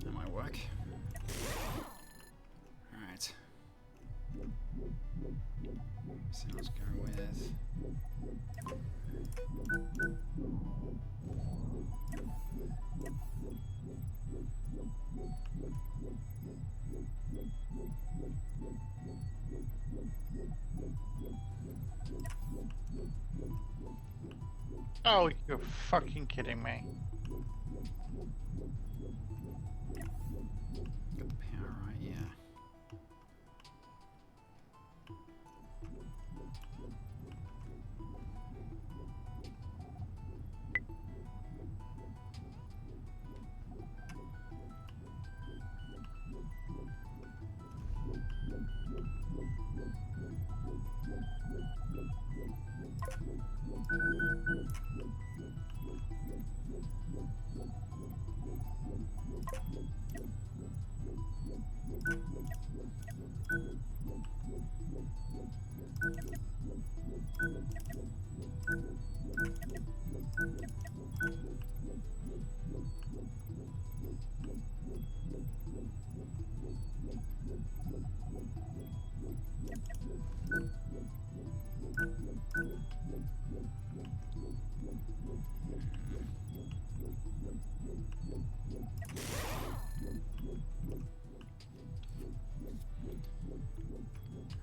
That might work. Alright. So let's go with... Oh, you're fucking kidding me. Got the power right, yeah.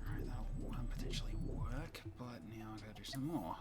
Alright, that'll potentially work, but now I gotta do some more.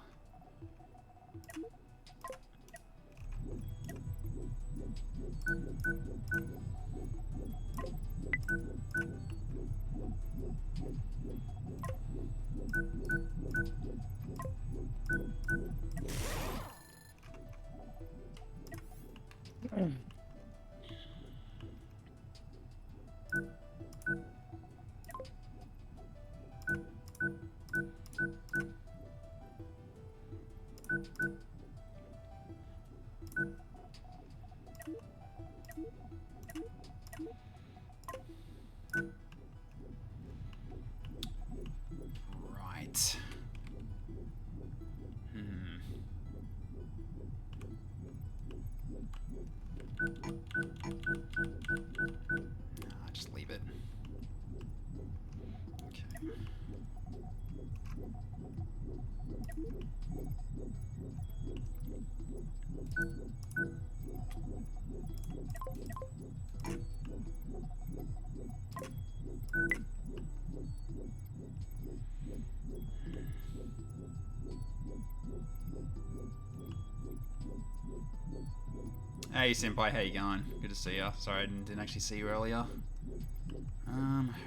Hey Senpai, how you going? Good to see you. Sorry I didn't actually see you earlier.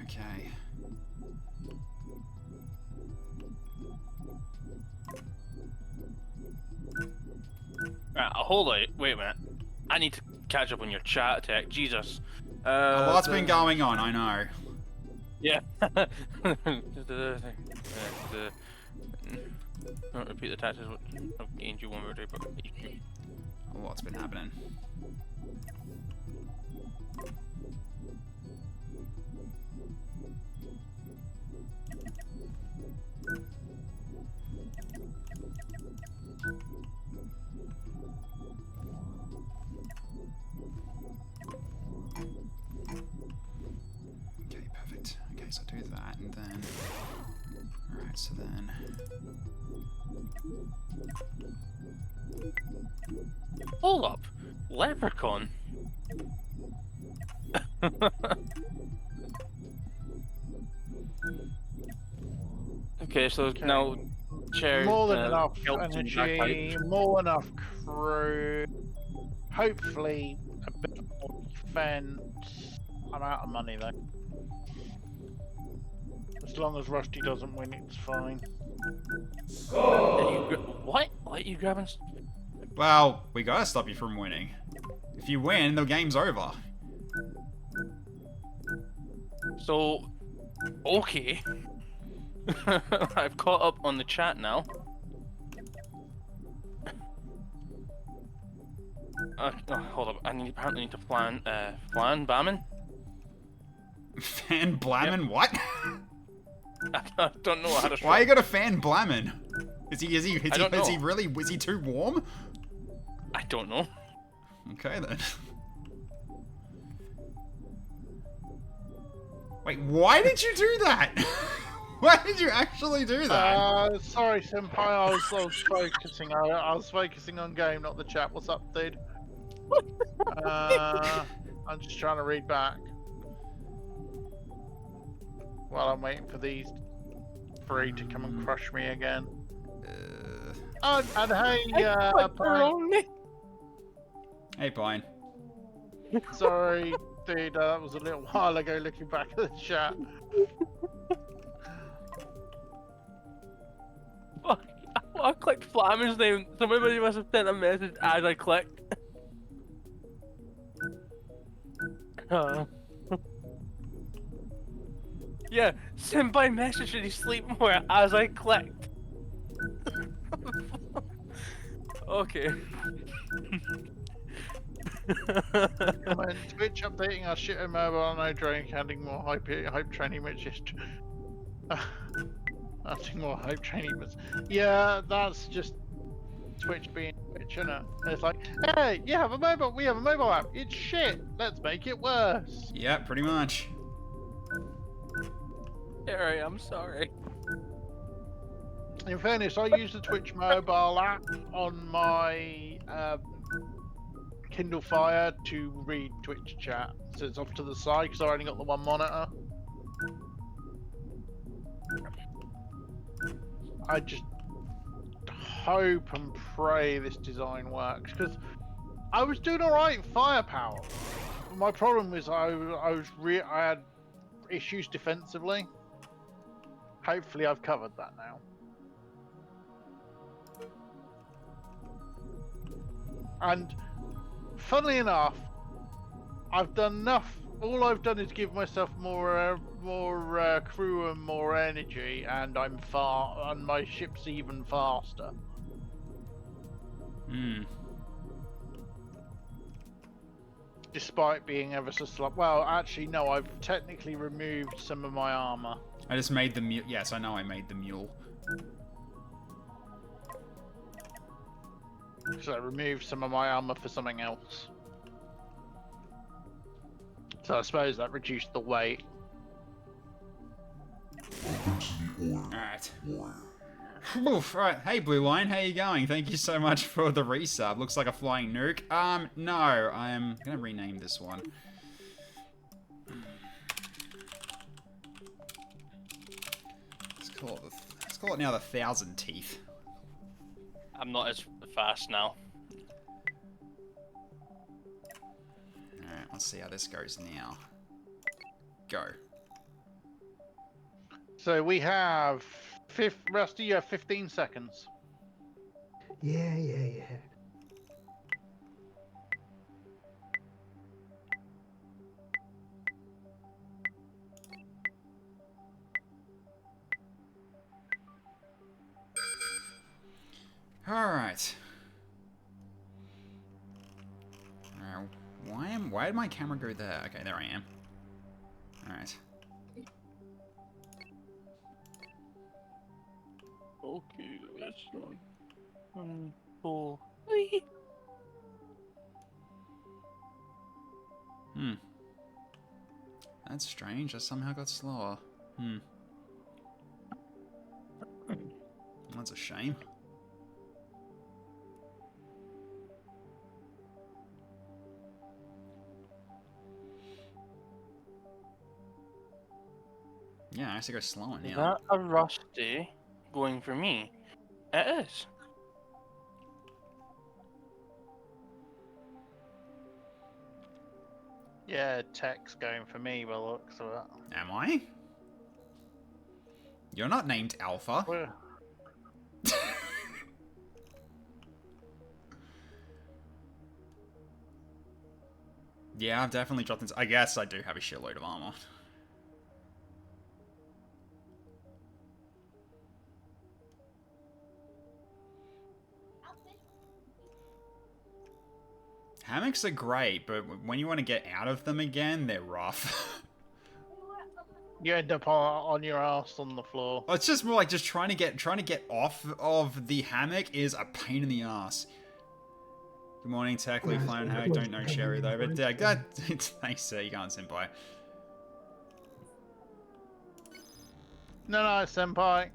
Okay. Right, hold on. Wait a minute. I need to catch up on your chat tech. Jesus. A lot's been going on, I know. Yeah. Don't repeat the taxes. I've gained you one more day, but A lot's been happening. Okay, perfect. Okay, so do that, and then... Alright, so then... hold up, leprechaun. Okay, so now share More than enough skeleton energy, backpipe. more than enough crew. Hopefully, a bit more defense. I'm out of money though. As long as Rusty doesn't win, it's fine. What? What are you grabbing? Well, we gotta stop you from winning. If you win, the game's over. So, okay. I've caught up on the chat now. Oh, hold up, apparently need to flan Bamin? Fan Blammin'? What? I don't know how to Why you got a fan Blammin'? Is he know. really, is he too warm? I don't know. Okay then. Wait, why did you do that? Why did you actually do that? Sorry, Senpai. I was focusing. I was focusing on game, not the chat. What's up, dude? I'm just trying to read back while I'm waiting for these three to come and crush me again. And hey, Pine. Hey, Pine. Sorry, dude. That was a little while ago. Looking back at the chat. Fuck, I clicked Flammer's name. Somebody must have sent a message as I clicked. Yeah, Senpai messaged that he's sleeping more as I clicked. Okay. Come on, Twitch updating our shit on mobile, no drone, adding more hype training, which is adding more hype training. But yeah, that's just Twitch being Twitch, isn't it? It's like, hey, we have a mobile app. It's shit. Let's make it worse. Yeah, pretty much. Harry, I'm sorry. In fairness, I use the Twitch mobile app on my Kindle Fire to read Twitch chat, so it's off to the side because I only got the one monitor. I just hope and pray this design works, because I was doing alright in firepower. My problem was I had issues defensively. Hopefully I've covered that now. And funnily enough, I've done enough. All I've done is give myself more crew and more energy, and I'm and my ship's even faster. Hmm. Despite being ever so slow. Well, actually, no. I've technically removed some of my armor. I just made the mule. Yes, I know I made the mule. So I removed some of my armor for something else. So I suppose that reduced the weight. Alright. Alright, hey Blue Line, how you going? Thank you so much for the resub. Looks like a flying nuke. No, I'm gonna rename this one. Let's call it now the 1,000 Teeth. I'm not as fast now. let's see how this goes now. Go. So we have Rusty. You have 15 seconds. Yeah. Alright. Why did my camera go there? Okay, there I am. Alright. Okay, that's one, 4, 3. That's strange. I somehow got slower. That's a shame. Yeah, I have to go slower Is now. that a Rusty going for me? It is. Yeah, tech's going for me by the looks of it. Am I? You're not named Alpha. Well, Yeah, I've definitely dropped into... I guess I do have a shitload of armor. Hammocks are great, but when you want to get out of them again, they're rough. you end up on your ass on the floor. It's just more like just trying to get off of the hammock is a pain in the ass. Good morning, Tech Leaf Flying Hammock. Don't know Cherry though, but God, thanks, sir. You can't senpai. No, senpai.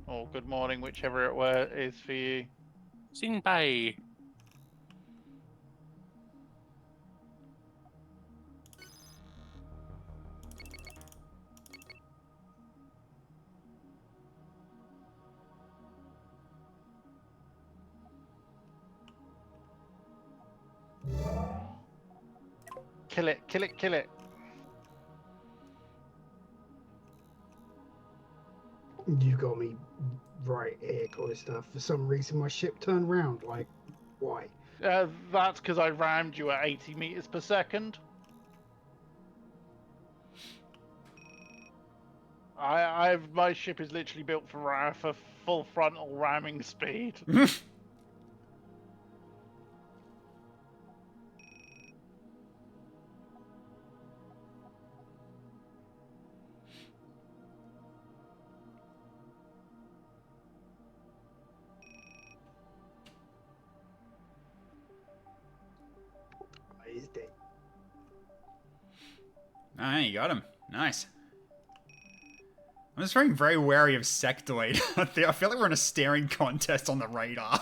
Or good morning, whichever it is for you. Senpai. Kill it, kill it, kill it. You got me right here, kind of stuff. For some reason, my ship turned round. Like, why? That's because I rammed you at 80 meters per second. My ship is literally built for full frontal ramming speed. He's dead. Ah, you got him. Nice. I'm just very wary of Sectoid. I feel like we're in a staring contest on the radar.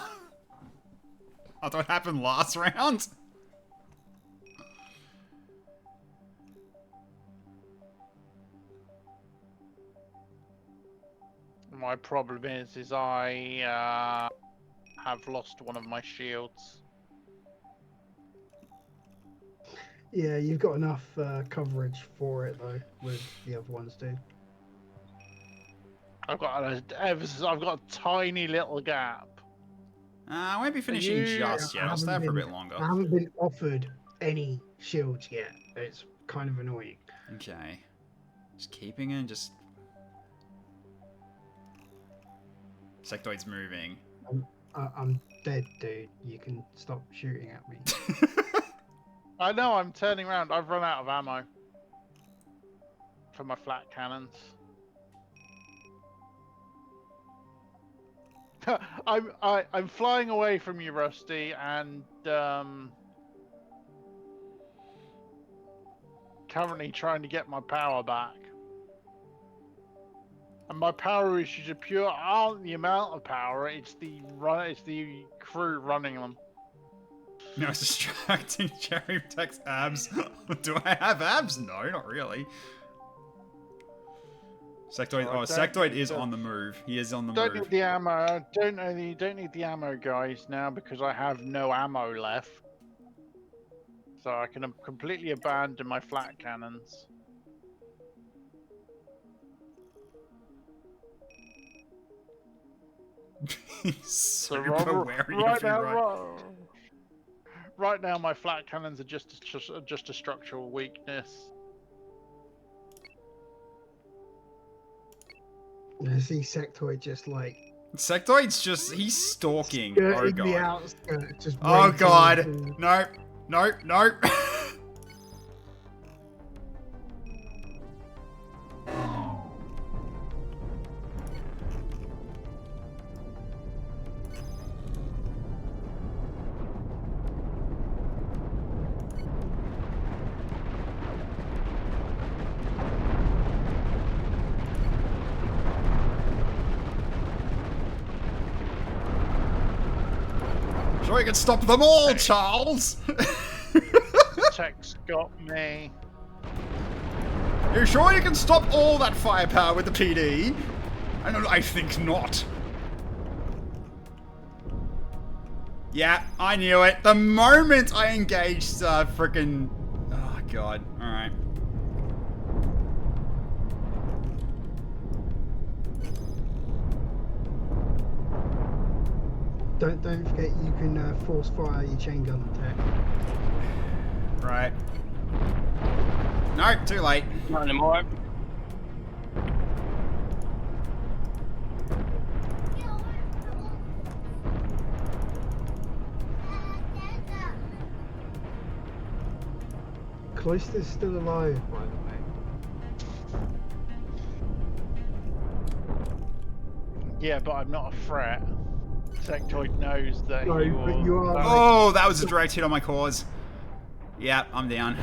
That's what happened last round. My problem is I have lost one of my shields. Yeah, you've got enough coverage for it though, with the other ones too. I've got a tiny little gap. I won't be finishing just yet. I'll stay up for a bit longer. I haven't been offered any shields yet. It's kind of annoying. Okay. Just keeping it, just... Sectoid's moving. I'm dead, dude. You can stop shooting at me. I know, I'm turning around. I've run out of ammo for my flat cannons. I'm flying away from you, Rusty, and currently trying to get my power back. And my power issues are pure aren't the amount of power; it's the crew running them. No, it's distracting. Cherry protects abs. Do I have abs? No, not really. Sectoid. Oh, Sectoid is on the move. He is on the move. Don't need the ammo. Don't need the ammo, guys, now because I have no ammo left. So I can completely abandon my flat cannons. Super wary right of you, now, right? right now, my flat cannons are just a structural weakness. I see Sectoid just like Sectoid's just, he's stalking. Oh skirting the god. outskirts, just Oh waiting god. for- Nope. Nope. Nope. Sure you can stop them all, Charles! Tech's got me. You sure you can stop all that firepower with the PD? I think not. Yeah, I knew it. The moment I engaged, frickin'... Oh, God. Alright. Don't forget you can force fire your chain gun attack. Right. Nope, too late. Not anymore. Cloister's still alive, by the way. Yeah, but I'm not a threat. Sectoid knows that No, he but will. you are- Oh, that was a direct hit on my cause. Yeah, I'm down.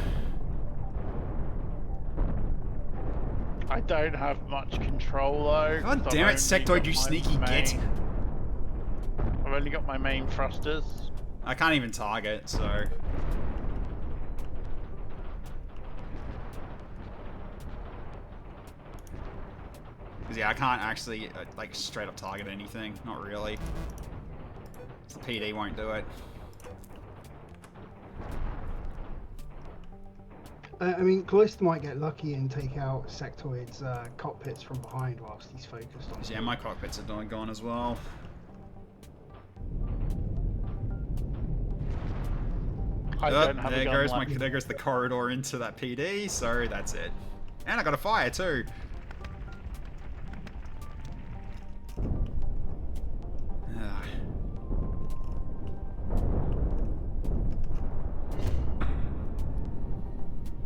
I don't have much control though. God 'cause damn it, I've only Sectoid, got you my sneaky git. I've only got my main thrusters. I can't even target, so... Because, yeah, I can't actually, like, straight up target anything. Not really. The PD won't do it. I mean, Cloister might get lucky and take out Sectoid's cockpits from behind whilst he's focused on. Yeah, my cockpits are gone as well. I don't have a gun goes left. there goes the corridor into that PD, so that's it. And I got a fire too. Ah.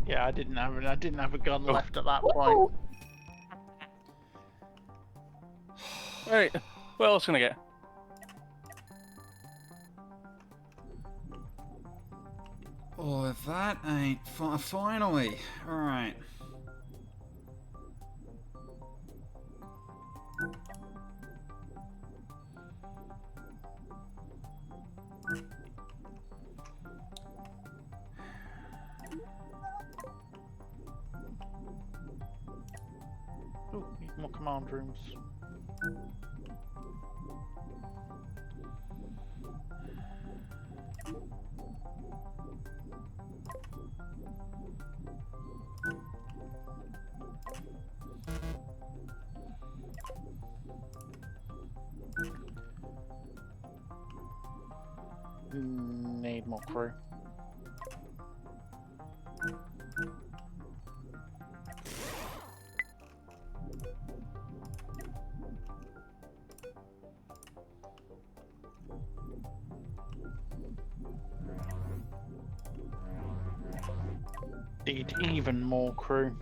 Yeah, I didn't have a gun left at that point. Alright, what else can I get? Oh, if that ain't finally. Alright. Ooh, need more command rooms. Need more crew. Need even more crew.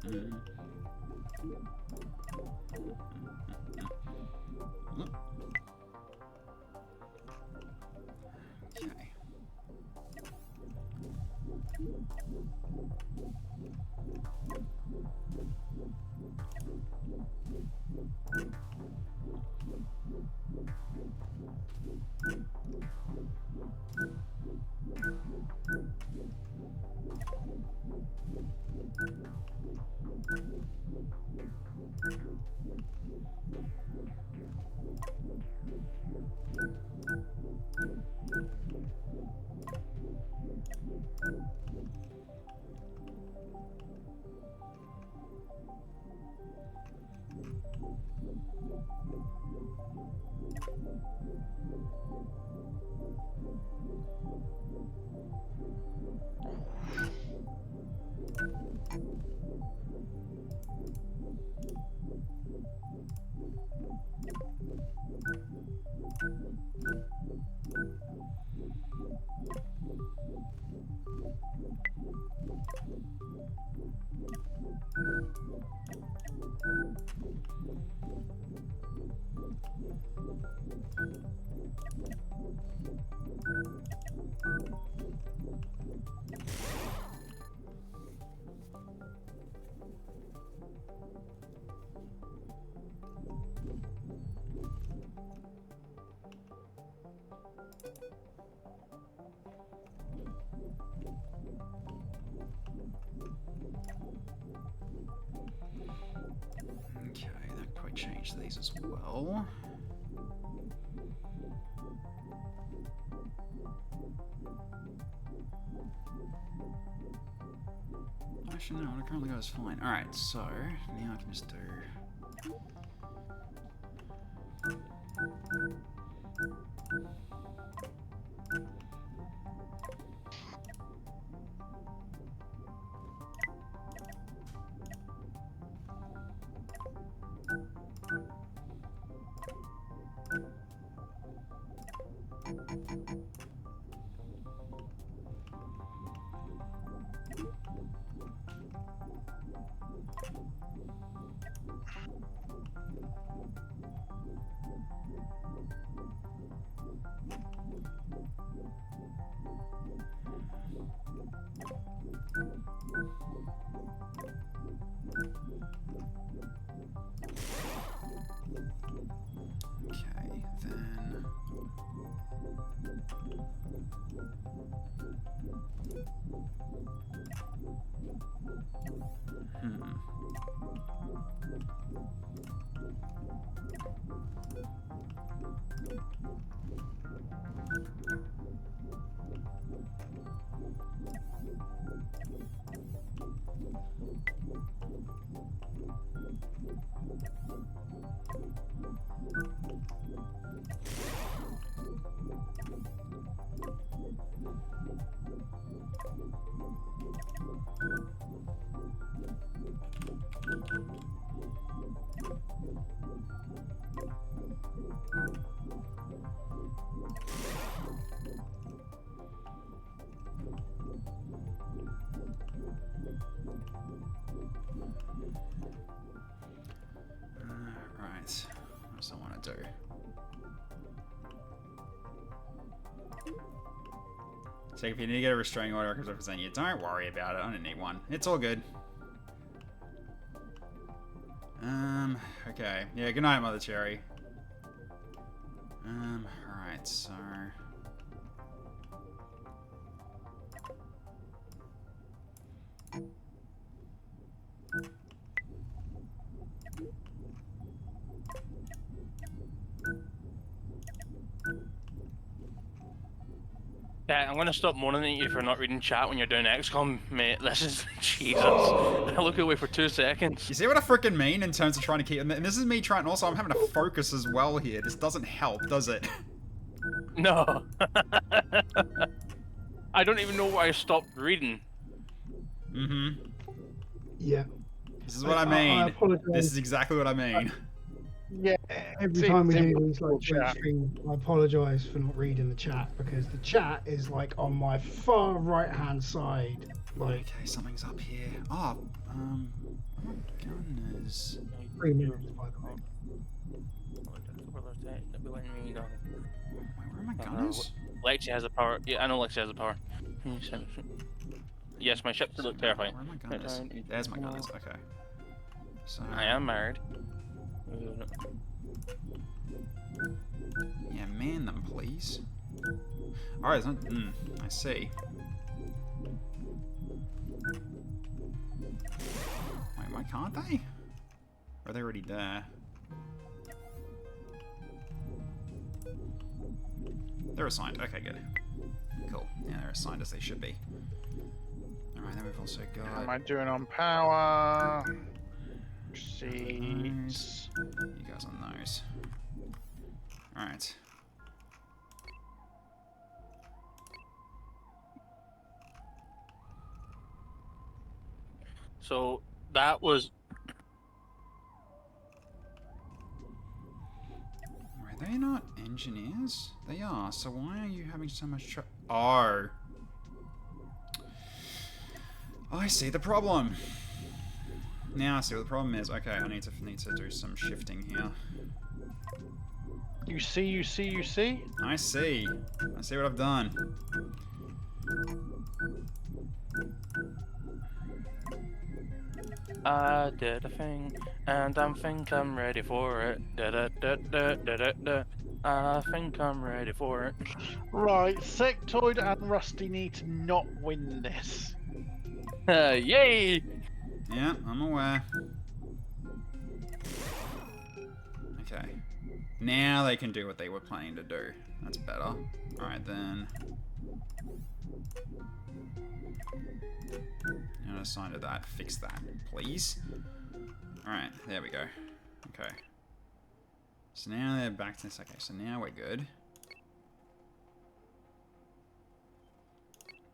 Okay. Okay, that probably change these as well. Actually, no, what I currently got is fine. Alright, so now I can just do. Okay, then. Right. What does I want to do? So if you need to get a restraining order because represent you, don't worry about it. I don't need one. It's all good. Okay. Yeah, good night, Mother Cherry. Alright, so... Yeah, I'm gonna stop moaning at you for not reading chat when you're doing XCOM, mate. This is Jesus. I look away for 2 seconds. You see what I freaking mean in terms of trying to keep... And this is me trying... Also, I'm having to focus as well here. This doesn't help, does it? No. I don't even know why I stopped reading. Yeah. This is what I mean. This is exactly what I mean. Yeah. Every time we do It's these like chat. stream, I apologise for not reading the chat because the chat is like on my far right hand side. Like Okay, something's up here. Oh, oh my goodness. 3 minutes, by the way. Wait, where are my gunners? Lexi has the power. Yeah, I know Lexi has the power. Yes, my ships look terrifying. Where are my gunners? There's my gunners, okay. So... I am married. Yeah, man them, please. Alright, I see. Wait, why can't they? Or are they already there? They're assigned. Okay, good. Cool. Yeah, they're assigned as they should be. Alright, then we've also got... How am I doing on power? Seats. You guys on those. Alright. So that was. Are they not engineers? They are. So why are you having so much trouble? Oh. I see the problem. Now I see what the problem is. Okay, I need to do some shifting here. You see? I see. I see what I've done. I did a thing, and I think I'm ready for it. Da da da da da da da. I think I'm ready for it. Right, Sectoid and Rusty need to not win this. Yay! Yeah, I'm aware. Okay. Now they can do what they were planning to do. That's better. Alright then. I'm gonna assign to that. Fix that, please. Alright, there we go. Okay. So now they're back to this. Okay, so now we're good.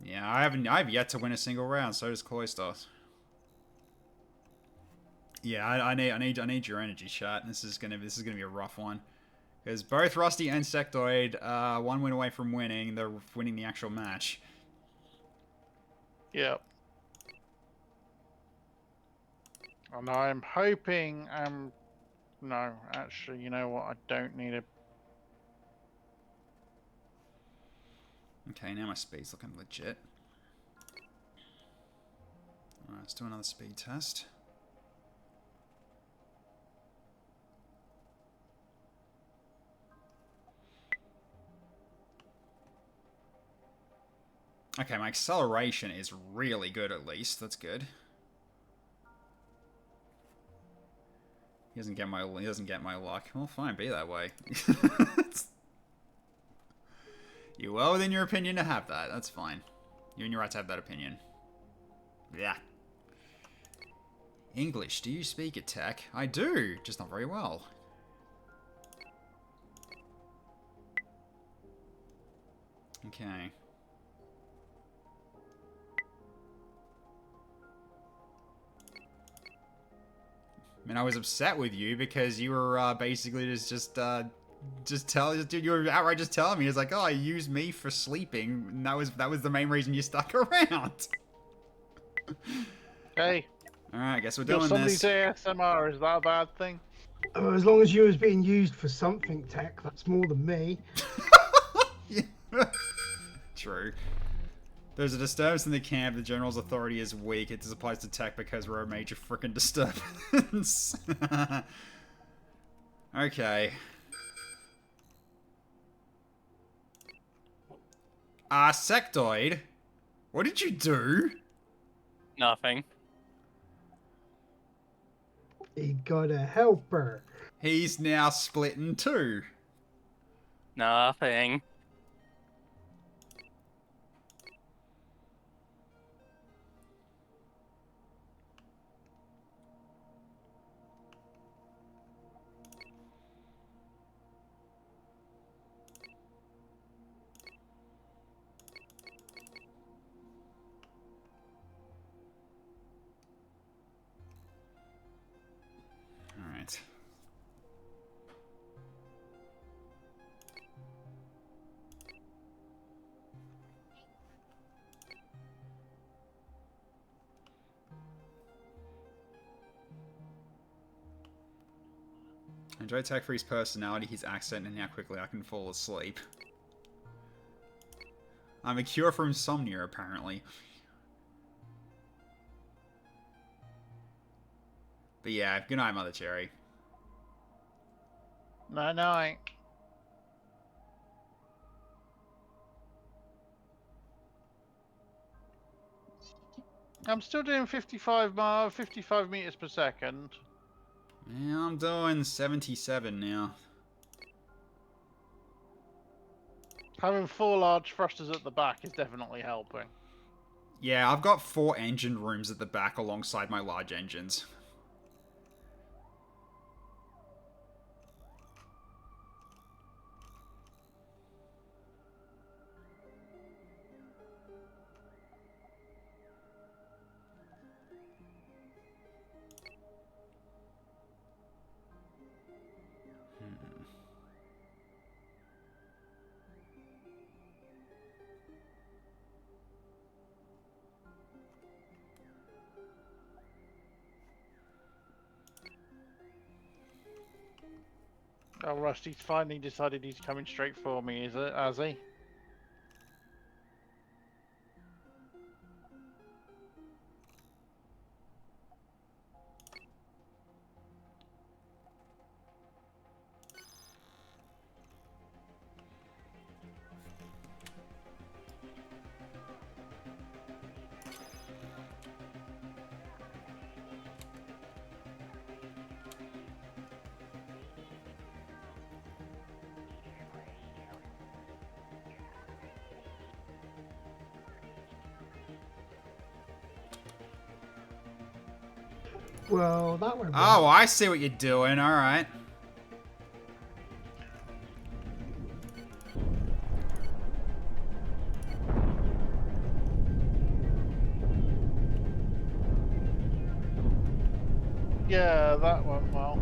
Yeah, I've yet to win a single round, so does Cloisters. Yeah, I need your energy, chat. This is gonna be a rough one. Because both Rusty and Sectoid are 1 win away from winning. They're winning the actual match. Yep. And I'm hoping, no, actually, you know what, I don't need a... Okay, now my speed's looking legit. Alright, let's do another speed test. Okay, my acceleration is really good at least. That's good. He doesn't get my luck. Well, fine, be that way. You're well within your opinion to have that. That's fine. You're in your right to have that opinion. Yeah. English, do you speak it, Tech? I do, just not very well. Okay. I mean, I was upset with you because you were basically you were outright just telling me, it's like, oh, you used me for sleeping, and that was the main reason you stuck around. Hey. Alright, I guess we're doing somebody's this. ASMR, is that a bad thing? As long as you was being used for something, Tech, that's more than me. Yeah. True. There's a disturbance in the camp. The general's authority is weak. It applies to Tech because we're a major frickin' disturbance. Okay. Sectoid? What did you do? Nothing. He got a helper. He's now split in two. Nothing. Alright. enjoy Tech3's personality, his accent, and how quickly I can fall asleep. I'm a cure for insomnia, apparently. But yeah, good night, Mother Cherry. Night. I'm still doing 55 meters per second. Yeah, I'm doing 77 now. Having 4 large thrusters at the back is definitely helping. Yeah, I've got 4 engine rooms at the back alongside my large engines. Oh, Rusty's finally decided he's coming straight for me, is it? Has he? Well, that went Oh, well. I see what you're doing, alright. Yeah, that went well.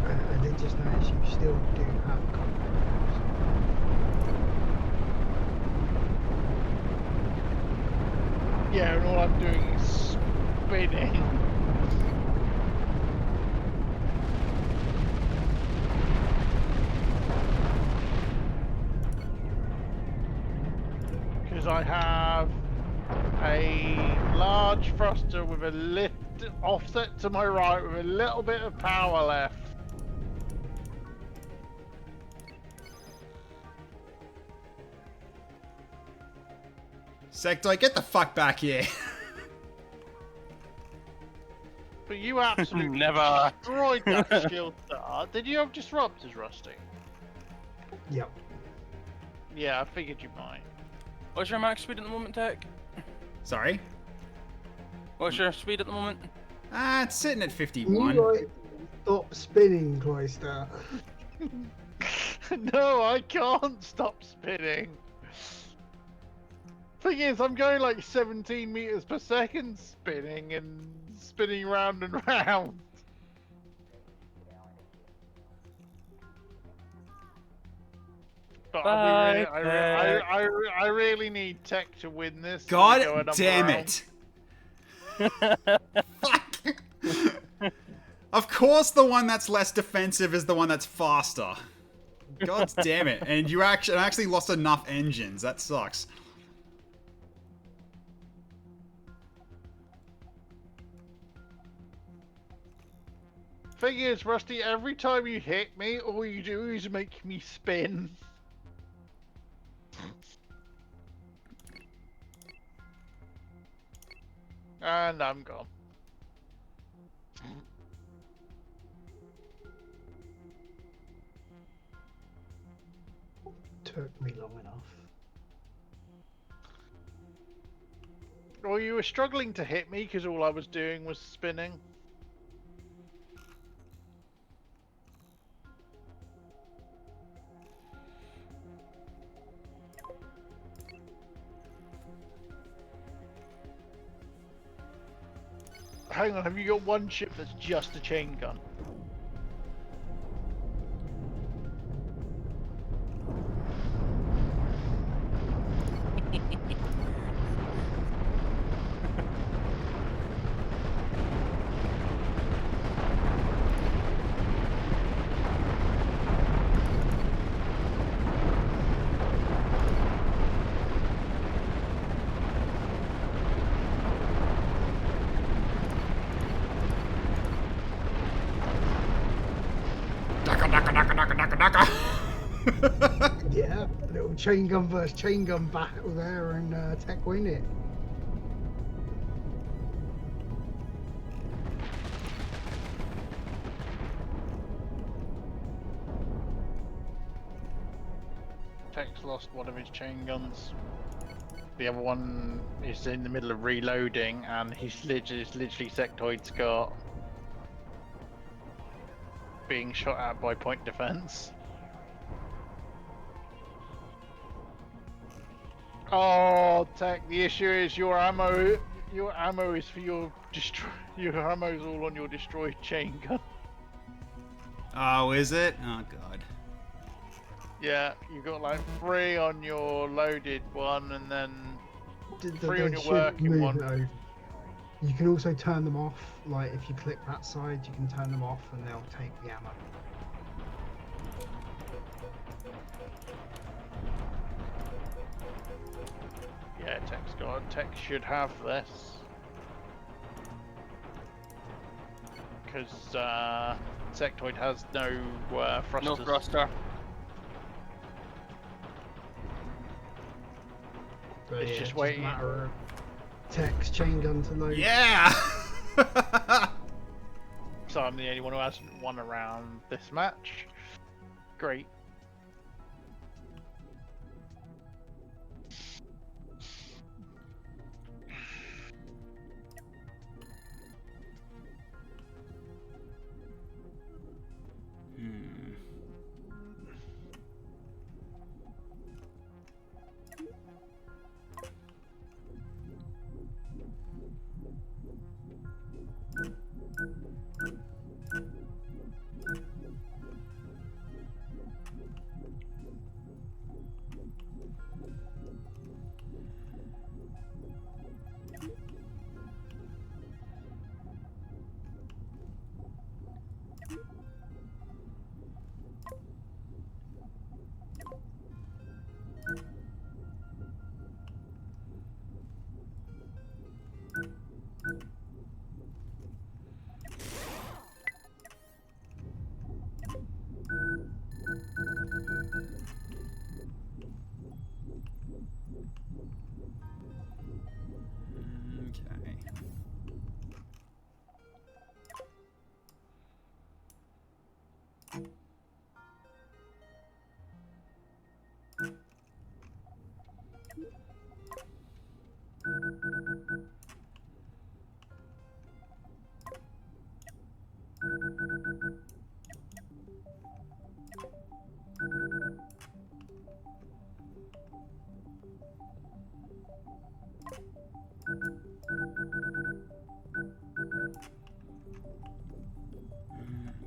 I did just notice you still do have contacts. Yeah, and all I'm doing is spinning. Because I have a large thruster with a lift offset to my right with a little bit of power left. Sectoid, get the fuck back here. But you absolutely Never. destroyed that shield star. Did you have disruptors, Rusty? Yep. Yeah, I figured you might. What's your max speed at the moment, Tech? Sorry? What's your speed at the moment? It's sitting at You 51. right, stop spinning, Cloister. No, I can't stop spinning. Thing is, I'm going like 17 meters per second spinning and spinning round and round. But Bye, I really need Tech to win this. so we God go another damn round. it. Fuck. Of course the one that's less defensive is the one that's faster. God damn it. And you actually lost enough engines. That sucks. Thing is, Rusty, every time you hit me, all you do is make me spin. And I'm gone. Took me long enough. Well, you were struggling to hit me because all I was doing was spinning. Hang on, have you got one ship that's just a chain gun? Yeah, a little chain gun versus chain gun battle there, and Tech win it. Tech's lost one of his chain guns. The other one is in the middle of reloading, and he's literally Sectoid's got being shot at by point defense. Oh, Tech! The issue is your ammo. Your ammo is for your Your ammo's all on your destroyed chain gun. Oh, is it? Oh god. Yeah, you got like 3 on your loaded one, and then 3 on your working one. Over. You can also turn them off. Like if you click that side, you can turn them off, and they'll take the ammo. Yeah, Tech should have this. Because Sectoid has no thrusters. No thruster. But It's yeah, just a waiting. matter of Tech's chain gun to load. Yeah! So I'm the only one who hasn't won around this match. Great.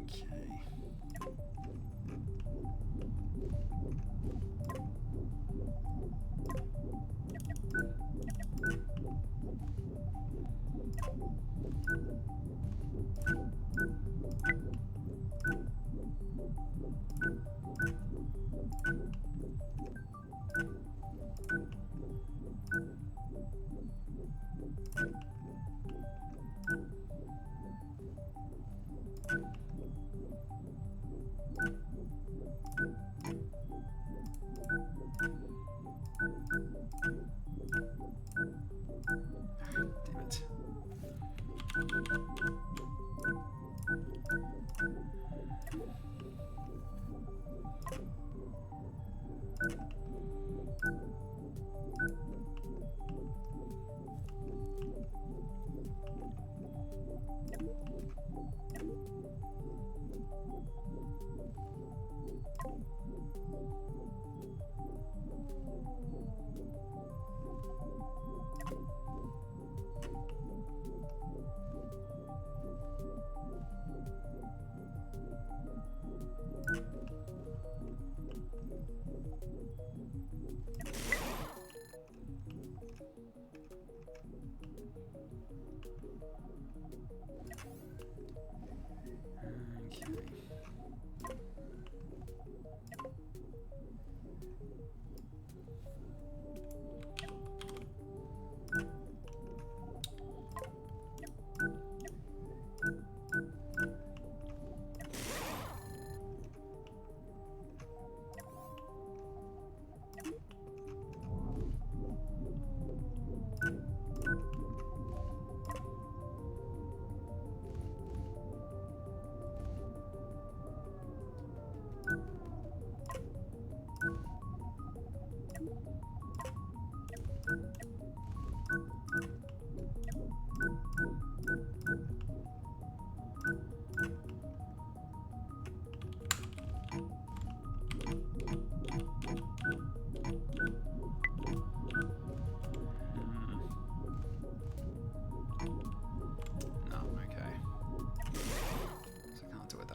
Okay. Damn it.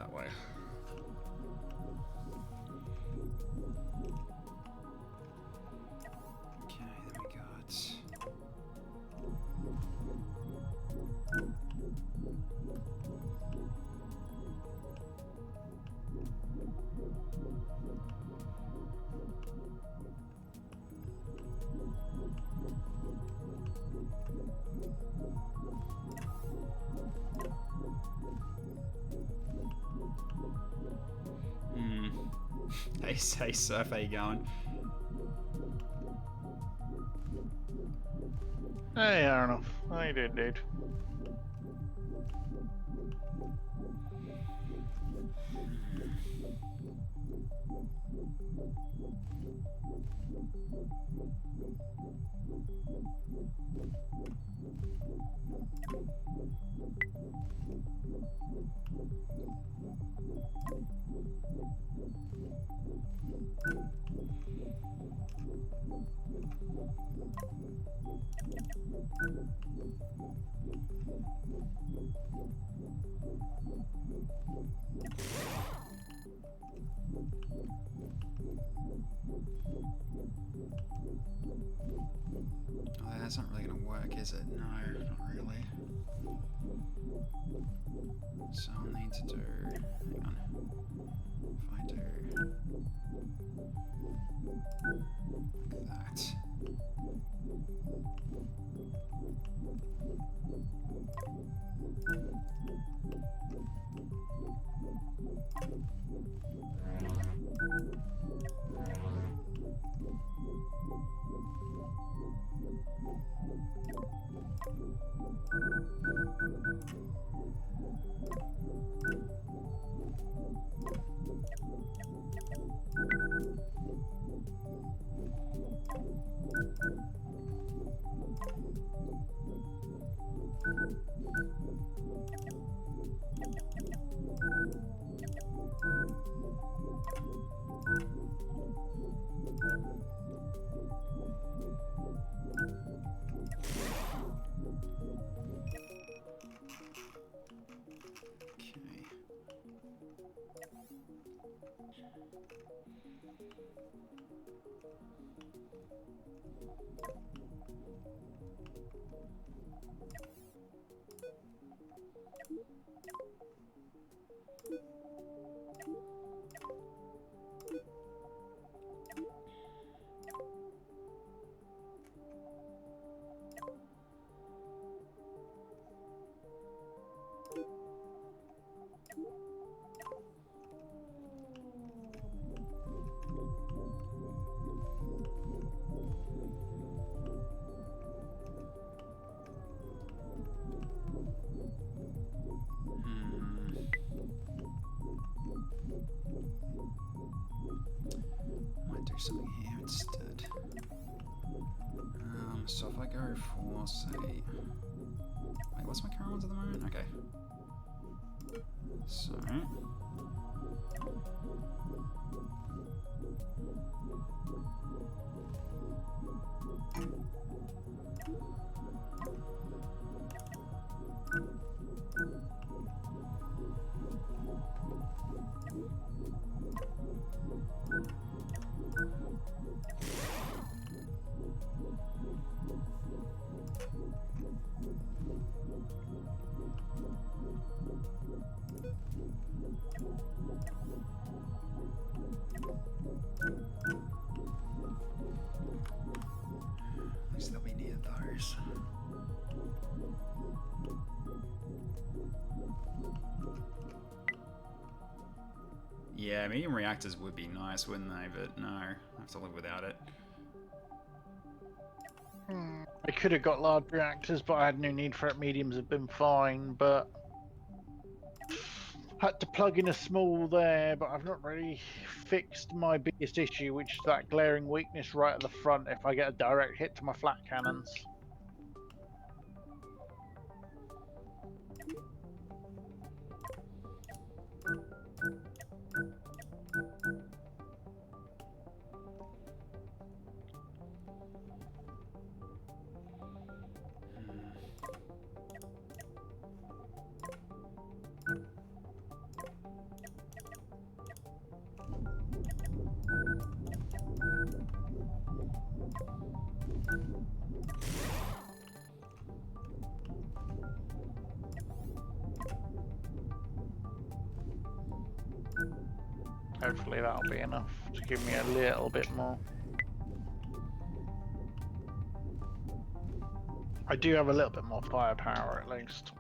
that way. Okay, then we got... Hey, Surf, how you going? Hey, I don't know. How you doing, dude? Oh, that's not really gonna work, is it? No, not really. So I'll need to do... Hang on. If I do... like that. Might do something here instead. So if I go for, say... Wait, what's my current ones at the moment? Okay. So... At least they'll be near those. Yeah, medium reactors would be nice, wouldn't they? But no, I have to live without it. I could have got large reactors, but I had no need for it. Mediums have been fine, but had to plug in a small there, but I've not really fixed my biggest issue, which is that glaring weakness right at the front if I get a direct hit to my flat cannons. Hopefully that'll be enough to give me a little bit more. I do have a little bit more firepower at least.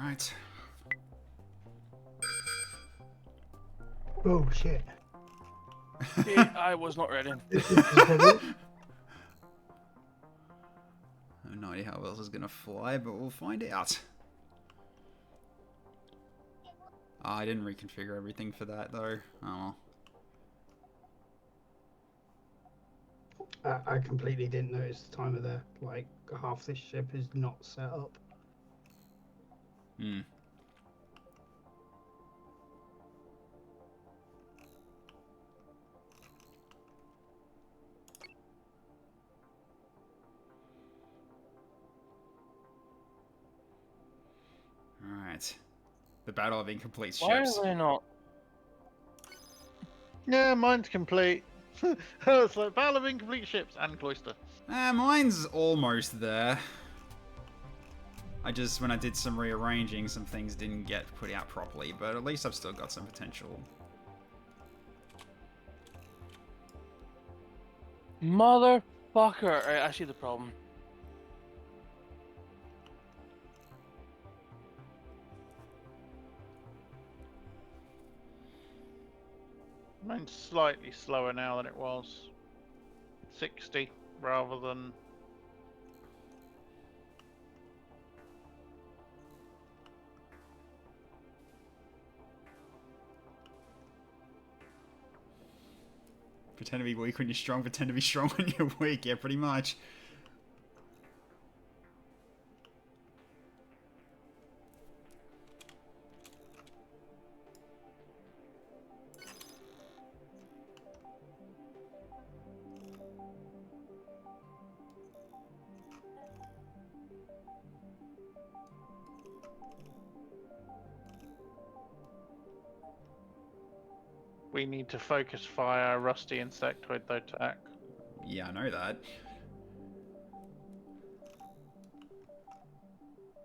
Right. Oh shit. Hey, I was not ready. I have no idea how else is gonna fly, but we'll find out. I didn't reconfigure everything for that though. Oh well. I completely didn't notice the time of the, like, half this ship is not set up. Hmm. Alright. The Battle of Incomplete Why Ships. are they not? Yeah, mine's complete. It's like Battle of Incomplete Ships and Cloister. Mine's almost there. I just, when I did some rearranging, some things didn't get put out properly, but at least I've still got some potential. Motherfucker! Right, I see the problem. Mine's slightly slower now than it was. 60 rather than... Pretend to be weak when you're strong, pretend to be strong when you're weak. Yeah, pretty much. We need to focus fire Rusty and Sectoid though to act. Yeah, I know that.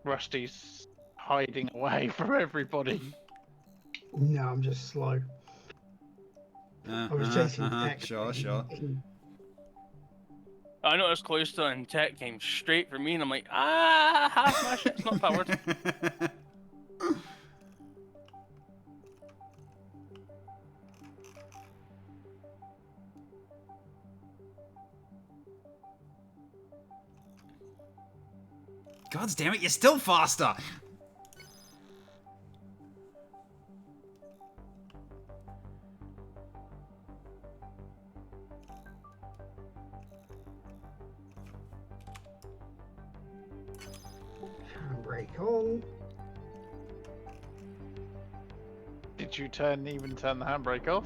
Rusty's hiding away from everybody. No, I'm just slow. I was chasing Tech. Sure, sure. I noticed Cloister and Tech came straight for me, and I'm like, ah, half my shit's not powered. God damn it, you're still faster! Handbrake on. Did you even turn the handbrake off?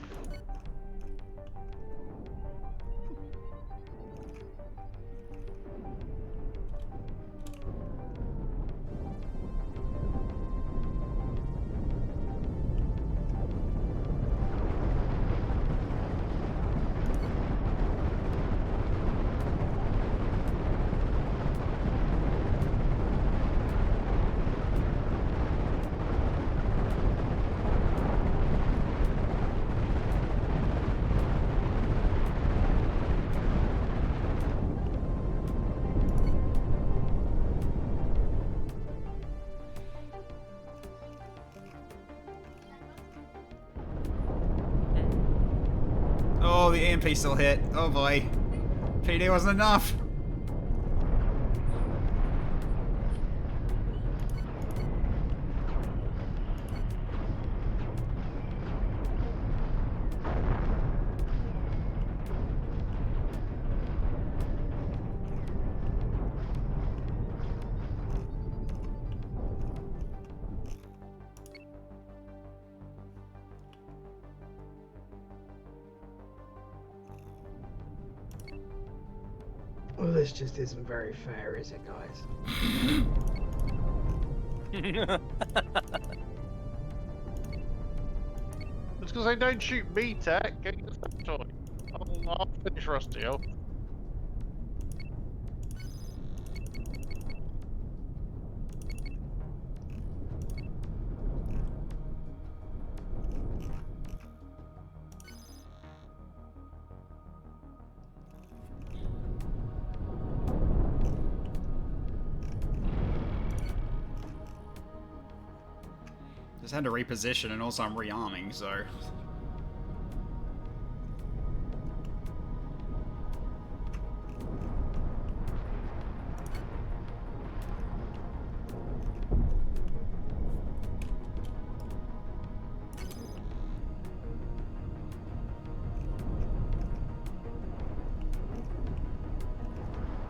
Oh, the EMP still hit. Oh boy. PD wasn't enough. this just isn't very fair, is it, guys? It's because they don't shoot me, Tech. Get your stuff toy. I'll finish Rusty off. Just had to reposition, and also I'm rearming, so...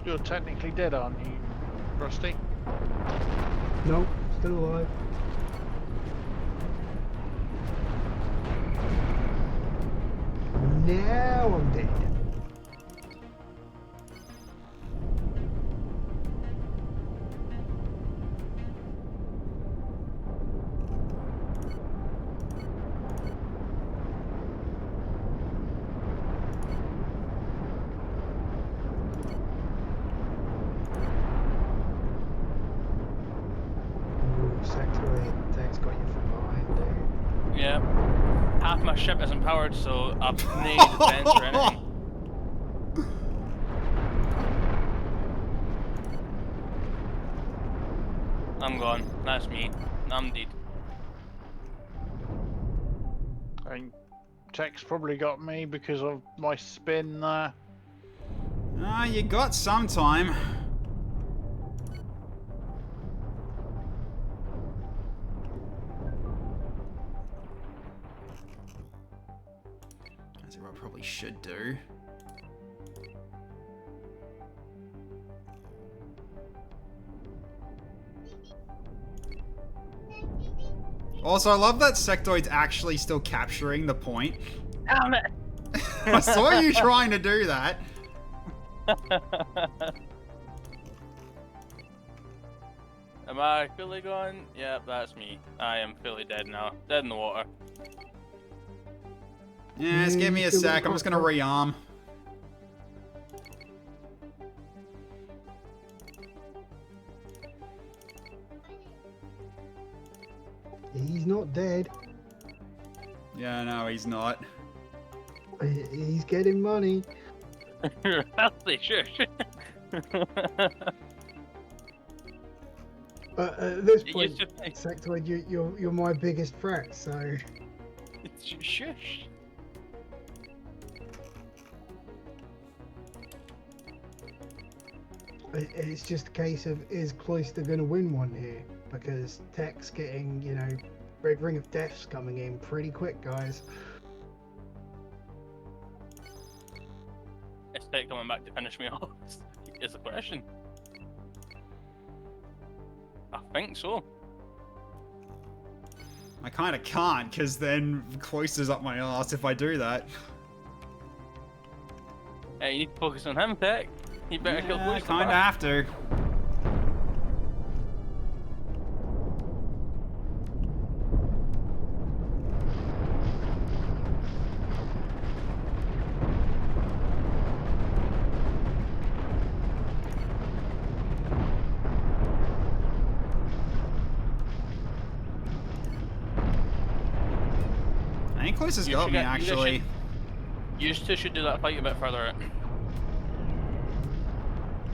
You're technically dead, aren't you, Rusty? Nope, still alive. Now I'm dead. Sectoid, Tech's got you from behind, dude. Yeah. Half my ship isn't powered, so I've needed defense or anything. I'm gone. That's me. I'm dead. I think Tech's probably got me because of my spin there. Ah, you got some time. That's what I probably should do. Also, I love that Sectoid's actually still capturing the point. Damn it! I saw you trying to do that. Am I fully gone? Yep, that's me. I am fully dead now. Dead in the water. Yeah, just give me a sec. I'm just gonna rearm. He's not dead. Yeah, no, he's not. He's getting money. Healthy, sure. But at this It point, used to be. Sectoid, you're my biggest threat. So Shush. it's just a case of, is Cloister going to win one here? Because Tech's getting, you know, Red Ring of Death's coming in pretty quick, guys. Is Tech coming back to finish me off? Is the question. I think so. I kind of can't, because then Cloister's up my ass if I do that. Hey, you need to focus on him, Tech. You better kill Yeah, I Cloister. kind of have to. I think Cloister's got me, actually. You two should do that fight a bit further out.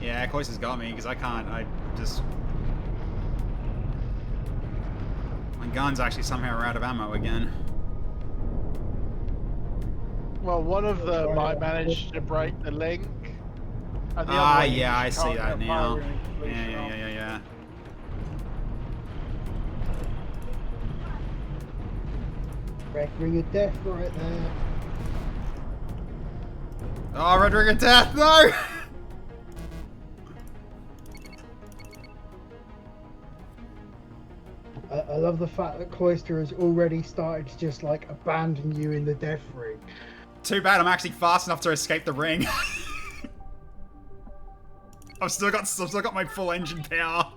Yeah, Cloister's got me, because I can't, my gun's actually somehow out of ammo again. Well, one of them I managed to break the link. And the other Ah, one you yeah, I just see can't that get now. firing information Yeah. Red Ring of Death right there. Oh, Red Ring of Death, no! I love the fact that Cloister has already started to just like abandon you in the Death Ring. Too bad I'm actually fast enough to escape the ring. I've still got my full engine power.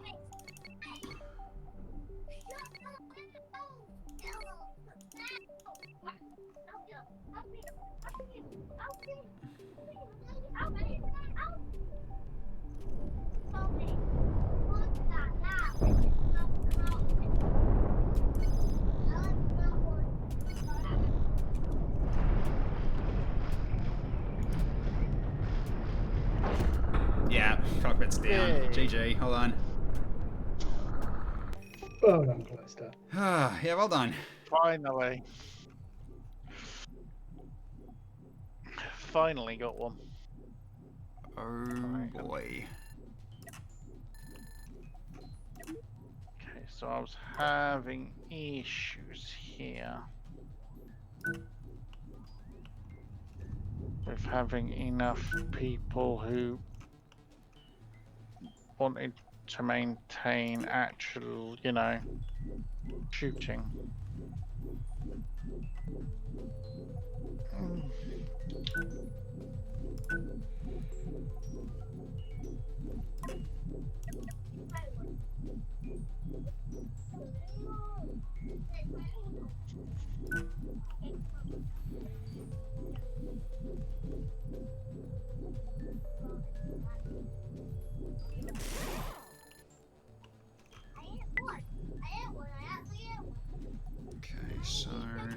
Yeah, cockpit's down. Yay. GG, hold on. Well done, Cloister. Yeah, well done. Finally. Finally got one. Oh boy. Okay, so I was having issues here with having enough people who wanted to maintain actual, you know, shooting. Okay, so okay.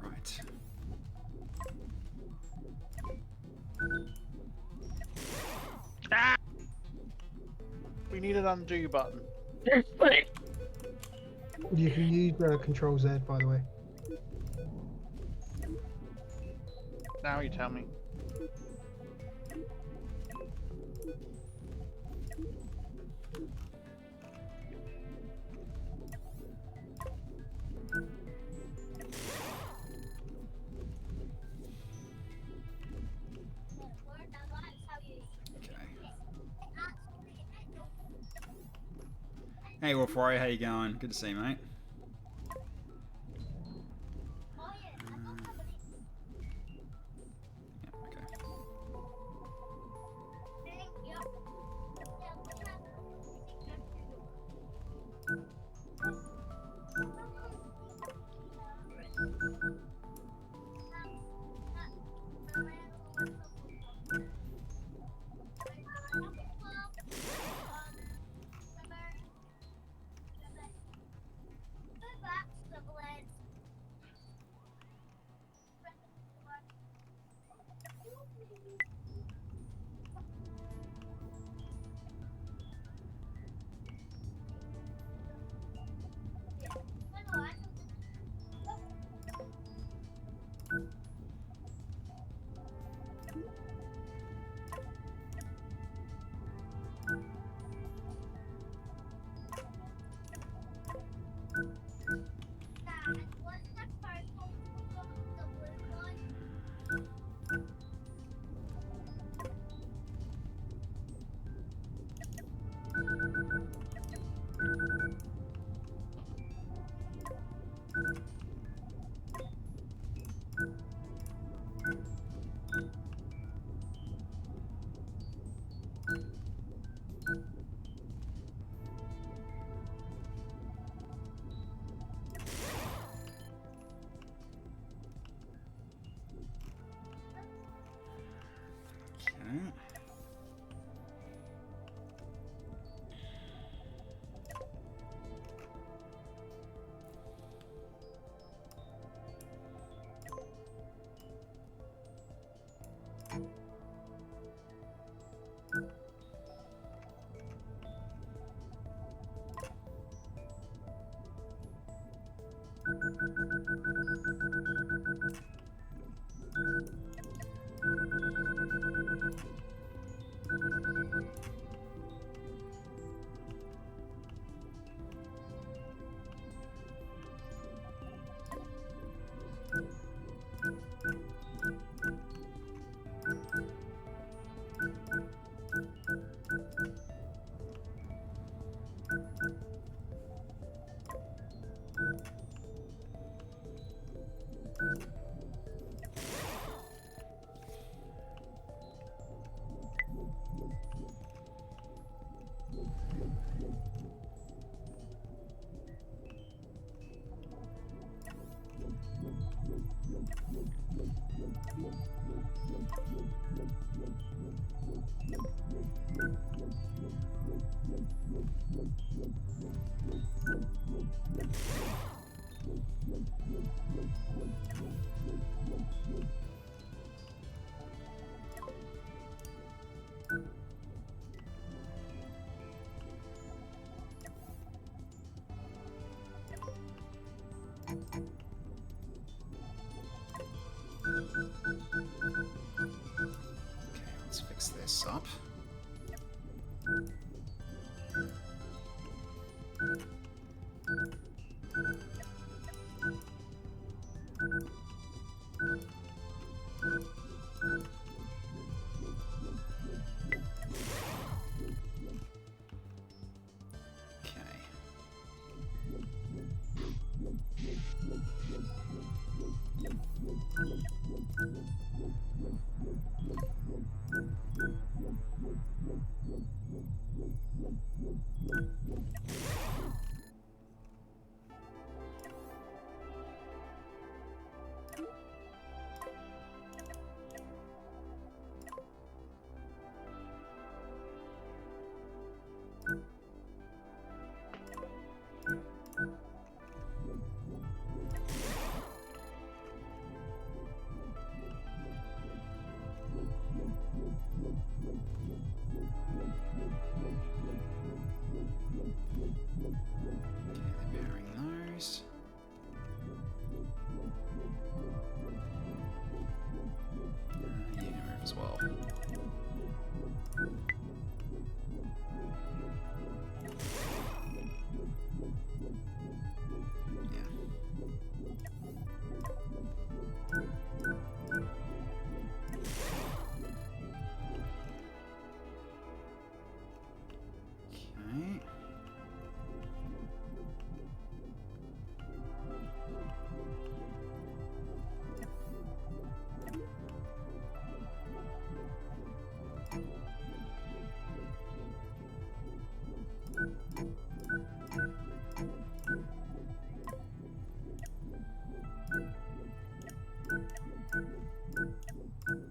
Right. Ah! We need an undo button. You can use Control Z, by the way. Now you tell me. Okay. Hey Wolf Warrior, how you going? Good to see you, mate. Yeah, okay. Let's fix this up. As well.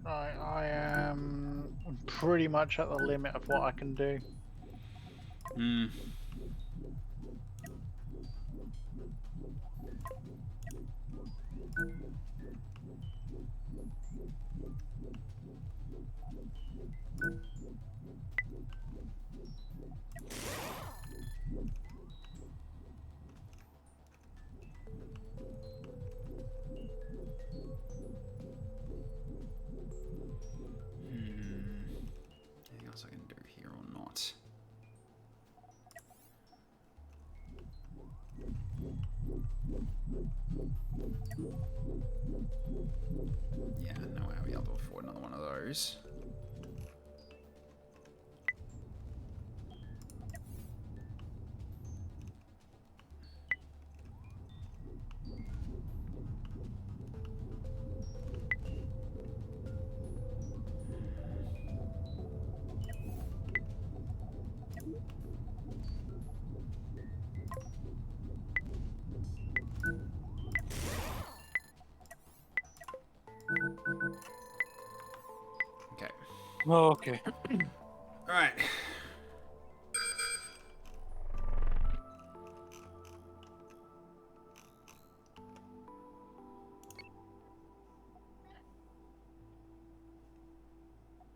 Right, I am pretty much at the limit of what I can do. Anything else I can do here or not? Yeah, no way I'll be able to afford another one of those. Okay, Oh, okay. Alright.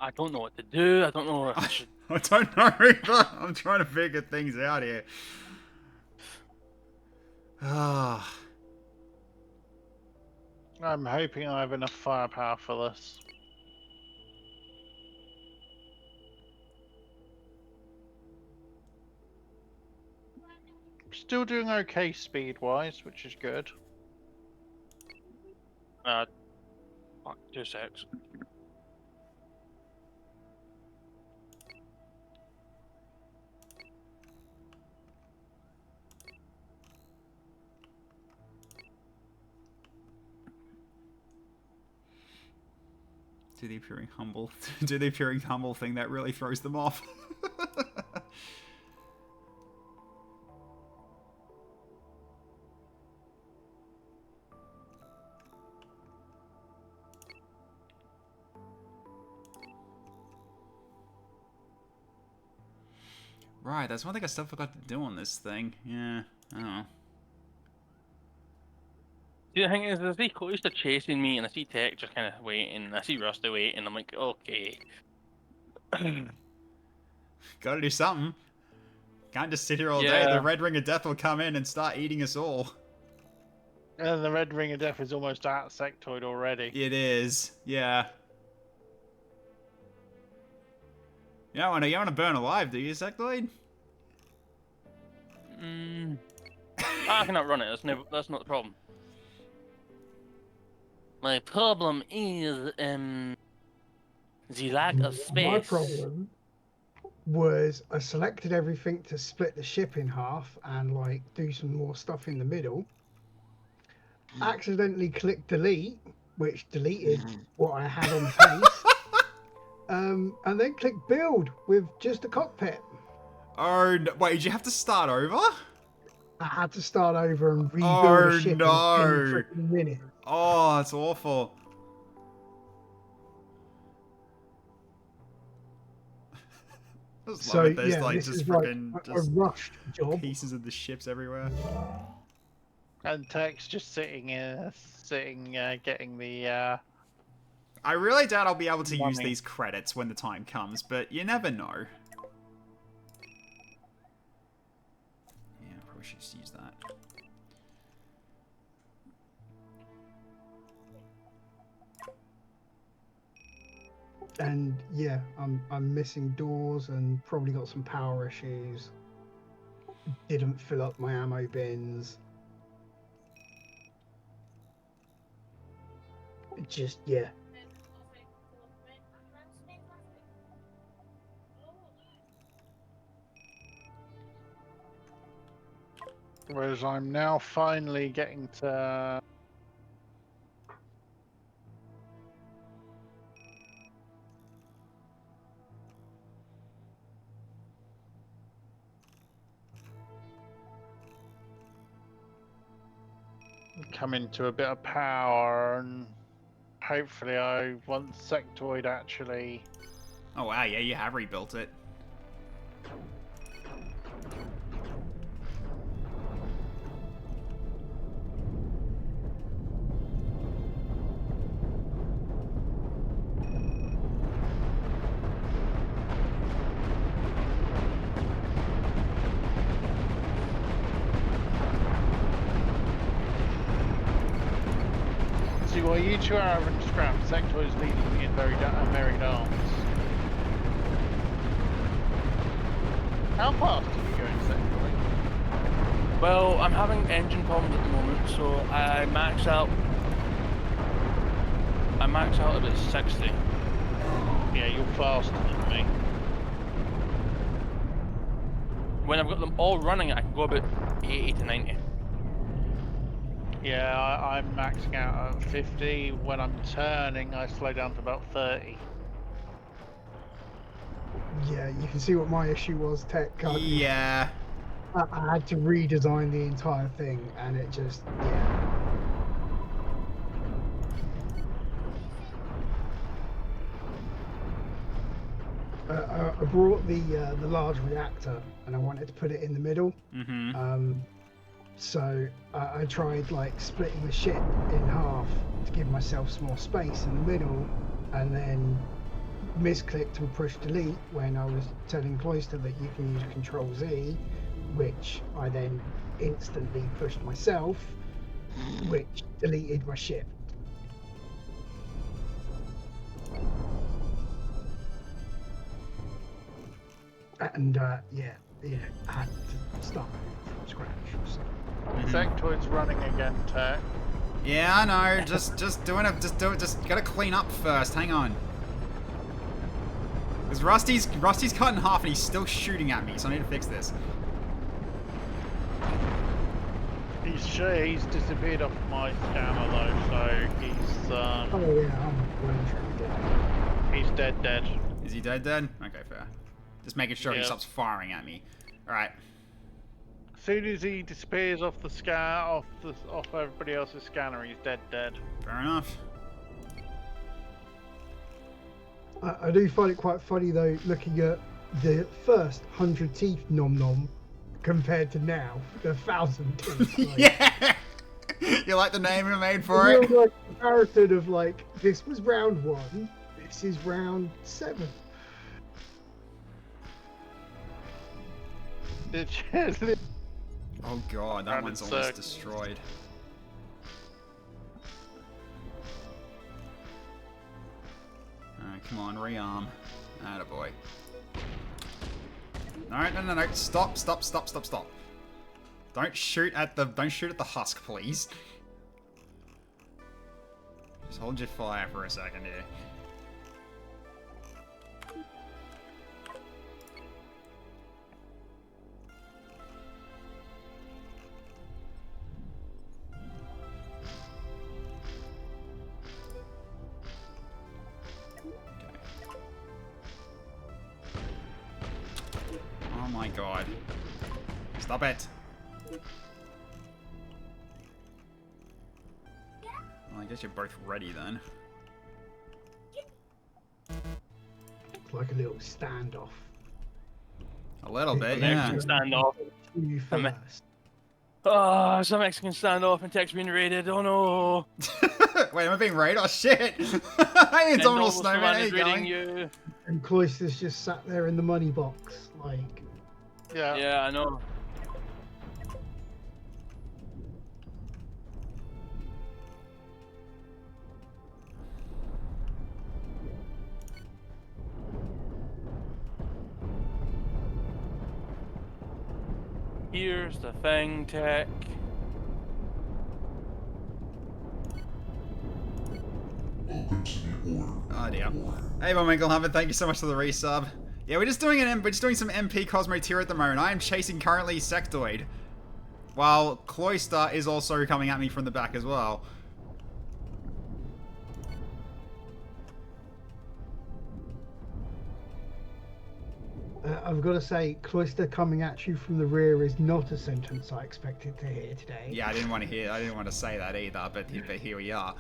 I don't know what to do. I don't know if I should... I don't know either. I'm trying to figure things out here. Ah. I'm hoping I have enough firepower for this. Still doing okay speed-wise, which is good. Fuck, 2 secs. Do the appearing humble thing that really throws them off. Right, that's one thing I still forgot to do on this thing. Yeah, I don't know. See, the thing is, I see Coaster chasing me, and I see Tech just kind of waiting, and I see Rusty waiting, and I'm like, okay. Gotta do something. Can't just sit here all day. Yeah. The Red Ring of Death will come in and start eating us all. And the Red Ring of Death is almost at Sectoid already. It is, yeah. You don't want to burn alive, do you, Sectoid? I cannot run it. That's not the problem. My problem is the lack of space. My problem was I selected everything to split the ship in half and like do some more stuff in the middle. Accidentally clicked delete, which deleted what I had on face. And then clicked build with just a cockpit. Oh, no. Wait, did you have to start over? I had to start over and rebuild the ship in 10 freaking minutes. Oh, that's awful. I just love it. There's like just freaking a rushed job. Pieces of the ships everywhere. And Tech's just sitting, getting the. I really doubt I'll be able to use these credits when the time comes, but you never know. Yeah, I probably should just use that. And yeah, I'm missing doors and probably got some power issues. Didn't fill up my ammo bins. Just yeah. Whereas I'm now finally getting to. Come into a bit of power, and hopefully I want Sectoid actually. Oh wow, yeah, you have rebuilt it. See, while you two are having scrap, Sectoid's leading me in very merry arms. How fast are you going, Sectoid? Well, I'm having engine problems at the moment, so I max out at about 60. Yeah, you're faster than me. When I've got them all running, I can go about 80 to 90. Yeah, I'm maxing out at 50. When I'm turning, I slow down to about 30. Yeah, you can see what my issue was, Tech, can't you? Yeah. I had to redesign the entire thing, and it just, yeah. I brought the large reactor and I wanted to put it in the middle. Mm-hmm. So I tried like splitting the ship in half to give myself some more space in the middle, and then misclicked and pushed delete when I was telling Cloister that you can use Control Z, which I then instantly pushed myself, which deleted my ship. And yeah, I had to start from scratch. So. Sectoid's running again, Tech. Yeah, I know. Just doing it. Just do it. Just gotta clean up first. Hang on. Because Rusty's cut in half and he's still shooting at me, so I need to fix this. He's disappeared off my scanner though, so he's Oh yeah, I'm really dead. he's dead. Is he dead? Okay, fair. Just making sure he stops firing at me. All right. As soon as he disappears off the off everybody else's scanner, he's dead. Fair enough. I do find it quite funny though, looking at the first 100 teeth nom nom compared to now the 1,000 teeth. Like, Yeah. You like the name we made for real, it? like, comparison of like this was round 1, this is round 7. Oh god, that one's almost destroyed. Alright, come on, rearm. Attaboy. No. Stop. Don't shoot at the husk, please. Just hold your fire for a second here. Oh my god. Stop it. Well, I guess you're both ready then. It's like a little standoff. A little bit, Mexican yeah. standoff. You first. Oh, it's a Mexican standoff and tech's being raided. Oh no. Wait, am I being raided? Oh shit! Hey, Indomitable Snowman, how you going? You. And Cloister's just sat there in the money box, like. Yeah, I know. Here's the thing, Tech. Oh dear. Hey, Michael Hubbard, thank you so much for the resub. Yeah, we're just doing some MP Cosmoteer at the moment. I am chasing currently Sectoid, while Cloister is also coming at me from the back as well. I've got to say, Cloister coming at you from the rear is not a sentence I expected to hear today. Yeah, I didn't want to say that either, but here we are.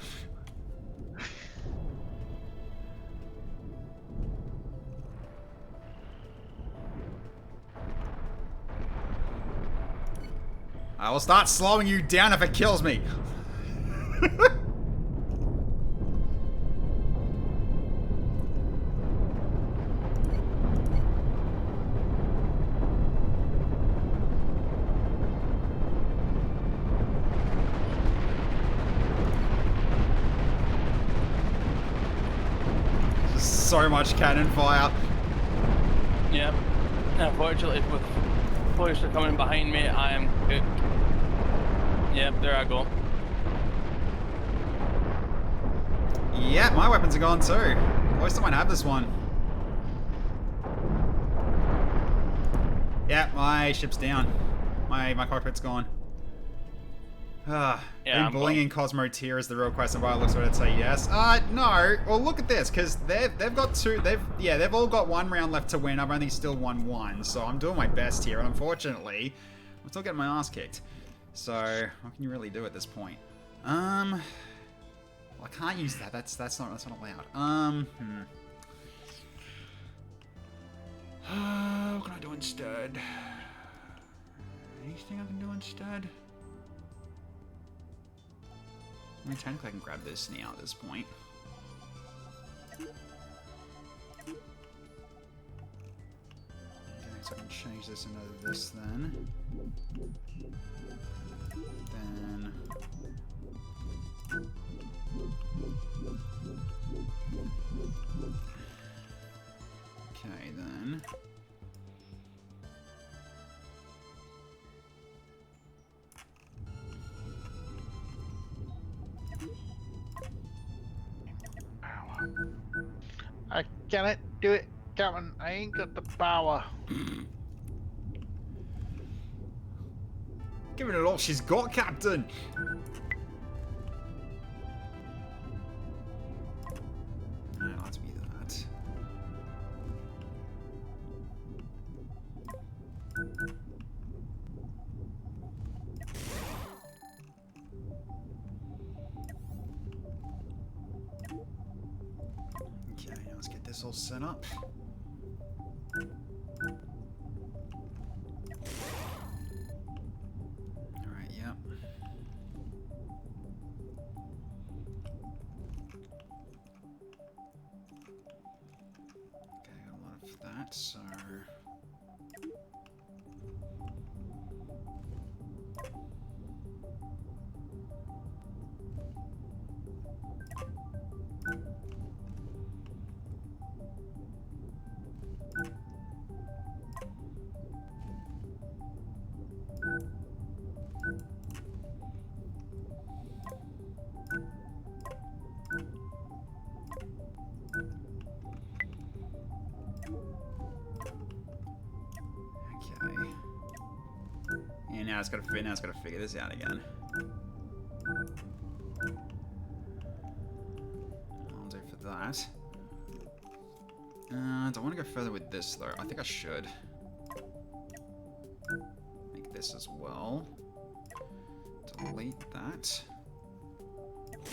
I will start slowing you down if it kills me. So much cannon fire. Yep. Unfortunately, with Cloister coming behind me, I am cooked. Yep, there I go. Yeah, my weapons are gone too. Cloister might have this one. Yeah, my ship's down. My cockpit's gone. Yeah, bullying Cosmoteer is the real question. By the looks of it, I'd say yes. No. Well, look at this, because they've got two. They've all got one round left to win. I've only still won one, so I'm doing my best here. And unfortunately, I'm still getting my ass kicked. So what can you really do at this point? Well, I can't use that. That's not allowed. instead? Anything I can do instead? I mean, technically I can grab this now at this point. Okay, so I can change this into this then. Then... Okay, then... I cannot do it, Captain. I ain't got the power. Giving it all she's got, Captain! Let's be that. Okay, now let's get this all set up. Alright, yep. Okay, got a lot of that, so... Okay. And now it's gotta figure this out again. I'll do for that. Don't want to go further with this though. I think I should. Make this as well. Delete that. Let's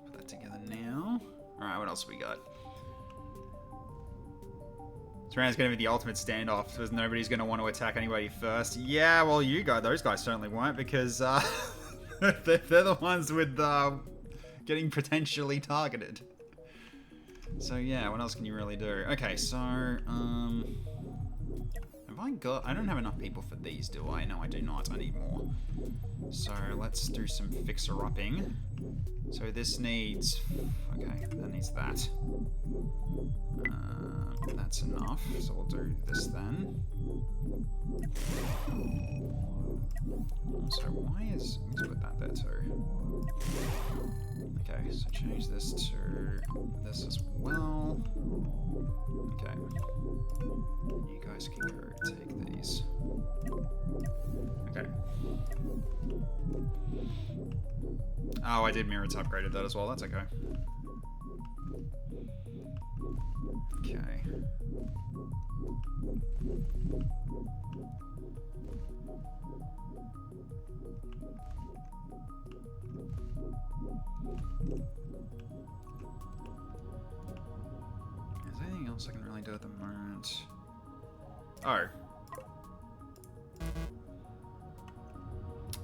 put that together now. Alright, what else we got? This round's gonna be the ultimate standoff, because nobody's gonna want to attack anybody first. Yeah, well, those guys certainly won't, because they're the ones with getting potentially targeted. So yeah, what else can you really do? Okay, so I don't have enough people for these, do I? No, I do not. I need more. So let's do some fixer-upping. So this needs... Okay, that needs that. That's enough, so we'll do this then. Also, let's put that there too. Okay, so change this to this as well. Okay. You guys can go take these. Okay. Oh, I did mirrors upgraded that as well, that's okay. Okay. Is there anything else I can really do at the moment? Oh.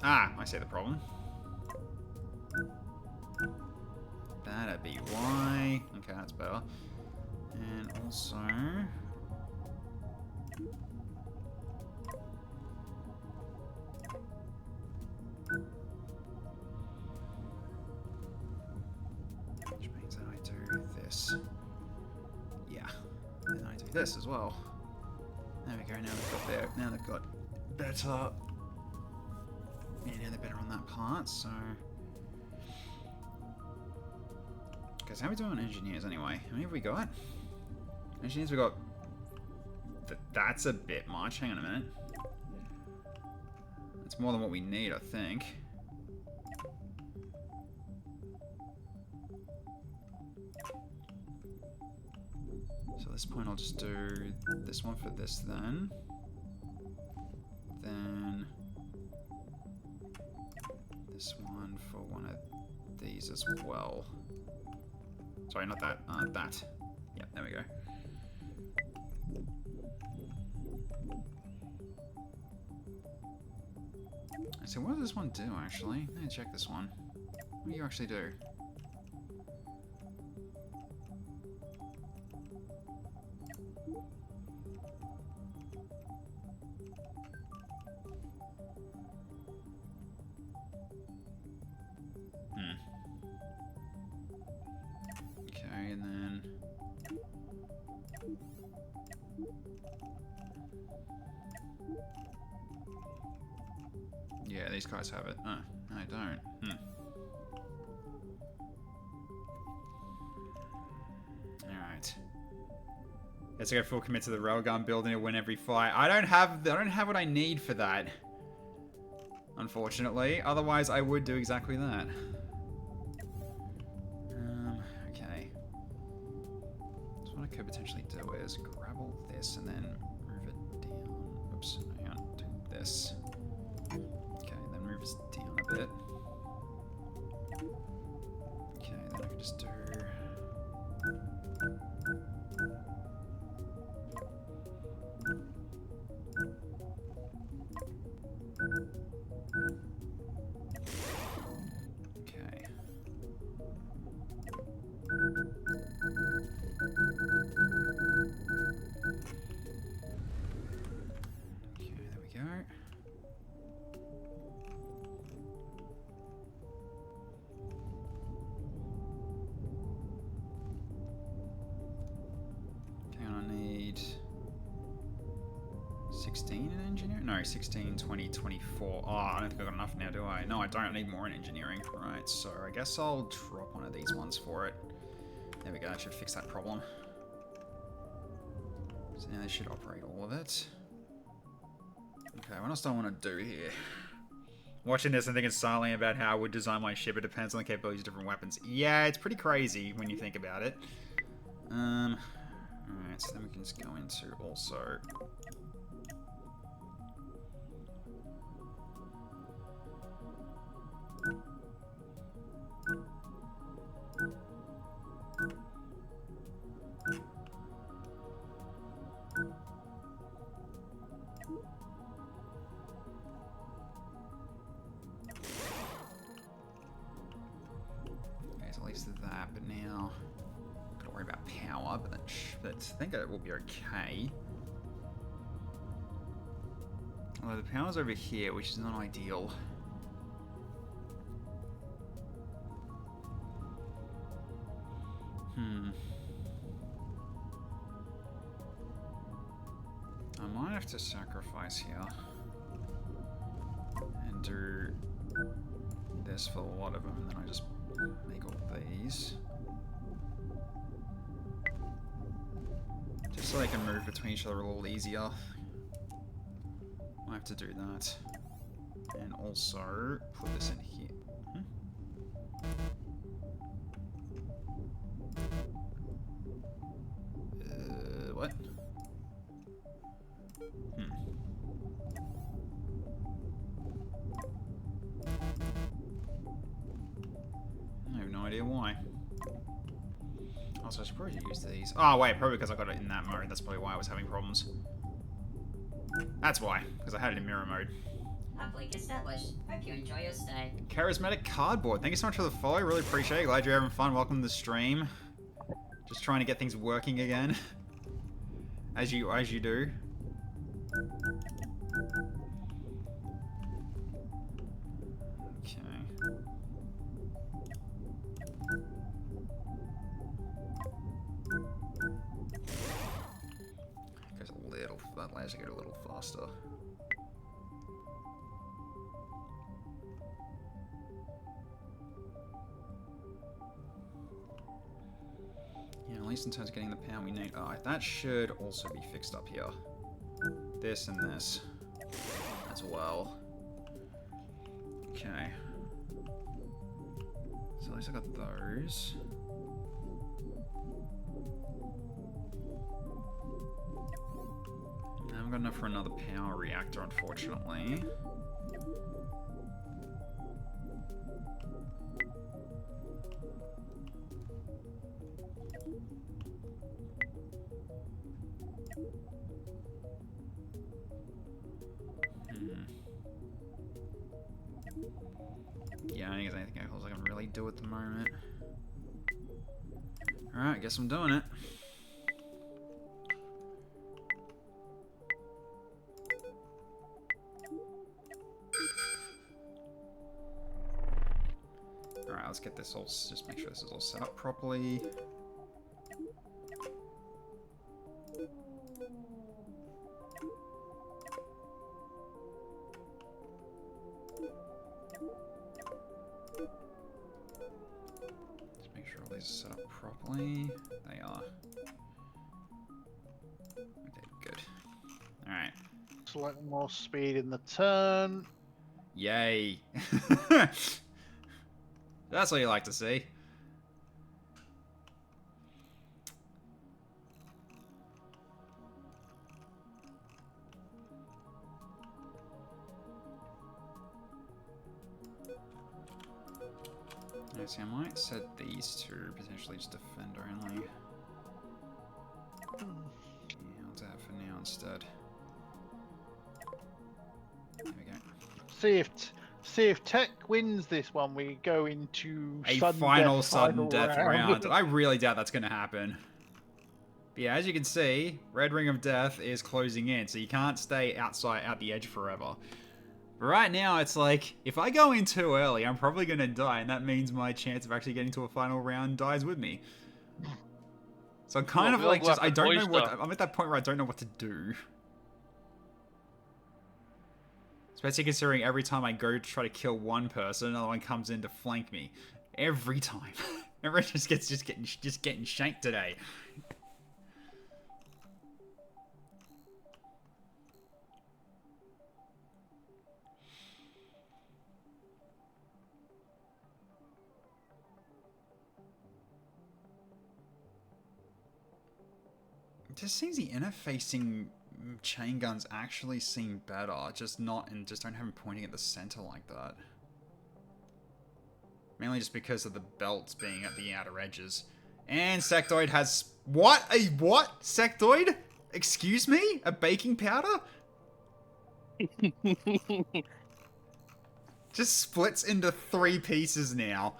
Ah, I see the problem. That'd be why. Okay, that's better. And also... which means that I do this. Yeah. And I do this as well. There we go, now they've got better. Yeah, now they're better on that part, so... Guys, how are we doing on engineers anyway? How many have we got? Engineers, we got... That's a bit much. Hang on a minute. That's more than what we need, I think. So at this point, I'll just do this one for this then. Then... this one for one of these as well. Sorry, not that. That. Yep, there we go. So what does this one do, actually? Let me check this one. What do you actually do? Okay, and then... Yeah, these guys have it. Oh, I don't. Alright. Let's go full commit to the railgun building to win every fight. I don't have what I need for that. Unfortunately. Otherwise I would do exactly that. Okay. So what I could potentially do is grab all this and then move it down. Oops, hang on. Do this. Okay, then move this down a bit. Okay, then I can just do... Okay. Okay, there we go. Hang on, I need 16 in engineering? No, 16, 20, 24. Oh, I don't think I've got enough now, do I? No, I don't need more in engineering. Right, so I guess I'll drop one of these ones for it. There we go, that should fix that problem. So now they should operate all of it. Okay, what else do I want to do here? Watching this and thinking silently about how I would design my ship, it depends on the capabilities of different weapons. Yeah, it's pretty crazy when you think about it. Alright, so then we can just go into also... Okay, so at least that, but now... Gotta worry about power, but I think it will be okay. Although the power's over here, which is not ideal. I might have to sacrifice here and do this for a lot of them, and then I just make all these. Just so they can move between each other a little easier. I have to do that. And also put this in here. What? I have no idea why. Also, I should probably use these. Oh, wait, probably because I got it in that mode. That's probably why I was having problems. That's why, because I had it in mirror mode. Uplink established. Hope you enjoy your stay. Charismatic Cardboard. Thank you so much for the follow. Really appreciate it. Glad you're having fun. Welcome to the stream. Just trying to get things working again. As you do. Okay. Goes a little. That allows you to go a little faster. Yeah, at least in terms of getting the power we need. Oh, that should also be fixed up here. This and this as well. Okay. So at least I got those. I haven't got enough for another power reactor, unfortunately. Yeah, I don't think there's anything else I can really do at the moment. Alright, guess I'm doing it. Alright, let's get this all, just make sure this is all set up properly. Just make sure all these are set up properly. They are. Okay, good. Alright. Slightly more speed in the turn. Yay. That's what you like to see. See, I might set these to potentially just defender only. Yeah, I'll do that for now instead. There we go. See if Tech wins this one, we go into A sudden final death, sudden final death round. I really doubt that's going to happen. But yeah, as you can see, Red Ring of Death is closing in, so you can't stay out the edge forever. But right now, it's like, if I go in too early, I'm probably going to die, and that means my chance of actually getting to a final round dies with me. So I'm kind of like, just, I don't know what, I'm at that point where I don't know what to do. Especially considering every time I go to try to kill one person, another one comes in to flank me. Every time. Everyone just getting shanked today. It just seems the interfacing chain guns actually seem better, just don't have them pointing at the center like that. Mainly just because of the belts being at the outer edges. And Sectoid has... What? A what? Sectoid? Excuse me? A baking powder? Just splits into 3 pieces now.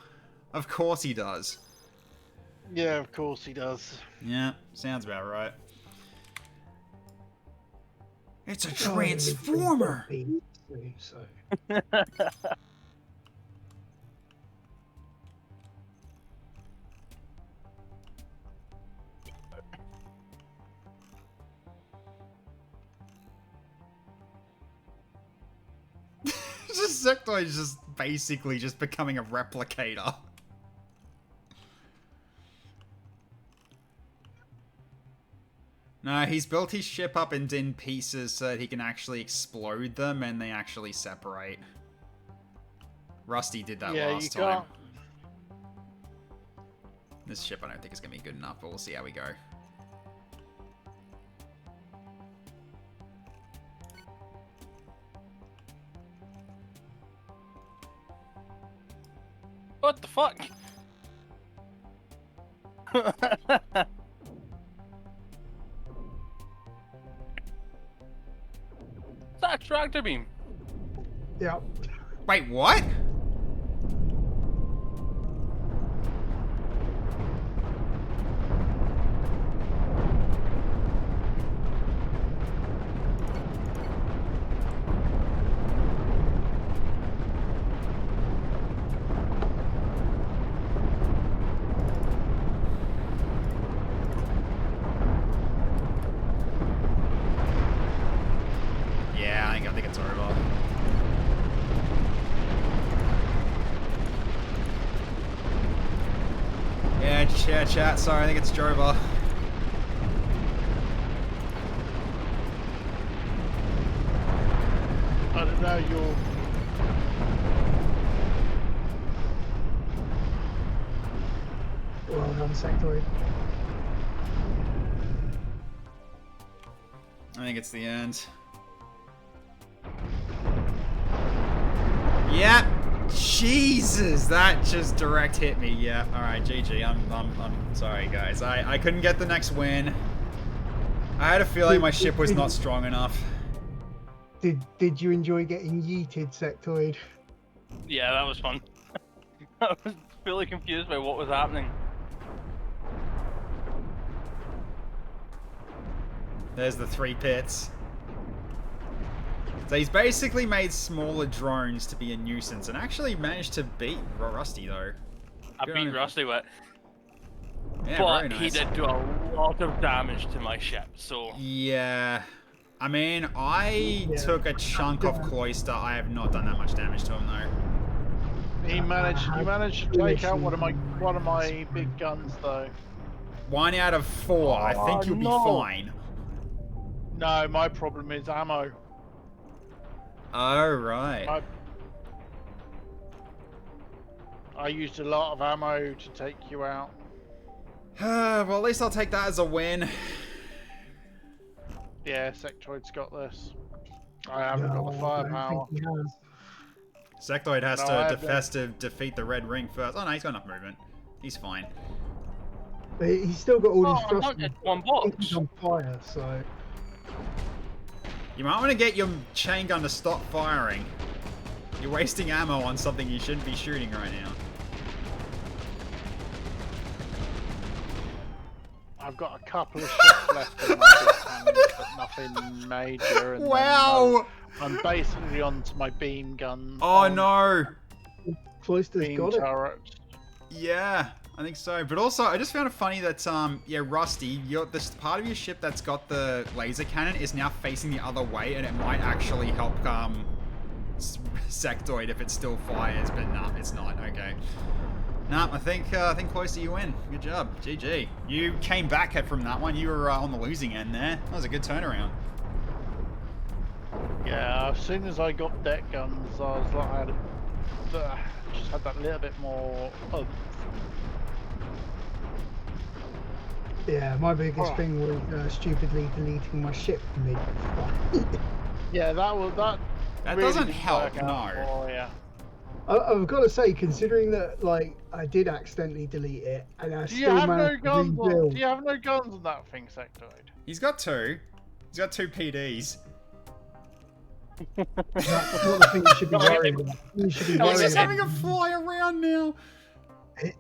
Of course he does. Yeah, of course he does. Yeah, sounds about right. It's a transformer! So. Just Sectoid is just basically just becoming a replicator. No, he's built his ship up in pieces so that he can actually explode them and they actually separate. Rusty did that last time. This ship I don't think is going to be good enough, but we'll see how we go. What the fuck? Is that a tractor beam? Yeah. Wait, what? I think it's over. Yeah, chat. Sorry, I think it's Jova. I don't know, you're... Well done, Sectoid. I think it's the end. Yep. Jesus, that just direct hit me. Yeah. All right, GG. I'm sorry, guys. I couldn't get the next win. I had a feeling my ship was not strong enough. Did you enjoy getting yeeted, Sectoid? Yeah, that was fun. I was fully confused by what was happening. There's the 3 pits. So he's basically made smaller drones to be a nuisance, and actually managed to beat Rusty though. I Good on beat him. Rusty with it. Yeah, But very nice. he did do a lot of damage to my ship, so... Yeah. I mean, I Yeah. took a chunk of Cloister. I have not done that much damage to him though. He managed to take out one of my big guns though. 1 out of 4. I think you'll be fine. No, my problem is ammo. Oh, right. I used a lot of ammo to take you out. Well, at least I'll take that as a win. Yeah, Sectoid's got this. I haven't got the firepower. Sectoid has No, to defeat the red ring first. Oh no, he's got enough movement. He's fine. But he's still got all his Oh, thrust. it's one box. He's on fire, so. You might want to get your chain gun to stop firing. You're wasting ammo on something you shouldn't be shooting right now. I've got a couple of shots left in my big cannon, but nothing major. And Wow! I'm basically onto my beam guns. Oh no! Cloister's Beam got it. turrets. Yeah, I think so. But also, I just found it funny that, yeah, Rusty, this part of your ship that's got the laser cannon is now facing the other way, and it might actually help, Sectoid if it still fires, but nah, it's not. Okay. Nah, I think Cloister, you win. Good job. GG. You came back from that one. You were on the losing end there. That was a good turnaround. Yeah, as soon as I got deck guns, I was like, just had that little bit more. Yeah, my biggest thing was stupidly deleting my ship mid. Yeah, that That really doesn't didn't help, work out. no. Oh yeah. I've got to say, considering that, like, I did accidentally delete it, and I Do you still have no managed to guns on? rebuild. Do you have no guns on that thing, Sectoid? He's got 2. He's got 2 PDs. That's not the thing you should be worrying about. You should be He's worrying just about having a fly around now.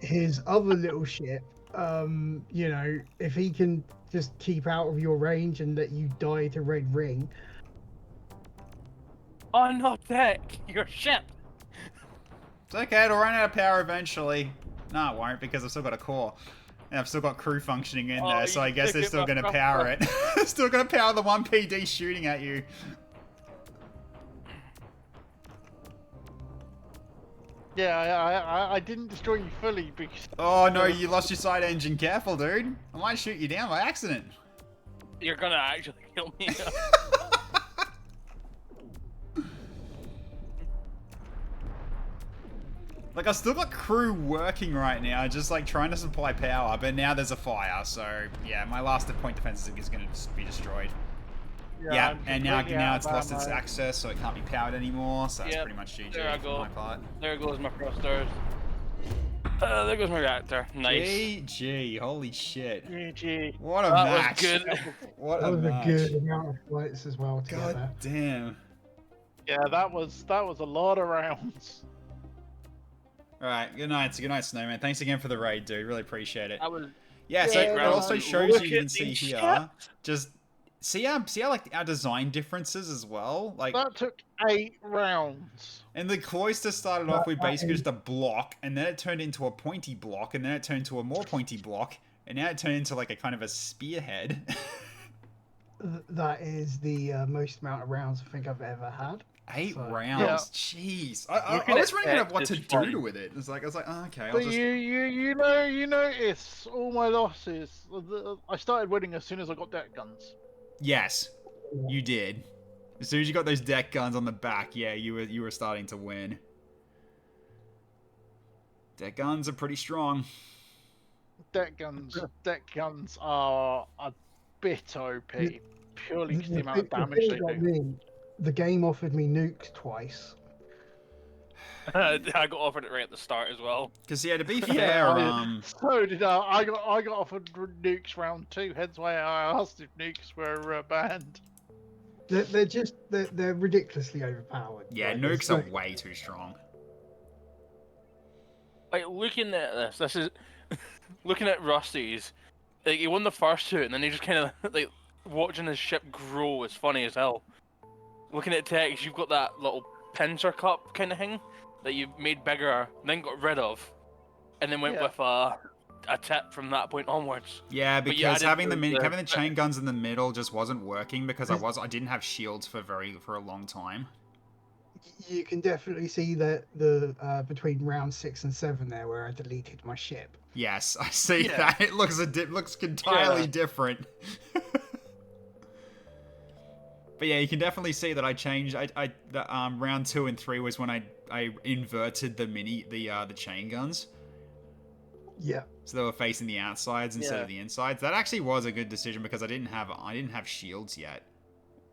his other little ship. You know, if he can just keep out of your range and let you die to red ring. Oh no, deck! Your ship! It's okay, it'll run out of power eventually. No, it won't, because I've still got a core. And I've still got crew functioning in there, so I guess they're still going to power it. They're still going to power the 1 PD shooting at you. Yeah, I didn't destroy you fully because. Oh no, you lost your side engine. Careful, dude. I might shoot you down by accident. You're gonna actually kill me. Like, I've still got crew working right now, just like trying to supply power, but now there's a fire, so yeah, my last point defense is going to be destroyed. Yeah, and now it's lost its access, so it can't be powered anymore, so that's pretty much GG there I for go. my part. There goes my thrusters. There goes my reactor. Nice. GG, holy shit. GG. What a That match. was good. What That a was match. a good amount of flights as well together. God damn. Yeah, that was a lot of rounds. Alright, good night, Snowman. Thanks again for the raid, dude. Really appreciate it. That was Yeah, so it rounds. also shows Look you at can see these here. Just see how like our design differences as well. Like, That took 8 rounds. and the cloister started off with basically just a block, and then it turned into a pointy block, and then it turned into a more pointy block, and now it turned into like a kind of a spearhead. That is the most amount of rounds I think I've ever had. 8 So- rounds, jeez. I Looking was at running out of what this to fight. do with it. It's like I was like, oh, okay, I'll But just. you notice all my losses. I started winning as soon as I got deck guns. Yes, you did. As soon as you got those deck guns on the back, yeah, you were starting to win. Deck guns are pretty strong. Deck guns are a bit OP. Purely because the amount of damage thing they got do. me, the game offered me nukes twice. I got offered it right at the start as well. Because yeah, to be fair, So did I. I got offered nukes round 2. Hence why I asked if nukes were banned. They're ridiculously overpowered. yeah, Like, nukes there's are way too strong. Like, looking at this is looking at Rusty's. Like, he won the first two, and then he just kind of like watching his ship grow is funny as hell. Looking at text, you've got that little pincer cup kind of thing that you made bigger, then got rid of, and then went with a tip from that point onwards. Yeah, because having the chain guns in the middle just wasn't working because I didn't have shields for a long time. You can definitely see that the between round 6 and 7 there, where I deleted my ship. Yes, I see that. It looks entirely different. But yeah, you can definitely see that I changed. Round 2 and 3 was when I inverted the chain guns. Yeah. So they were facing the outsides instead of the insides. That actually was a good decision because I didn't have shields yet.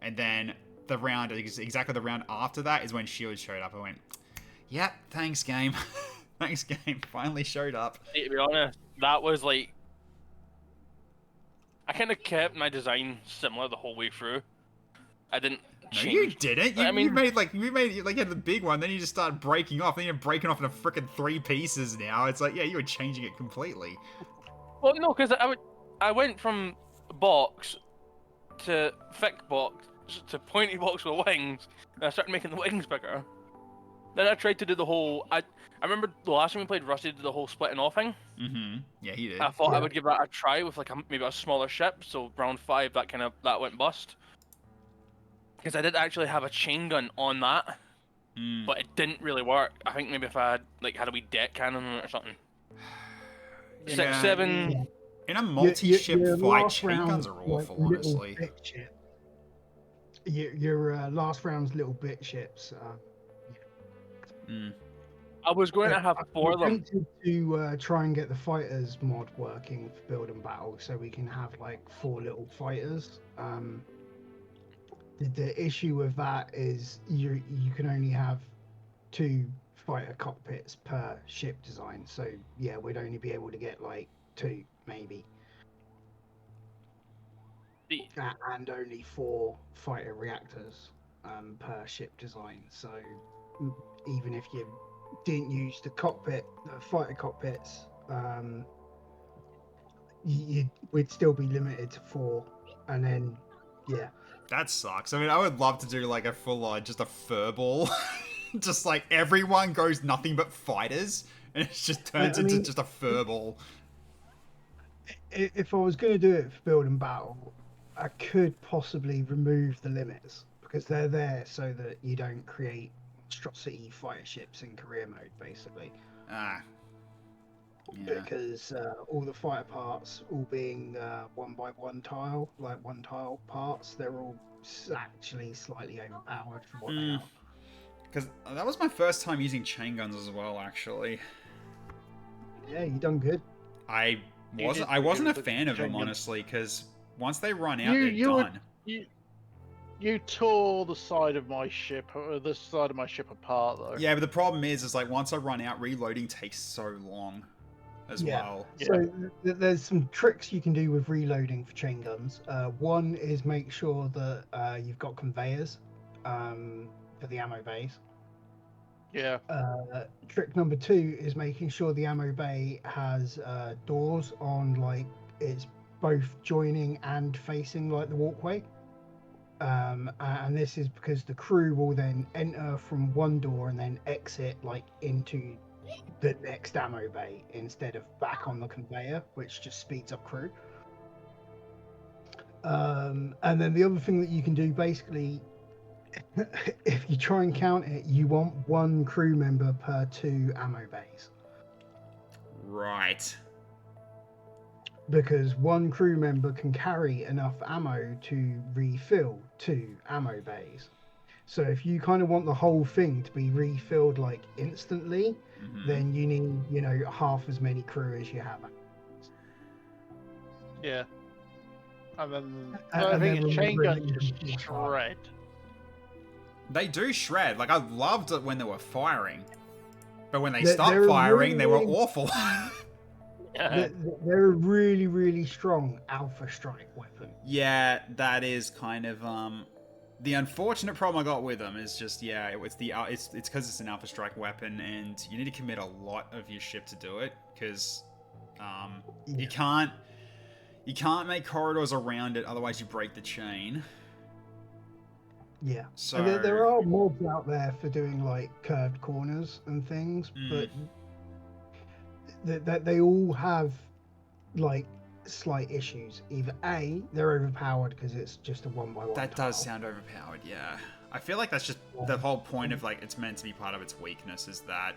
And then exactly the round after that is when shields showed up. I went, "Yep, thanks game." Thanks game. Finally showed up. To be honest, that was like I kind of kept my design similar the whole way through. I didn't change. No, you didn't. You had the big one, then you just started breaking off. Then you're breaking off into frickin' 3 pieces now. It's like, yeah, you were changing it completely. Well, no, because I went from box to thick box to pointy box with wings, and I started making the wings bigger. Then I tried to do the whole. I remember the last time we played Rusty did the whole splitting off thing. Mm-hmm. Yeah, he did. I thought I would give that a try with like maybe a smaller ship. So round 5, that went bust. Because I did actually have a chain gun on that, but it didn't really work. I think maybe if I had a wee deck cannon on it or something. 6, 7. In a multi-ship fight, chain guns are awful, honestly. Your last round's little bit ships. I was going to have 4 of them. To try and get the fighters mod working for build and battle, so we can have like 4 little fighters. The issue with that is you can only have 2 fighter cockpits per ship design. So yeah, we'd only be able to get like 2 maybe, and only 4 fighter reactors per ship design. So even if you didn't use the fighter cockpits, we'd still be limited to 4, and then yeah. That sucks. I mean, I would love to do like a full just a furball. Just like everyone goes nothing but fighters, and it just turns into just a furball. If I was going to do it for build and battle, I could possibly remove the limits, because they're there so that you don't create monstrosity fighter ships in career mode, basically. Yeah. Because all the fighter parts, all being 1x1 tile, like 1 tile parts, they're all actually slightly overpowered for what they are. Because that was my first time using chain guns as well, actually. Yeah, you done good. I wasn't a fan of them, honestly, because once they run out, they're done. You tore the side of my ship apart, though. Yeah, but the problem is like once I run out, reloading takes so long. As well. So there's some tricks you can do with reloading for chain guns. One is make sure that you've got conveyors for the ammo bays. Yeah. Trick number 2 is making sure the ammo bay has doors on, like it's both joining and facing like the walkway. And this is because the crew will then enter from one door and then exit like into the next ammo bay instead of back on the conveyor, which just speeds up crew. And then the other thing that you can do, basically, if you try and count it, you want 1 crew member per 2 ammo bays. Right. Because 1 crew member can carry enough ammo to refill 2 ammo bays. So if you kind of want the whole thing to be refilled like instantly, then you need, half as many crew as you have. Yeah. And then I think chain guns just shred. They do shred. Like, I loved it when they were firing. But when they stopped firing, they were awful. They're a really, really strong alpha strike weapon. Yeah, that is kind of The unfortunate problem I got with them is just, yeah, it's because it's an Alpha Strike weapon, and you need to commit a lot of your ship to do it, because you can't make corridors around it, otherwise you break the chain. Yeah. So And there are mods out there for doing like curved corners and things, but they all have like slight issues. Either A, they're overpowered because it's just a 1x1 that tile. does sound overpowered, yeah. I feel like that's just the whole point of like it's meant to be part of its weakness is that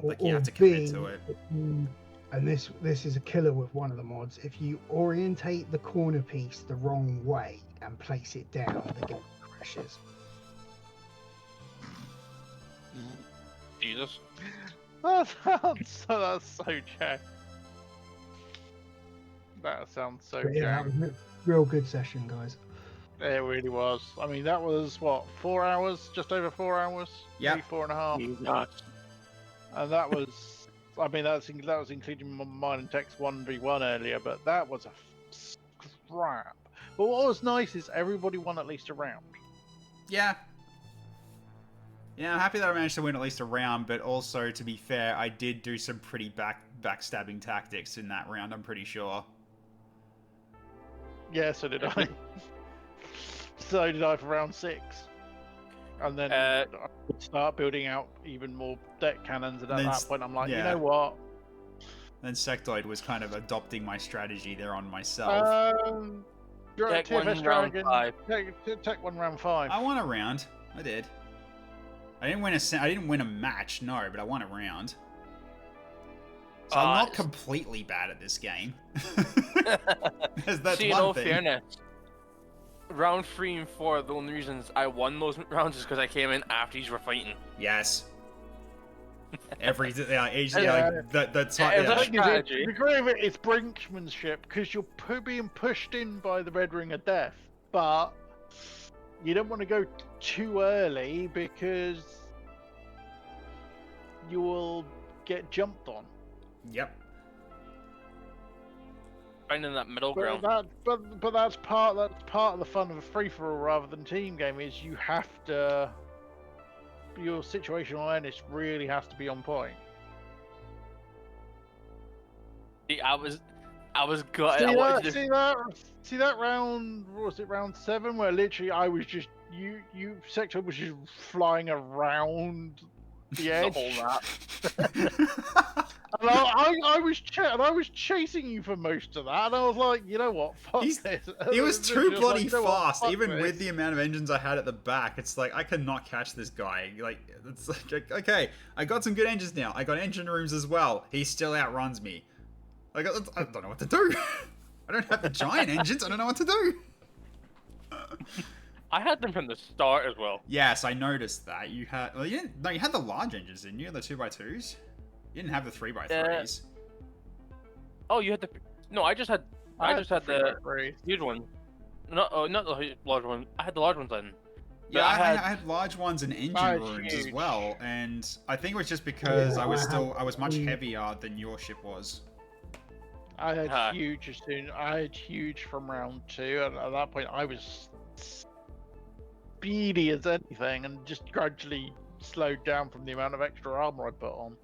like you have to commit to it. And this is a killer with one of the mods. If you orientate the corner piece the wrong way and place it down, the game crashes. Jesus. That's so Jack. That sounds so But yeah, Jack. that was a real good session, guys. It really was. I mean, that was what, 4 hours? Just over 4 hours? Yeah. Maybe 4.5. Nuts. And that was, I mean, that was including mine and Tech's 1v1 earlier, but that was a crap. But what was nice is everybody won at least a round. Yeah. Yeah, I'm happy that I managed to win at least a round, but also, to be fair, I did do some pretty backstabbing tactics in that round, I'm pretty sure. Yeah, so did I. So did I for round 6. And then I would start building out even more deck cannons, and at that point I'm like, yeah. you know what? Then Sectoid was kind of adopting my strategy there on myself. Tech one TFS round Dragon, 5. Tech 1 round 5. I won a round. I did. I didn't win a match, no, but I won a round. So I'm not completely bad at this game. That's See, in one all thing. fairness, round 3 and 4, the only reasons I won those rounds is because I came in after these were fighting. Yes. Every the strategy. The great of it is brinkmanship, because you're being pushed in by the Red Ring of Death, but you don't want to go too early because you will get jumped on. Yep. Finding that middle ground. But that's part of the fun of a free for all rather than team game, is you have to, your situational awareness really has to be on point. See, I was gutted. See that round? Was it round 7 where literally I was just Sector was just flying around the edge. The whole map. And I was chasing you for most of that, and I was like, you know what? Fuck this. He was too Just bloody like, you know what? fast, Fuck even this. with the amount of engines I had at the back. It's like I could not catch this guy. Like it's like okay, I got some good engines now. I got engine rooms as well. He still outruns me. Like I don't know what to do. I don't have the giant engines. I don't know what to do. I had them from the start as well. Yes, I noticed that you had. Well, you didn't. No, you had the large engines, didn't you? The 2x2s. You didn't have the 3x3s. Oh, you had the. No, I just had the huge one. Not the large one. I had the large ones then. Yeah, I had large ones and engine rooms as well, and I think it was just because I was much heavier than your ship was. I had huge as soon. I had huge from round 2, and at that point I was speedy as anything, and just gradually slowed down from the amount of extra armor I put on.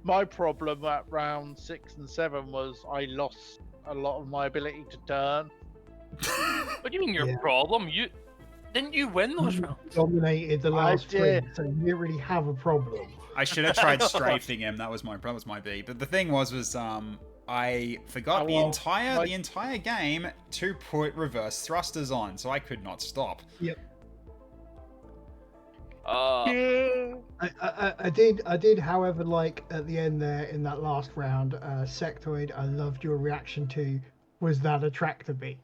My problem at round 6 and 7 was I lost a lot of my ability to turn. What do you mean your problem? Didn't you win those rounds? Dominated the last 3, so you didn't really have a problem. I should have tried strafing him. That was my B. But the thing was I forgot the entire game to put reverse thrusters on, so I could not stop. Yep. I did, however, like at the end there in that last round, Sectoid, I loved your reaction to, was that a tractor beam?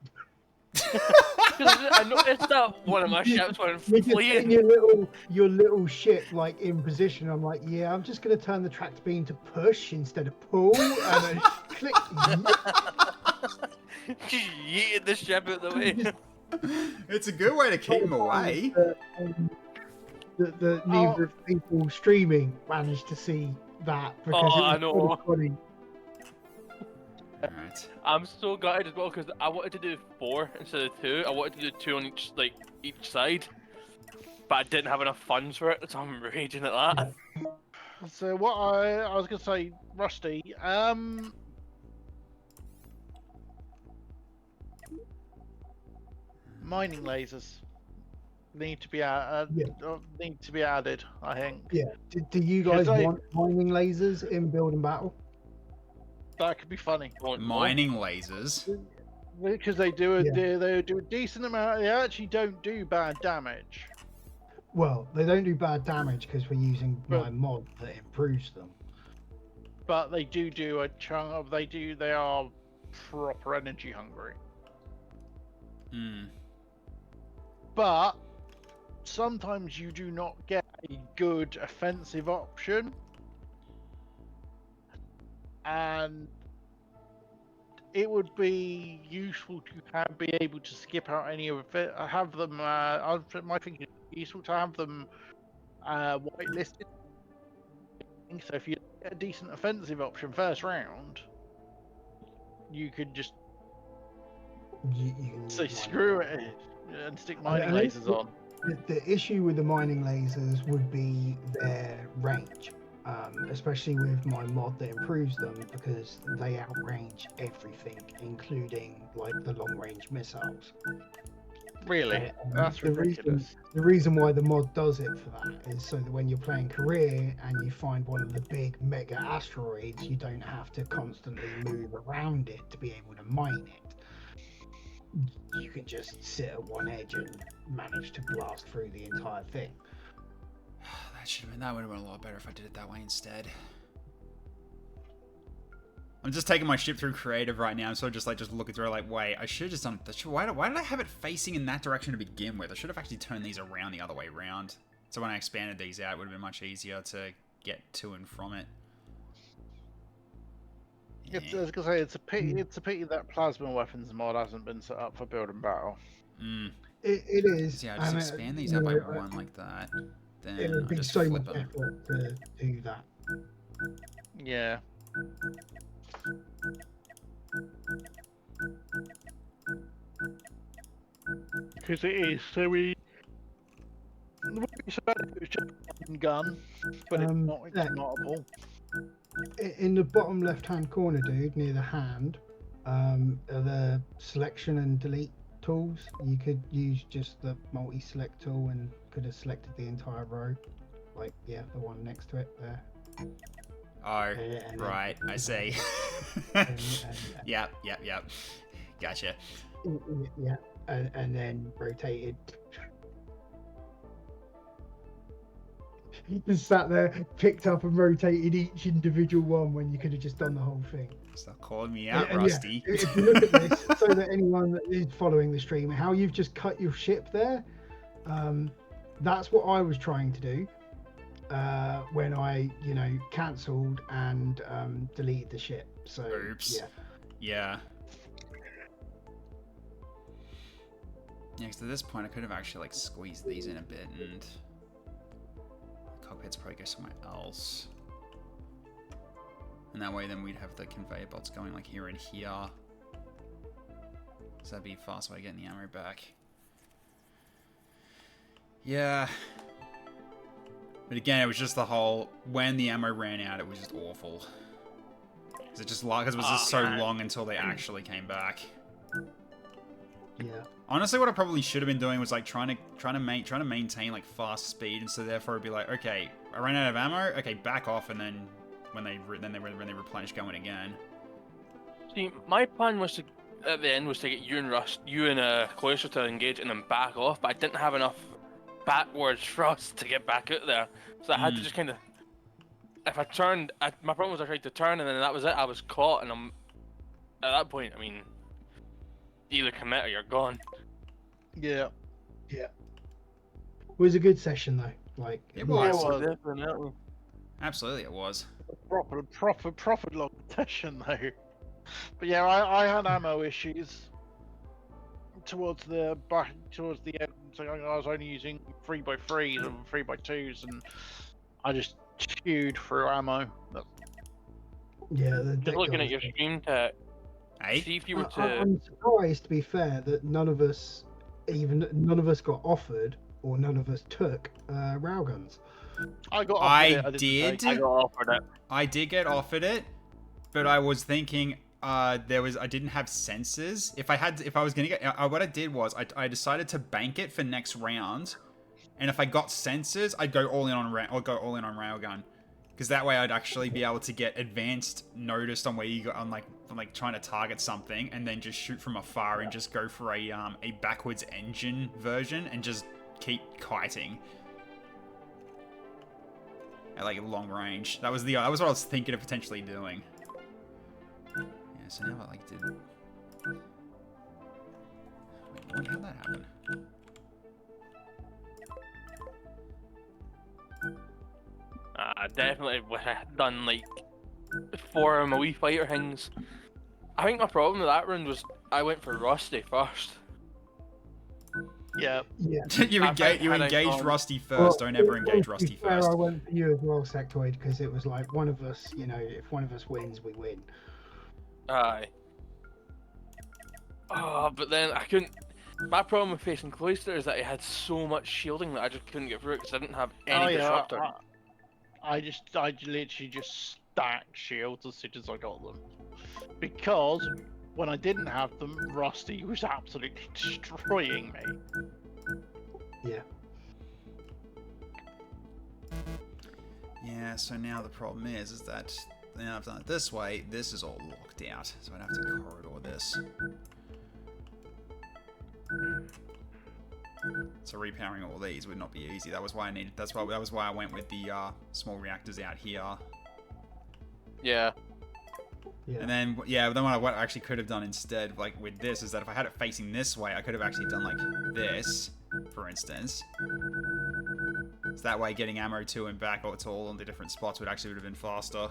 I noticed that one of my ships went fleeing. Your little ship like in position. I'm like, yeah, I'm just gonna turn the tractor beam to push instead of pull, and then click. Yeeted the ship out the way. It's a good way to keep him away. Neither of people streaming managed to see that because it was I know. funny. Alright. I'm so gutted as well because I wanted to do 4 instead of 2. I wanted to do 2 on each side, but I didn't have enough funds for it, so I'm raging at that. So what I was gonna say, Rusty. Mining lasers need to be added. I think. Yeah. Do you guys want mining lasers in Build and Battle? That could be funny. Mining lasers. Because they do a decent amount. They actually don't do bad damage. Well, they don't do bad damage because we're using my mod that improves them. But they do a chunk of. They are proper energy hungry. Hmm. But sometimes you do not get a good offensive option, and it would be useful to be able to skip out any of it. Have them. My thinking is useful to have them whitelisted. So if you get a decent offensive option first round, you could just You can say screw it and stick mining And lasers on. The issue with the mining lasers would be their range, especially with my mod that improves them, because they outrange everything, including like the long-range missiles. Really? That's ridiculous. The reason why the mod does it for that is so that when you're playing career and you find one of the big mega asteroids, you don't have to constantly move around it to be able to mine it. You can just sit at one edge and manage to blast through the entire thing. That would have been a lot better if I did it that way instead. I'm just taking my ship through creative right now. I'm sort of just looking through it like, wait, I should have just done it. Why did I have it facing in that direction to begin with? I should have actually turned these around the other way around. So when I expanded these out, it would have been much easier to get to and from it. I was gonna say it's a pity that plasma weapons mod hasn't been set up for Build and Battle. It is. Yeah, just expand these out by one like that. Then it would be just so flip much them. effort to do that. Yeah. Because it is so we. It would be so bad if it was just one gun, but it's not. It's multiple. In the bottom left-hand corner, dude, near the hand, are the selection and delete tools. You could use just the multi-select tool and could have selected the entire row. Like, yeah, the one next to it there. Oh, right, I see. Yep. Gotcha. Yeah, and then rotated. He just sat there, picked up and rotated each individual one when you could have just done the whole thing. Stop calling me out, And Rusty. yeah, if you look at this, so that anyone that is following the stream, how you've just cut your ship there, that's what I was trying to do when I, cancelled and deleted the ship. So, oops. Yeah. Yeah, because at this point I could have actually squeezed these in a bit and cockpits probably go somewhere else. And that way then we'd have the conveyor belts going here and here. So that'd be a fast way of getting the ammo back. Yeah. But again, it was just the whole, when the ammo ran out, it was just awful. Because it was just so long until they actually came back. Yeah. Honestly, what I probably should have been doing was trying to maintain fast speed, and so therefore it'd be okay, I ran out of ammo. Okay, back off, and then when they replenish, going again. See, my plan was at the end to get you and Cloister to engage and then back off, but I didn't have enough backwards thrust to get back out there, so I had to just kind of. If I turned, my problem was I tried to turn, and then that was it. I was caught, and at that point, I mean. Either commit or you're gone. Yeah. It was a good session though. It was. Definitely. Absolutely, it was. Proper long session though. But yeah, I had ammo issues towards the end. So I was only using 3x3s and 3x2s, and I just chewed through ammo. Yeah. Just looking at your stream tech. Hey? See if you were to. I'm surprised, to be fair, that none of us got offered or none of us took railguns. I got offered it. I didn't did. take I it. got offered it. I did get offered it, but I was thinking I didn't have sensors. If I was gonna get, what I did was I decided to bank it for next round, and if I got sensors, I'd go all in on railgun, because that way I'd actually be able to get advanced noticed on where you go on like trying to target something, and then just shoot from afar and just go for a backwards engine version and just keep kiting at like long range. That was what I was thinking of potentially doing. Yeah, so now I like did. Wait, how'd that happen? Definitely done like 4 of my wee fighter things. I think my problem with that round was I went for Rusty first. Yeah. Yeah. you engaged Rusty first. Well, Don't ever engage Rusty to be fair, first. I went for you as well, Sectoid, because it was like one of us, if one of us wins, we win. Aye. Oh, but then I couldn't. My problem with facing Cloister is that he had so much shielding that I just couldn't get through it because I didn't have any disruptor. I literally just stacked shields as soon as I got them. Because when I didn't have them, Rusty was absolutely destroying me. Yeah. Yeah, so now the problem is that now I've done it this way, this is all locked out. So I'd have to corridor this. So repowering all these would not be easy. That was why I went with the small reactors out here. Yeah. Yeah. And then what I actually could have done instead, like with this, is that if I had it facing this way, I could have actually done like this, for instance. So that way, getting ammo to and back to all on the different spots would have been faster.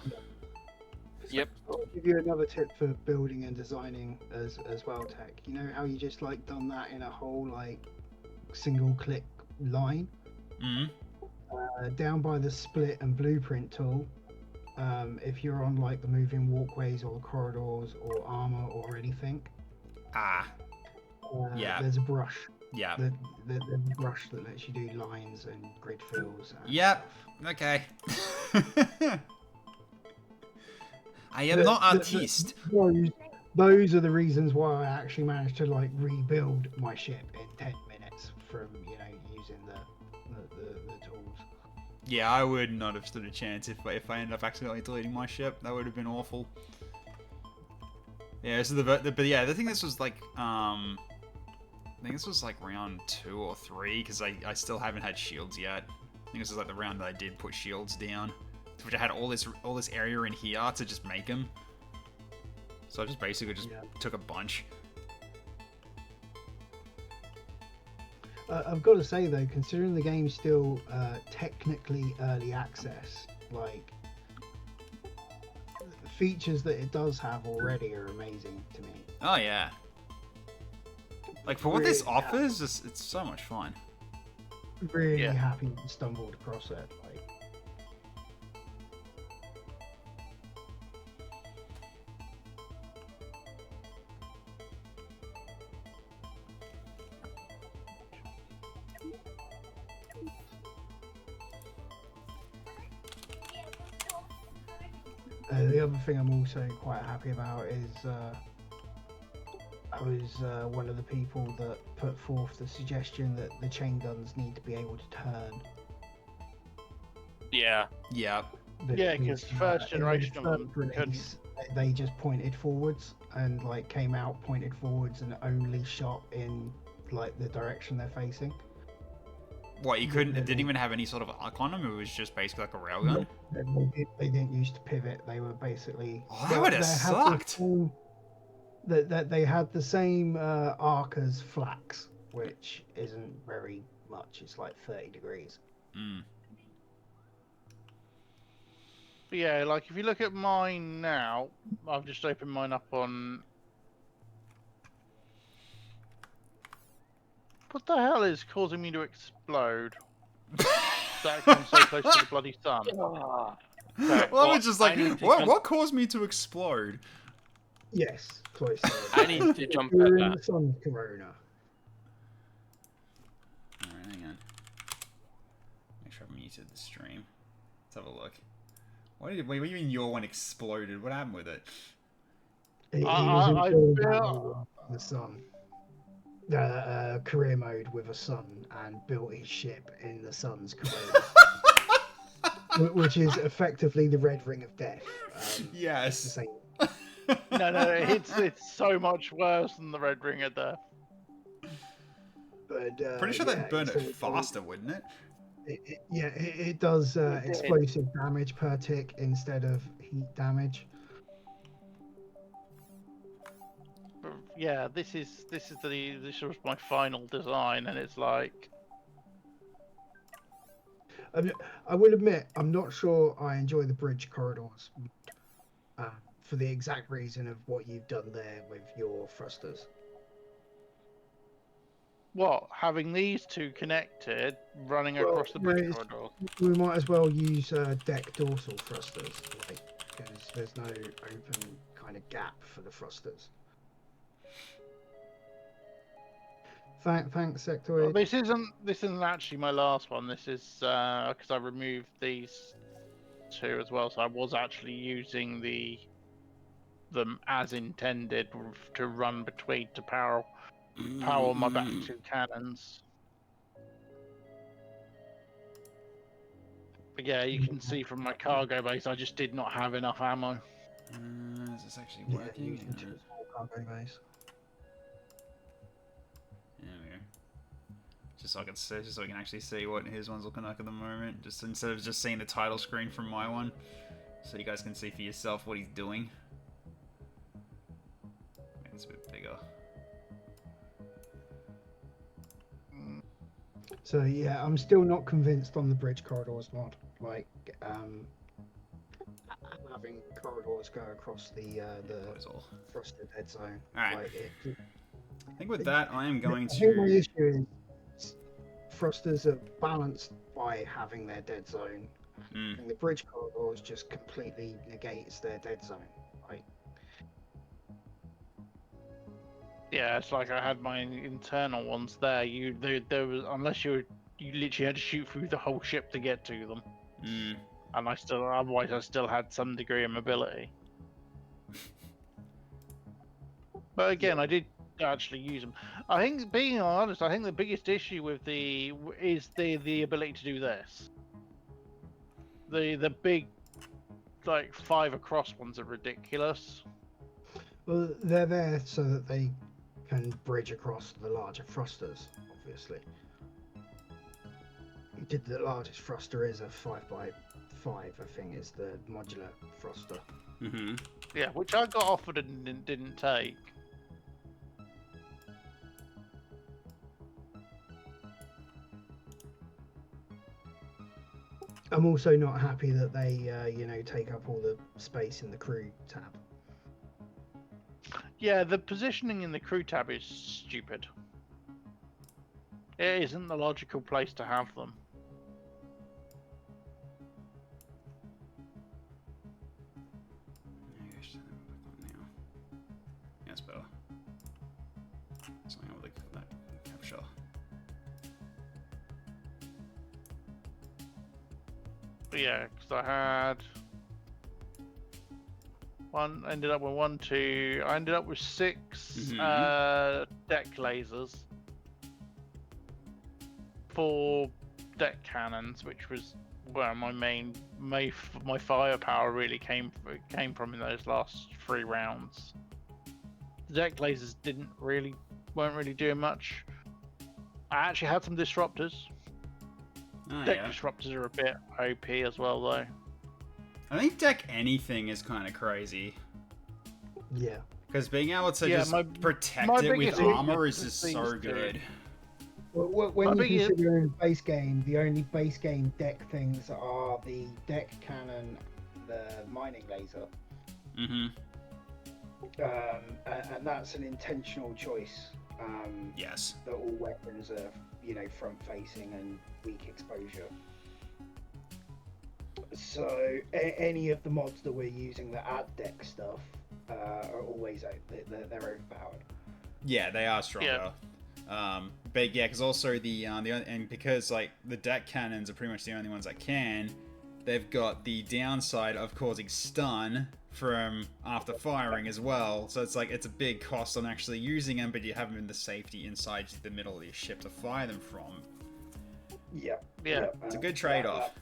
Yep. I'll give you another tip for building and designing as well, Tech. You know how you just like done that in a whole like single click line? Mm-hmm. Down by the split and blueprint tool, if you're on like the moving walkways or the corridors or armor or anything, yeah, there's a brush. Yeah. There's a brush that lets you do lines and grid fills. And yep. stuff. Okay. I am not artiste. Those are the reasons why I actually managed to like rebuild my ship in 10 minutes from using the tools. Yeah, I would not have stood a chance if I ended up accidentally deleting my ship. That would have been awful. Yeah, so but yeah, I think this was like I think this was like round 2 or 3 because I still haven't had shields yet. I think this was like the round that I did put shields down, which I had all this area in here to just make them. So I just basically took a bunch. I've got to say though, considering the game's still technically early access, like the features that it does have already are amazing to me. Oh yeah. Like for what this offers, it's so much fun. Really happy to stumbled across it. Like. The other thing I'm also quite happy about is I was one of the people that put forth the suggestion that the chain guns need to be able to turn. Yeah. Yeah. Yeah, because first generation of them release, they just pointed forwards and like came out, pointed forwards, and only shot in like the direction they're facing. What, you couldn't? It didn't even have any sort of arc on them. It was just basically like a railgun. They didn't use to pivot. They were basically. Oh, that would have sucked. That they had the same arc as flax, which isn't very much. It's like 30 degrees. Mm. But yeah, like if you look at mine now, I've just opened mine up on. What the hell is causing me to explode? That comes so close to the bloody sun. Okay, Well, it's just like, what caused me to explode? Yes, cloistered. I need to jump You're at in that. the sun corona. Alright, hang on. Make sure I've muted the stream. Let's have a look. What do you mean your one exploded? What happened with it? He was in I full feel- battle with the sun. Career mode with a sun and built his ship in the sun's corona. Which is effectively the red ring of death. It's the Yes. same. No, it's so much worse than the Red Ring of Death. But Pretty sure yeah, that'd burn it instead of- faster, wouldn't it? It does explosive damage per tick instead of heat damage. Yeah, this was my final design, and it's like, I will admit, I'm not sure I enjoy the bridge corridors for the exact reason of what you've done there with your thrusters. what, having these two connected, running across the bridge it's- corridor. We might as well use deck dorsal thrusters, because there's no open kind of gap for the thrusters. Thanks, Well, Sectoid. this isn't actually my last one. This is because I removed these two as well, so I was actually using them as intended to run between to power my back two cannons. But yeah, you can see from my cargo base, I just did not have enough ammo. Is this actually Yeah, working? using two small cargo bays. There we go. Just so I can see, just so I can actually see what his one's looking like at the moment. Just instead of just seeing the title screen from my one, so you guys can see for yourself what he's doing. Make this a bit bigger. So yeah, I'm still not convinced on the bridge corridors mod. Like having corridors go across the Close all. frosted dead zone. Alright. Like, I think with that, I am going I think my to. issue is thrusters are balanced by having their dead zone. And the bridge corridors just completely negates their dead zone. Like, Yeah, it's like I had my internal ones there. There was, unless you literally had to shoot through the whole ship to get to them, and otherwise I still had some degree of mobility. But again, I did actually use them. I think, being honest, I think the biggest issue with the ability to do this. The big, like 5 across ones are ridiculous. well, they're there so that they can bridge across the larger thrusters, obviously. The largest thruster is a 5x5, I think, is the modular thruster. Yeah, which I got offered and didn't take. I'm also not happy that they, take up all the space in the crew tab. Yeah, the positioning in the crew tab is stupid. It isn't the logical place to have them. That's better. Something with that capture. But yeah, because I had ended up with 1, 2. I ended up with 6 deck lasers, 4 deck cannons, which was where my firepower really came from in those last 3 rounds. The deck lasers weren't really doing much. I actually had some disruptors. Deck disruptors are a bit OP as well, though. I think deck anything is kind of crazy. Yeah. Because being able to just protect my it with biggest armor is weakness just is so these good. Well, when you consider in base game, the only base game deck things are the deck cannon, the mining laser. And that's an intentional choice. Yes. That all weapons are, front facing and weak exposure. So any of the mods that we're using that add deck stuff are always they're overpowered. Yeah, they are stronger. But yeah, because also and because like the deck cannons are pretty much the only ones that can, they've got the downside of causing stun from after firing as well. So it's like it's a big cost on actually using them, but you have them in the safety inside the middle of your ship to fire them from. Yeah. It's a good trade-off.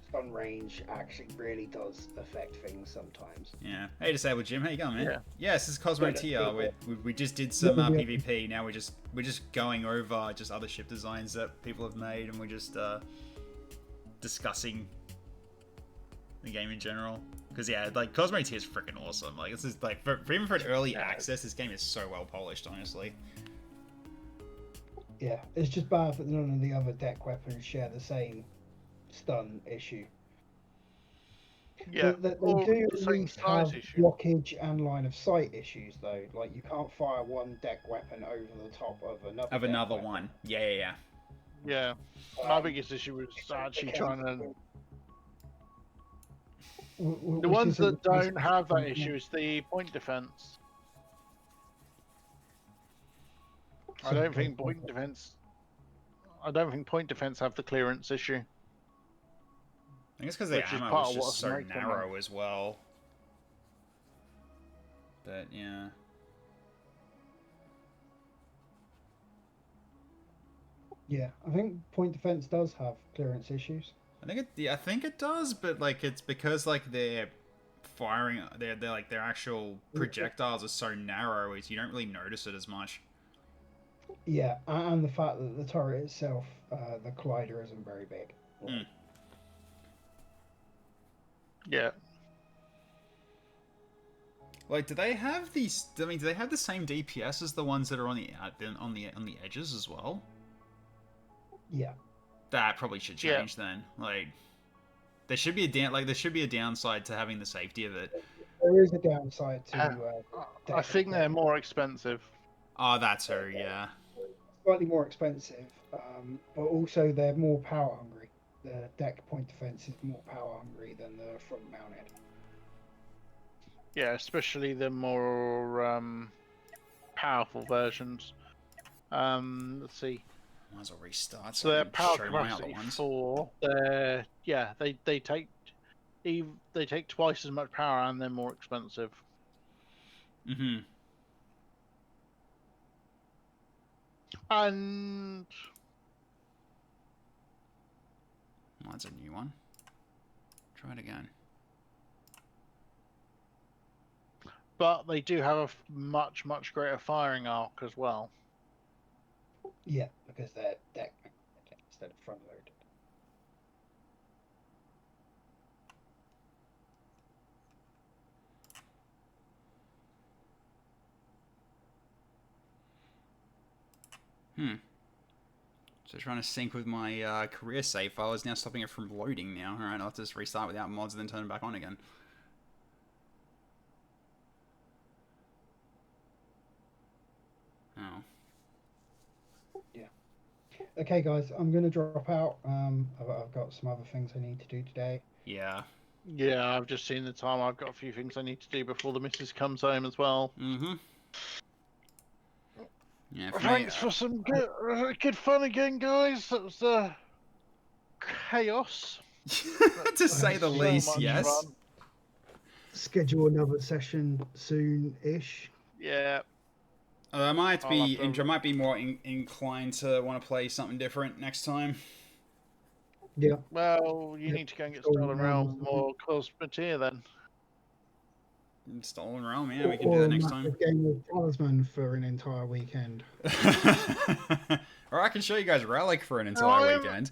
Stun range actually really does affect things sometimes. Yeah. Hey, Disabled Jim, how you going, man? Yeah. Yes, this is Cosmoteer. We just did some PvP. Now we're just going over just other ship designs that people have made, and we're just discussing the game in general. Because yeah, like Cosmoteer is freaking awesome. Like this is like for even for an early access, this game is so well polished, honestly. Yeah, it's just bad that none of the other deck weapons share the same stun issue. Yeah, They do at same least size have issue. blockage and line of sight issues, though. Like you can't fire one deck weapon over the top of another. One. Yeah. Yeah, my biggest issue was actually trying to. The ones that don't have that issue is the point defense. I don't think point defense have the clearance issue. I think it's because the ammo was just so narrow as well. But yeah. Yeah, I think point defense does have clearance issues. I think it does, but like it's because like they're firing, they're like their actual projectiles are so narrow, is you don't really notice it as much. Yeah, and the fact that the turret itself, the collider isn't very big. Yeah. Like, do they have these? I mean, do they have the same DPS as the ones that are on the edges as well? Yeah. That probably should change then. Like, there should be a downside to having the safety of it. There is a downside to. I think they're more expensive. Oh, that's her. Yeah. Slightly more expensive, but also they're more power hungry. The deck point defense is more power hungry than the front mounted. Yeah, especially the more powerful versions. Let's see. Might as well restart. So their power capacity 4. They take twice as much power and they're more expensive. Mm-hmm. And that's a new one. Try it again. But they do have a much greater firing arc as well. Yeah, because they're deck instead of front loaded. So trying to sync with my career save file is now stopping it from loading now. Alright, I'll have to just restart without mods and then turn it back on again. Oh. Yeah. Okay, guys, I'm going to drop out. I've got some other things I need to do today. Yeah. Yeah, I've just seen the time. I've got a few things I need to do before the missus comes home as well. Mm-hmm. Yeah, Thanks for some good fun again, guys. That was chaos. to say the least, yes. Fun. Schedule another session soon-ish. Yeah. I might be more inclined to want to play something different next time. Yeah. Well, you need to go and get Stolen Realm or Cosmoteer then. Stolen Realm, yeah, we can do that next time. Game of Talisman for an entire weekend. Or I can show you guys Relic for an entire weekend.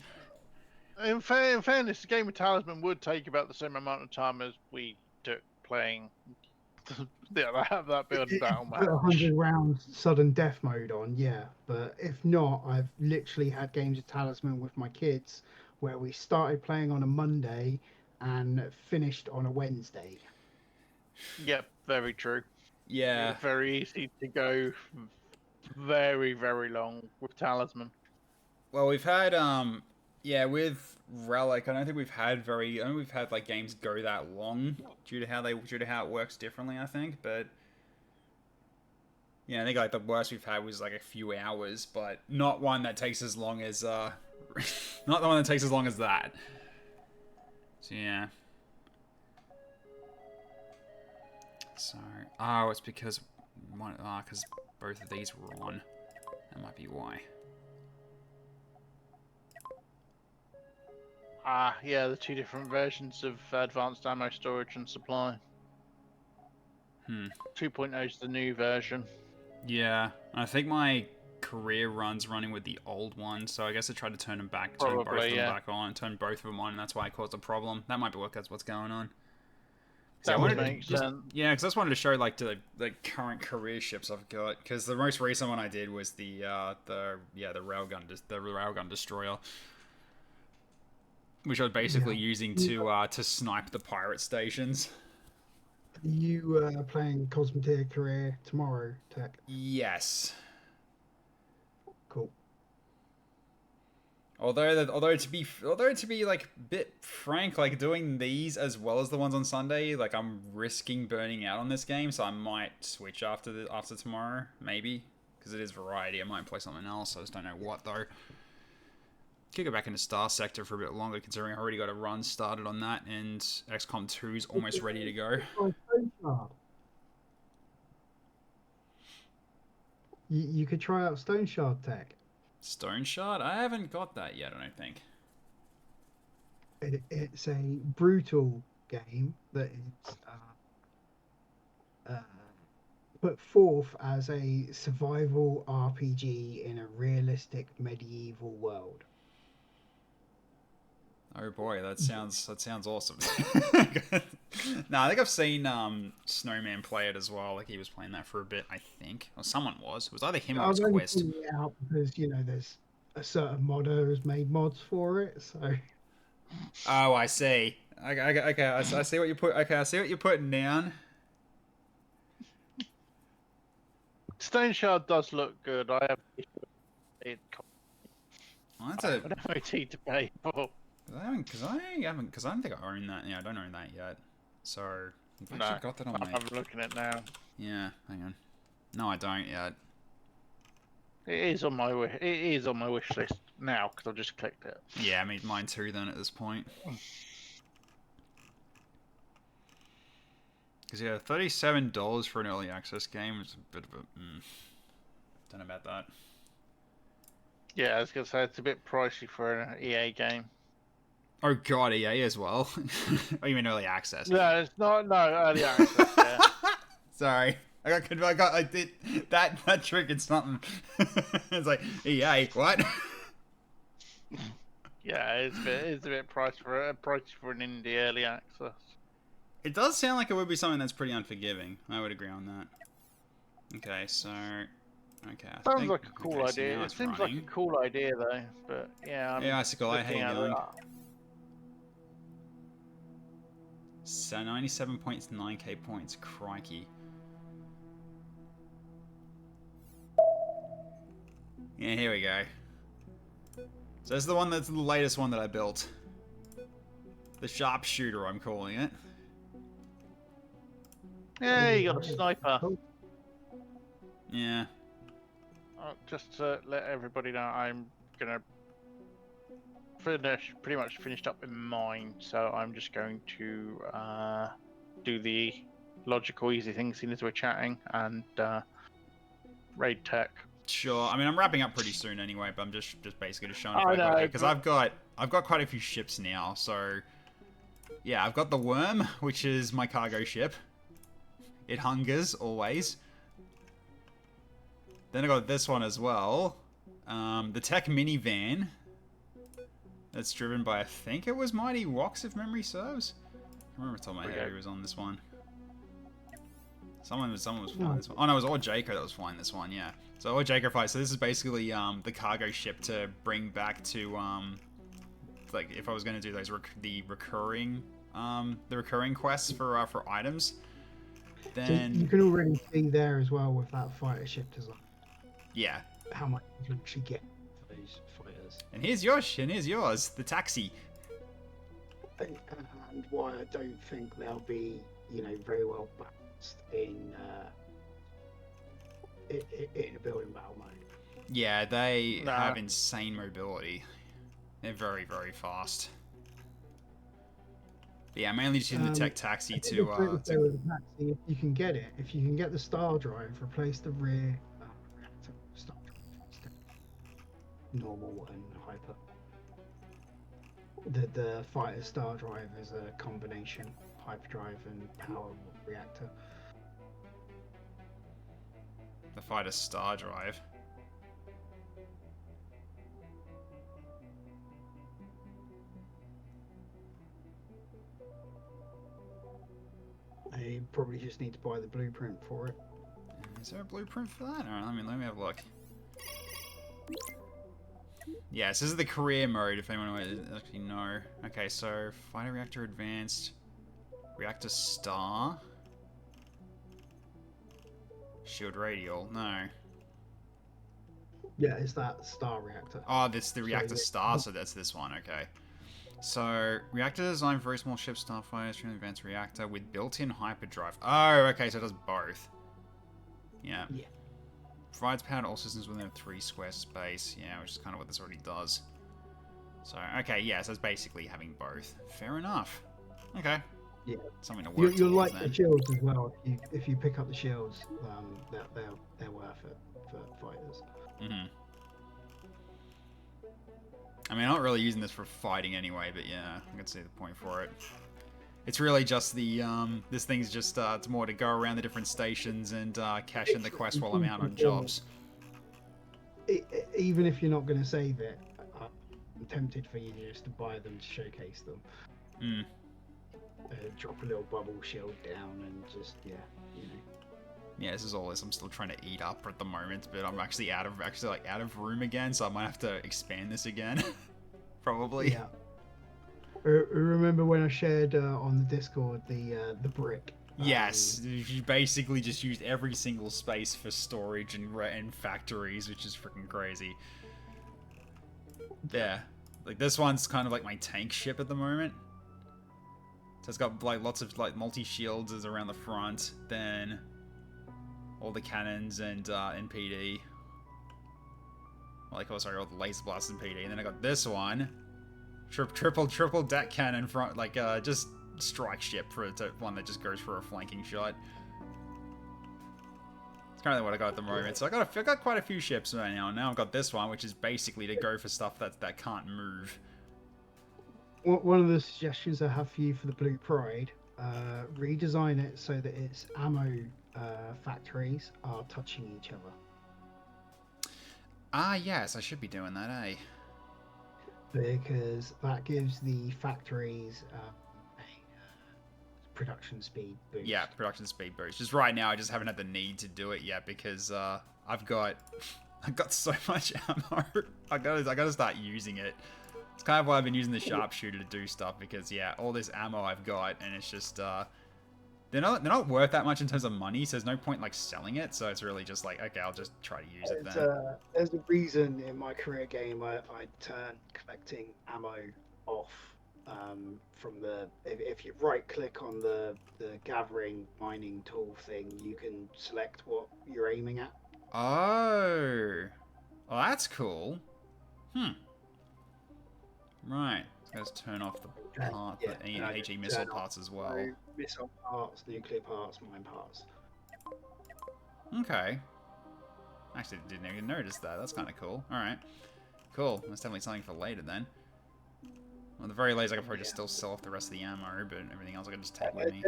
In fairness, the game of Talisman would take about the same amount of time as we took playing. that build and battle match. Put 100 round sudden death mode on, yeah. But if not, I've literally had games of Talisman with my kids where we started playing on a Monday and finished on a Wednesday. Yep, very true. Yeah. It's very easy to go very long with Talisman. Well, we've had with relic. I don't think we've had like games go that long due to how it works differently. I think, but yeah, I think like the worst we've had was like a few hours, but not one that takes as long as not the one that takes as long as that. So yeah. So it's because because both of these were on. That might be why. Yeah, the two different versions of advanced ammo storage and supply. 2.0 is the new version. Yeah, I think my career run's running with the old one, so I guess I tried to turn both of them back on, turn both of them on, and that's why I caused a problem. That might be that's what's going on. That would make sense. Yeah, because I just wanted to show like the current career ships I've got. Because the most recent one I did was the railgun destroyer, which I was basically using to snipe the pirate stations. Are you playing Cosmoteer Career tomorrow, Tech? Yes. Cool. Although to be like a bit frank, like doing these as well as the ones on Sunday, like I'm risking burning out on this game, so I might switch after tomorrow, maybe, because it is variety. I might play something else. I just don't know what though. Could go back into Star Sector for a bit longer, considering I already got a run started on that, and XCOM 2 is almost ready to go. You could try out Stone Shard, Tech. Stone Shard? I haven't got that yet, I don't think. It's a brutal game that is put forth as a survival RPG in a realistic medieval world. Oh boy, that sounds awesome. No, I think I've seen Snowman play it as well. Like he was playing that for a bit, I think, or someone was. It was either him or his Quest. I was only out because there's a certain modder has made mods for it. So. Oh, I see. Okay, I see what you put. Okay, I see what you're putting down. Stone Shard does look good. I have it. Well, that's a MOT to pay for. Because I don't think I own that. Yeah, I don't own that yet. So I've actually got that on my. I'm looking at it now. Yeah, hang on. No, I don't yet. It is on my wish list now because I've just clicked it. Yeah, I mean mine too. Then at this point. Because yeah, $37 for an early access game is a bit of a. Don't know about that. Yeah, I was gonna say it's a bit pricey for an EA game. Oh god, EA as well. Oh, you mean early access? No, it's not. No, early access. Yeah. Sorry, I did that triggered something. It's like EA, what? Yeah, it's a bit pricey for an indie early access. It does sound like it would be something that's pretty unforgiving. I would agree on that. Okay, so. Okay, sounds like a cool idea. It seems like a cool idea though, but yeah. Yeah, Icicle, how you going? So 97.9k points, crikey. Yeah, here we go. So this is that's the latest one that I built. The sharpshooter, I'm calling it. Yeah, you got a sniper. Yeah. Just to let everybody know, I'm gonna pretty much finished up in mine, so I'm just going to do the logical, easy things seeing as we're chatting, and raid tech. Sure. I mean, I'm wrapping up pretty soon anyway, but I'm just basically just showing it because I've got quite a few ships now. So yeah, I've got the Worm, which is my cargo ship. It hungers always. Then I got this one as well, the Tech minivan. That's driven by, I think it was Mighty Wox, if memory serves. I remember off the top of my head who was on this one. Someone was flying this one. Oh no, it was Jaco that was flying this one. Yeah. So Jaco fight. So this is basically the cargo ship to bring back to like if I was going to do those the recurring quests for items. Then so you can already see there as well with that fighter ship design. Yeah. How much you can actually get for those fighters. And here's yours, the taxi. and why I don't think they'll be, very well balanced in a building battle mode. Yeah, they have insane mobility. They're very, very fast. But yeah, mainly just using the tech taxi to with the taxi, if you can get it, if you can get the star drive, replace the rear reactor star drive instead of normal and hyper. The fighter star drive is a combination hyperdrive and power reactor. the fighter star drive. I probably just need to buy the blueprint for it. Is there a blueprint for that? Alright, let me have a look. Yes, this is the career mode, if anyone would actually know. Okay, so fighter reactor advanced, reactor star, shield radial. No. Yeah, it's that star reactor. Oh, that's the reactor star, so that's this one. Okay. So reactor designed for very small ships, starfighters, extremely advanced reactor with built-in hyperdrive. Oh, okay, so it does both. Yeah. Yeah. Provides power to all systems within a 3 square space. Yeah, which is kind of what this already does. So, okay, yeah, so it's basically having both. Fair enough. Okay. Yeah. Something to work You'll like then. the shields as well. If you pick up the shields, they're worth it for fighters. Mm-hmm. I mean, I'm not really using this for fighting anyway, but yeah, I can see the point for it. It's really just the, this thing's just, it's more to go around the different stations and cash in the quest while I'm out on jobs. Even if you're not going to save it, I'm tempted for you just to buy them to showcase them. Mm. Drop a little bubble shield down and just, yeah. Yeah, this is all this. I'm still trying to eat up at the moment, but I'm actually out of room again, so I might have to expand this again. Probably. Yeah. Remember when I shared on the Discord the brick? Yes, you basically just used every single space for storage and factories, which is freaking crazy. Yeah, like this one's kind of like my tank ship at the moment. So it's got like lots of like multi-shields around the front, then all the cannons and PD. Like, oh sorry, all the laser blasts and PD, and then I got this one. Triple deck cannon front, like just strike ship for one that just goes for a flanking shot. It's kind of what I got at the moment. So I got quite a few ships right now. Now I've got this one, which is basically to go for stuff that can't move. One of the suggestions I have for you for the Blue Pride, redesign it so that its ammo factories are touching each other. Ah, yes, I should be doing that, eh? Because that gives the factories a production speed boost. Yeah, production speed boost. Just right now, I just haven't had the need to do it yet because I've got so much ammo. I gotta start using it. It's kind of why I've been using the sharpshooter to do stuff because yeah, all this ammo I've got and it's just they're not worth that much in terms of money, so there's no point like selling it. So it's really just like, okay, I'll just try to use it then. There's a reason in my career game I turned collecting ammo off from if you right click on the gathering mining tool thing, you can select what you're aiming at. Oh, well, that's cool. Right. Let's turn off the HE missile parts as well. Missile parts, nuclear parts, mine parts. Okay. Actually, didn't even notice that. That's kind of cool. Alright. Cool. That's definitely something for later then. Well, at the very least, I could probably just still sell off the rest of the ammo, but everything else I can just take with me.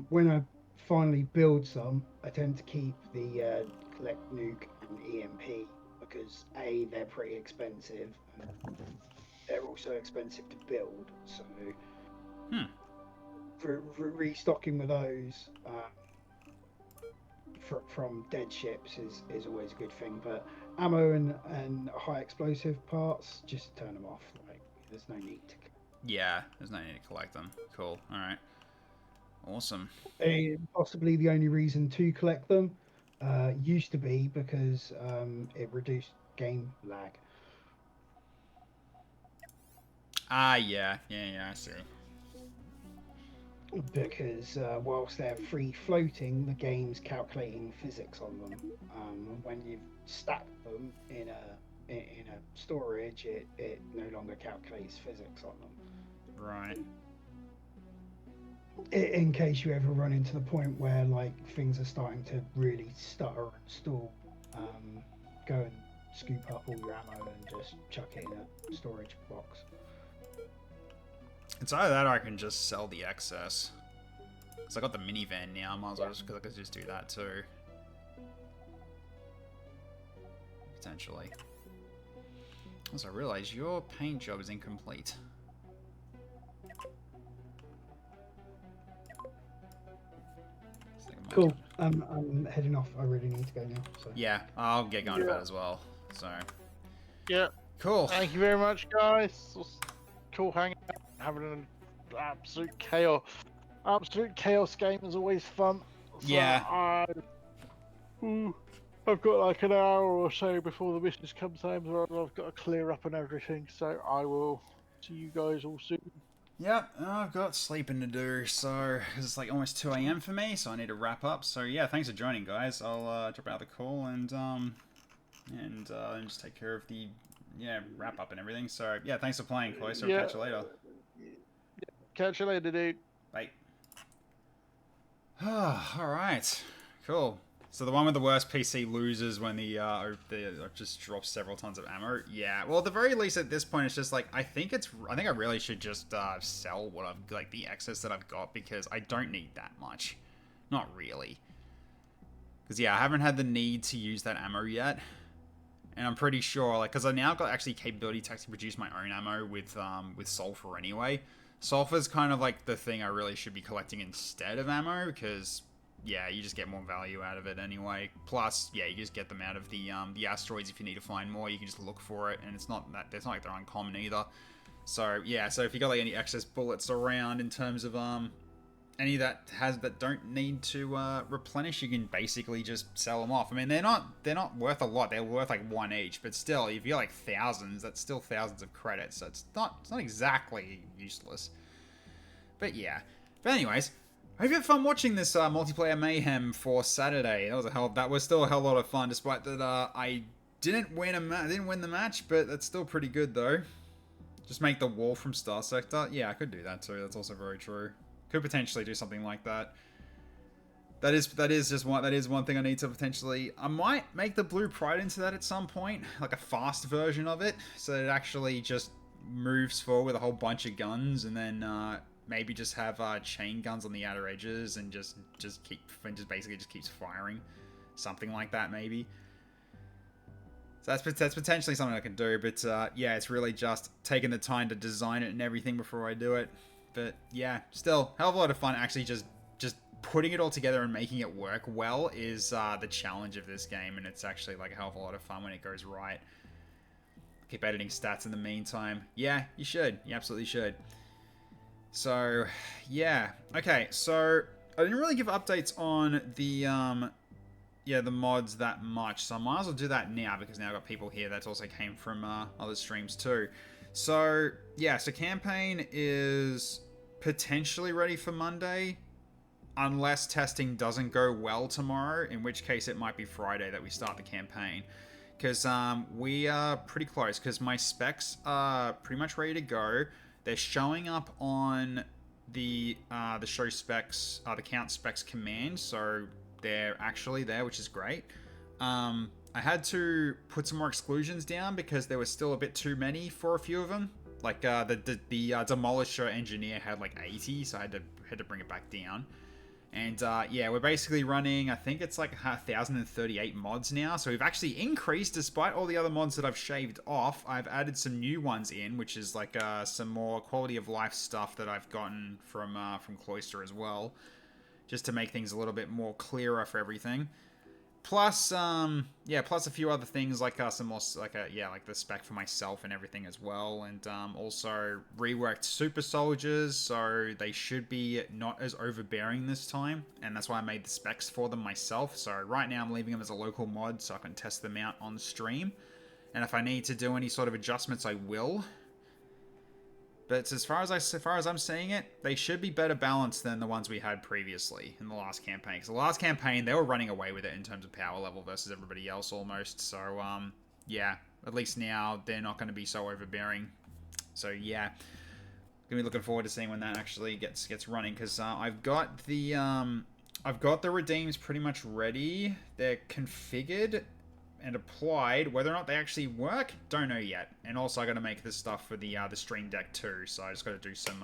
When I finally build some, I tend to keep the collect nuke and EMP because A, they're pretty expensive, and they're also expensive to build, so for restocking with those from dead ships is always a good thing, but ammo and high explosive parts, just turn them off. Like, there's no need to. Yeah, there's no need to collect them. Cool. All right. Awesome. Possibly the only reason to collect them used to be because it reduced game lag. Ah, yeah, I see. Because whilst they're free floating, the game's calculating physics on them. When you've stacked them in a storage, it no longer calculates physics on them. Right. In case you ever run into the point where like things are starting to really stutter and stall, go and scoop up all your ammo and just chuck it in a storage box. It's either that or I can just sell the excess. Because I got the minivan now, I might as well just do that too. Potentially. Also, I realize your paint job is incomplete. Cool. I'm heading off. I really need to go now. So. Yeah, I'll get going to bed as well. So. Yeah. Cool. Thank you very much, guys. It was cool hanging out, having an absolute chaos. Absolute chaos game is always fun. So yeah. I've got like an hour or so before the business comes home, so I've got to clear up and everything. So I will see you guys all soon. Yep, I've got sleeping to do, so it's like almost 2 AM for me, so I need to wrap up. So yeah, thanks for joining, guys. I'll drop out the call and just take care of the wrap up and everything. So yeah, thanks for playing, Chloe. So catch you later. Catch you later, dude. Bye. All right, cool. So the one with the worst PC loses when the just drops several tons of ammo. Yeah, well, at the very least at this point, it's just like I think I really should just sell what I've like the excess that I've got because I don't need that much, not really. Because yeah, I haven't had the need to use that ammo yet, and I'm pretty sure like because I now got actually capability to actually produce my own ammo with sulfur anyway. Sulfur's kind of like the thing I really should be collecting instead of ammo because. Yeah, you just get more value out of it anyway. Plus, yeah, you just get them out of the asteroids if you need to find more. You can just look for it, and it's not like they're uncommon either. So yeah, so if you got like any excess bullets around in terms of any that don't need to replenish, you can basically just sell them off. I mean, they're not worth a lot. They're worth like 1 each, but still, if you got like thousands, that's still thousands of credits. So it's not exactly useless. But yeah. But anyways. I hope you had fun watching this multiplayer mayhem for Saturday. That was still a hell lot of fun, despite that I didn't win the match, but that's still pretty good though. Just make the wall from Star Sector. Yeah, I could do that too. That's also very true. Could potentially do something like that. That is one thing I need to potentially. I might make the Blue Pride into that at some point, like a fast version of it, so that it actually just moves forward with a whole bunch of guns, and then. Maybe just have chain guns on the outer edges and just basically keeps firing, something like that maybe. So that's potentially something I can do, but yeah, it's really just taking the time to design it and everything before I do it. But yeah, still hell of a lot of fun. Actually, just putting it all together and making it work well is the challenge of this game, and it's actually like a hell of a lot of fun when it goes right. Keep editing stats in the meantime. Yeah, you should. You absolutely should. So, yeah. Okay, so I didn't really give updates on the mods that much, so I might as well do that now because now I've got people here that also came from other streams too. So, yeah, so campaign is potentially ready for Monday, unless testing doesn't go well tomorrow, in which case it might be Friday that we start the campaign. Because we are pretty close, because my specs are pretty much ready to go. They're showing up on the show specs, the count specs command, so they're actually there, which is great. I had to put some more exclusions down because there was still a bit too many for a few of them. Like the Demolisher Engineer had like 80, so I had to bring it back down. And yeah, we're basically running, I think it's like 1,038 mods now. So we've actually increased, despite all the other mods that I've shaved off. I've added some new ones in, which is like some more quality of life stuff that I've gotten from Cloister as well, just to make things a little bit more clearer for everything. Plus, plus a few other things like some more like the spec for myself and everything as well, and also reworked super soldiers, so they should be not as overbearing this time, and that's why I made the specs for them myself. So right now I'm leaving them as a local mod so I can test them out on stream, and if I need to do any sort of adjustments, I will. But as far as I'm seeing it, they should be better balanced than the ones we had previously in the last campaign. Because the last campaign, they were running away with it in terms of power level versus everybody else almost. So, yeah, at least now they're not going to be so overbearing. So, yeah, gonna be looking forward to seeing when that actually gets running. Because I've got the redeems pretty much ready. They're configured and applied. Whether or not they actually work, don't know yet. And also I got to make this stuff for the Stream Deck too, so I just got to do some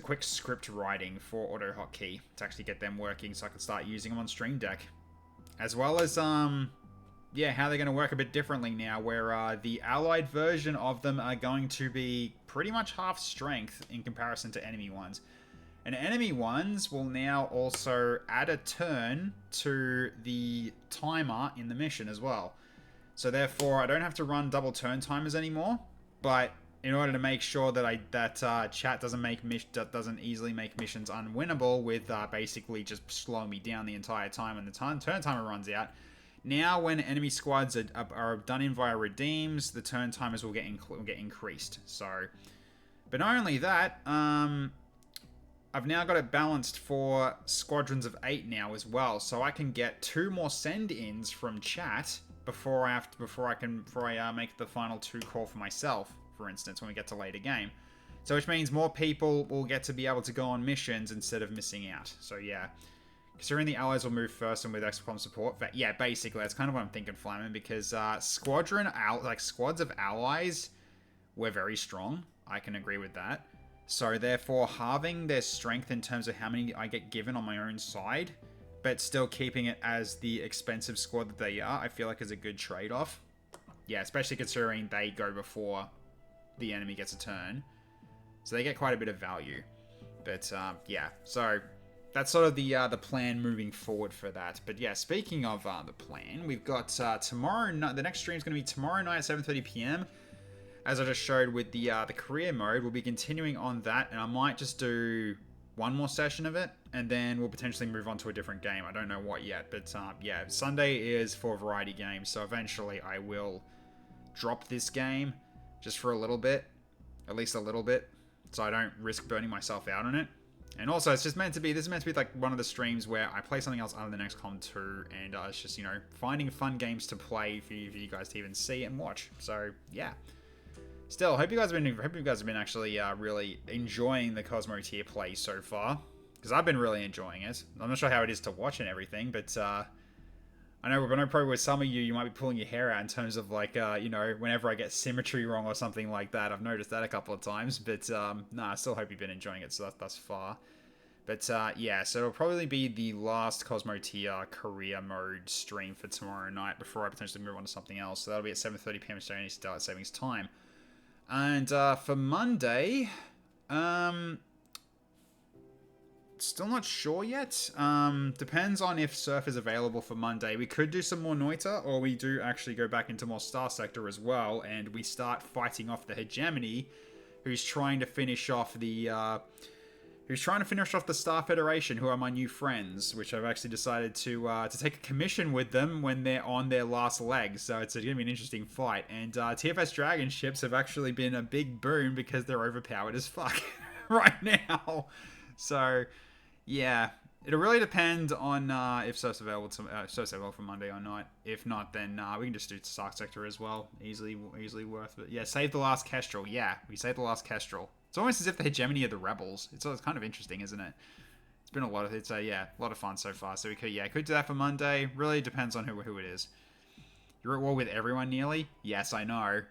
quick script writing for auto hotkey to actually get them working so I can start using them on Stream Deck. As well as yeah, how they're going to work a bit differently now, where the allied version of them are going to be pretty much half strength in comparison to enemy ones. And enemy ones will now also add a turn to the timer in the mission as well. So therefore, I don't have to run double turn timers anymore. But in order to make sure that chat doesn't easily make missions unwinnable with basically just slowing me down the entire time when the turn timer runs out. Now, when enemy squads are done in via redeems, the turn timers will get increased. So, but not only that, I've now got it balanced for squadrons of 8 now as well, so I can get 2 more send-ins from chat before I make the final 2 call for myself, for instance, when we get to later game. So which means more people will get to be able to go on missions instead of missing out. So yeah, considering the allies will move first and with XCOM support, but yeah, basically that's kind of what I'm thinking, Flamin, because squads of allies were very strong. I can agree with that. So therefore, halving their strength in terms of how many I get given on my own side, but still keeping it as the expensive squad that they are, I feel like is a good trade-off. Yeah, especially considering they go before the enemy gets a turn. So they get quite a bit of value. But yeah, so that's sort of the plan moving forward for that. But yeah, speaking of the plan, we've got tomorrow night. The next stream is going to be tomorrow night at 7:30 p.m. As I just showed with the career mode, we'll be continuing on that, and I might just do one more session of it, and then we'll potentially move on to a different game. I don't know what yet, but yeah, Sunday is for variety games, so eventually I will drop this game just for a little bit, at least a little bit, so I don't risk burning myself out on it. And also, it's just meant to be, this is meant to be like one of the streams where I play something else other than XCOM 2, and it's just, you know, finding fun games to play for you guys to even see and watch. So yeah. Still, hope you guys have been actually really enjoying the Cosmoteer play so far, because I've been really enjoying it. I'm not sure how it is to watch and everything, but I know probably with some of you might be pulling your hair out in terms of like you know, whenever I get symmetry wrong or something like that. I've noticed that a couple of times, but I still hope you've been enjoying it thus far. But yeah, so it'll probably be the last Cosmoteer career mode stream for tomorrow night before I potentially move on to something else. So that'll be at 7:30 p.m. Australian Daylight Savings Time. And for Monday, still not sure yet. Depends on if Surf is available for Monday. We could do some more Noita, or we do actually go back into more Star Sector as well, and we start fighting off the hegemony, who's trying to finish off the Star Federation, who are my new friends, which I've actually decided to take a commission with them when they're on their last leg. So it's going to be an interesting fight. And TFS Dragon ships have actually been a big boon because they're overpowered as fuck right now. So yeah, it'll really depend on if Surf's available for Monday or not. If not, then we can just do Star Sector as well. Easily worth it. Yeah, save the last Kestrel. Yeah, we saved the last Kestrel. It's almost as if the hegemony are the rebels. It's kind of interesting, isn't it? It's been a lot of fun so far. So we could do that for Monday. Really depends on who it is. You're at war with everyone nearly? Yes, I know.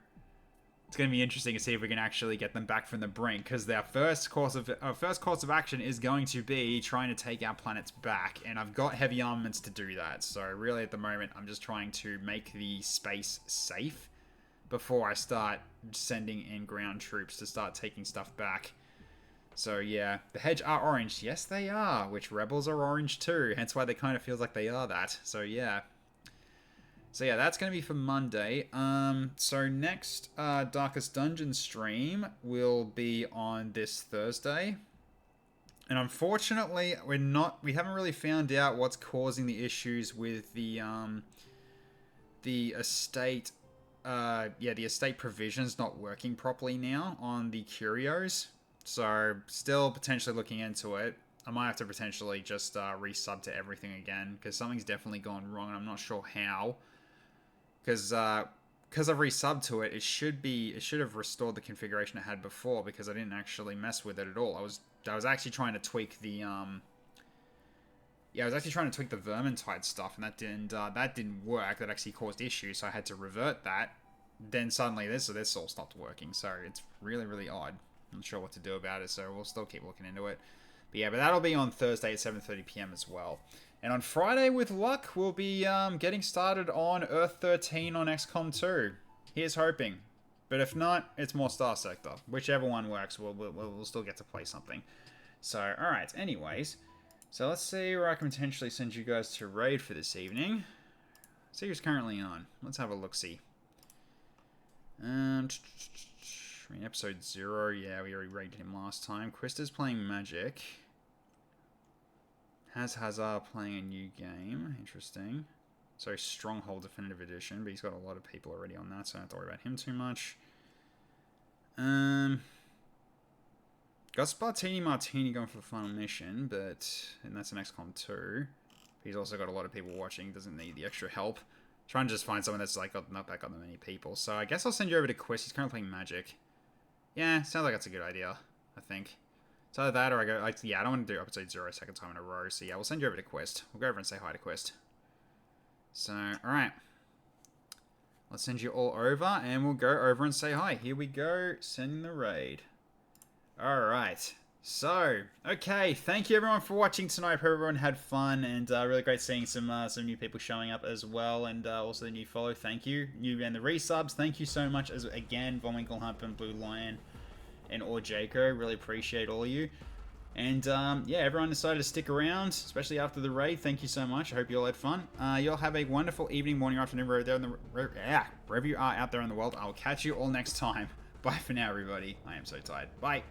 It's going to be interesting to see if we can actually get them back from the brink, because their first course of action is going to be trying to take our planets back, and I've got heavy armaments to do that. So really at the moment I'm just trying to make the space safe before I start sending in ground troops to start taking stuff back. So yeah, the hedge are orange. Yes, they are, which rebels are orange too, hence why they kind of feels like they are that. So yeah, that's going to be for Monday. So next Darkest Dungeon stream will be on this Thursday. And unfortunately, we haven't really found out what's causing the issues with the estate yeah, the estate provision's not working properly now on the curios. So, still potentially looking into it. I might have to potentially just resub to everything again, because something's definitely gone wrong, and I'm not sure how. Because I've resubbed to it, it should have restored the configuration it had before, because I didn't actually mess with it at all. I was actually trying to tweak the I was actually trying to tweak the Vermintide stuff, and that didn't work. That actually caused issues, so I had to revert that. Then suddenly this all stopped working, so it's really, really odd. I'm not sure what to do about it, so we'll still keep looking into it. But yeah, but that'll be on Thursday at 7:30 PM as well. And on Friday, with luck, we'll be getting started on Earth 13 on XCOM 2. Here's hoping. But if not, it's more Star Sector. Whichever one works, we'll still get to play something. So, alright, anyways. So let's see where I can potentially send you guys to raid for this evening. See who's currently on. Let's have a look-see. Episode 0, yeah, we already raided him last time. Quista's playing Magic. Has Hazard playing a new game. Interesting. So Stronghold Definitive Edition, but he's got a lot of people already on that, so I don't have to worry about him too much. Got Spartini Martini going for the final mission, and that's an XCOM 2. He's also got a lot of people watching, doesn't need the extra help. Trying to just find someone that's like not that got that many people. So I guess I'll send you over to Quist. He's currently playing Magic. Yeah, sounds like that's a good idea, I think. It's either that or I go, yeah, I don't want to do episode 0 a second time in a row. So yeah, we'll send you over to Quist. We'll go over and say hi to Quist. So, alright. Let's send you all over and we'll go over and say hi. Here we go, sending the raid. Alright. So, okay, thank you everyone for watching tonight. Hope everyone had fun, and really great seeing some new people showing up as well, and also the new follow. Thank you, new and the resubs. Thank you so much as again, Von Winkelhump and Blue Lion and Jaco. Really appreciate all of you. And yeah, everyone decided to stick around, especially after the raid. Thank you so much. I hope you all had fun. You all have a wonderful evening, morning, or afternoon, wherever you are out there in the world. I'll catch you all next time. Bye for now, everybody. I am so tired. Bye.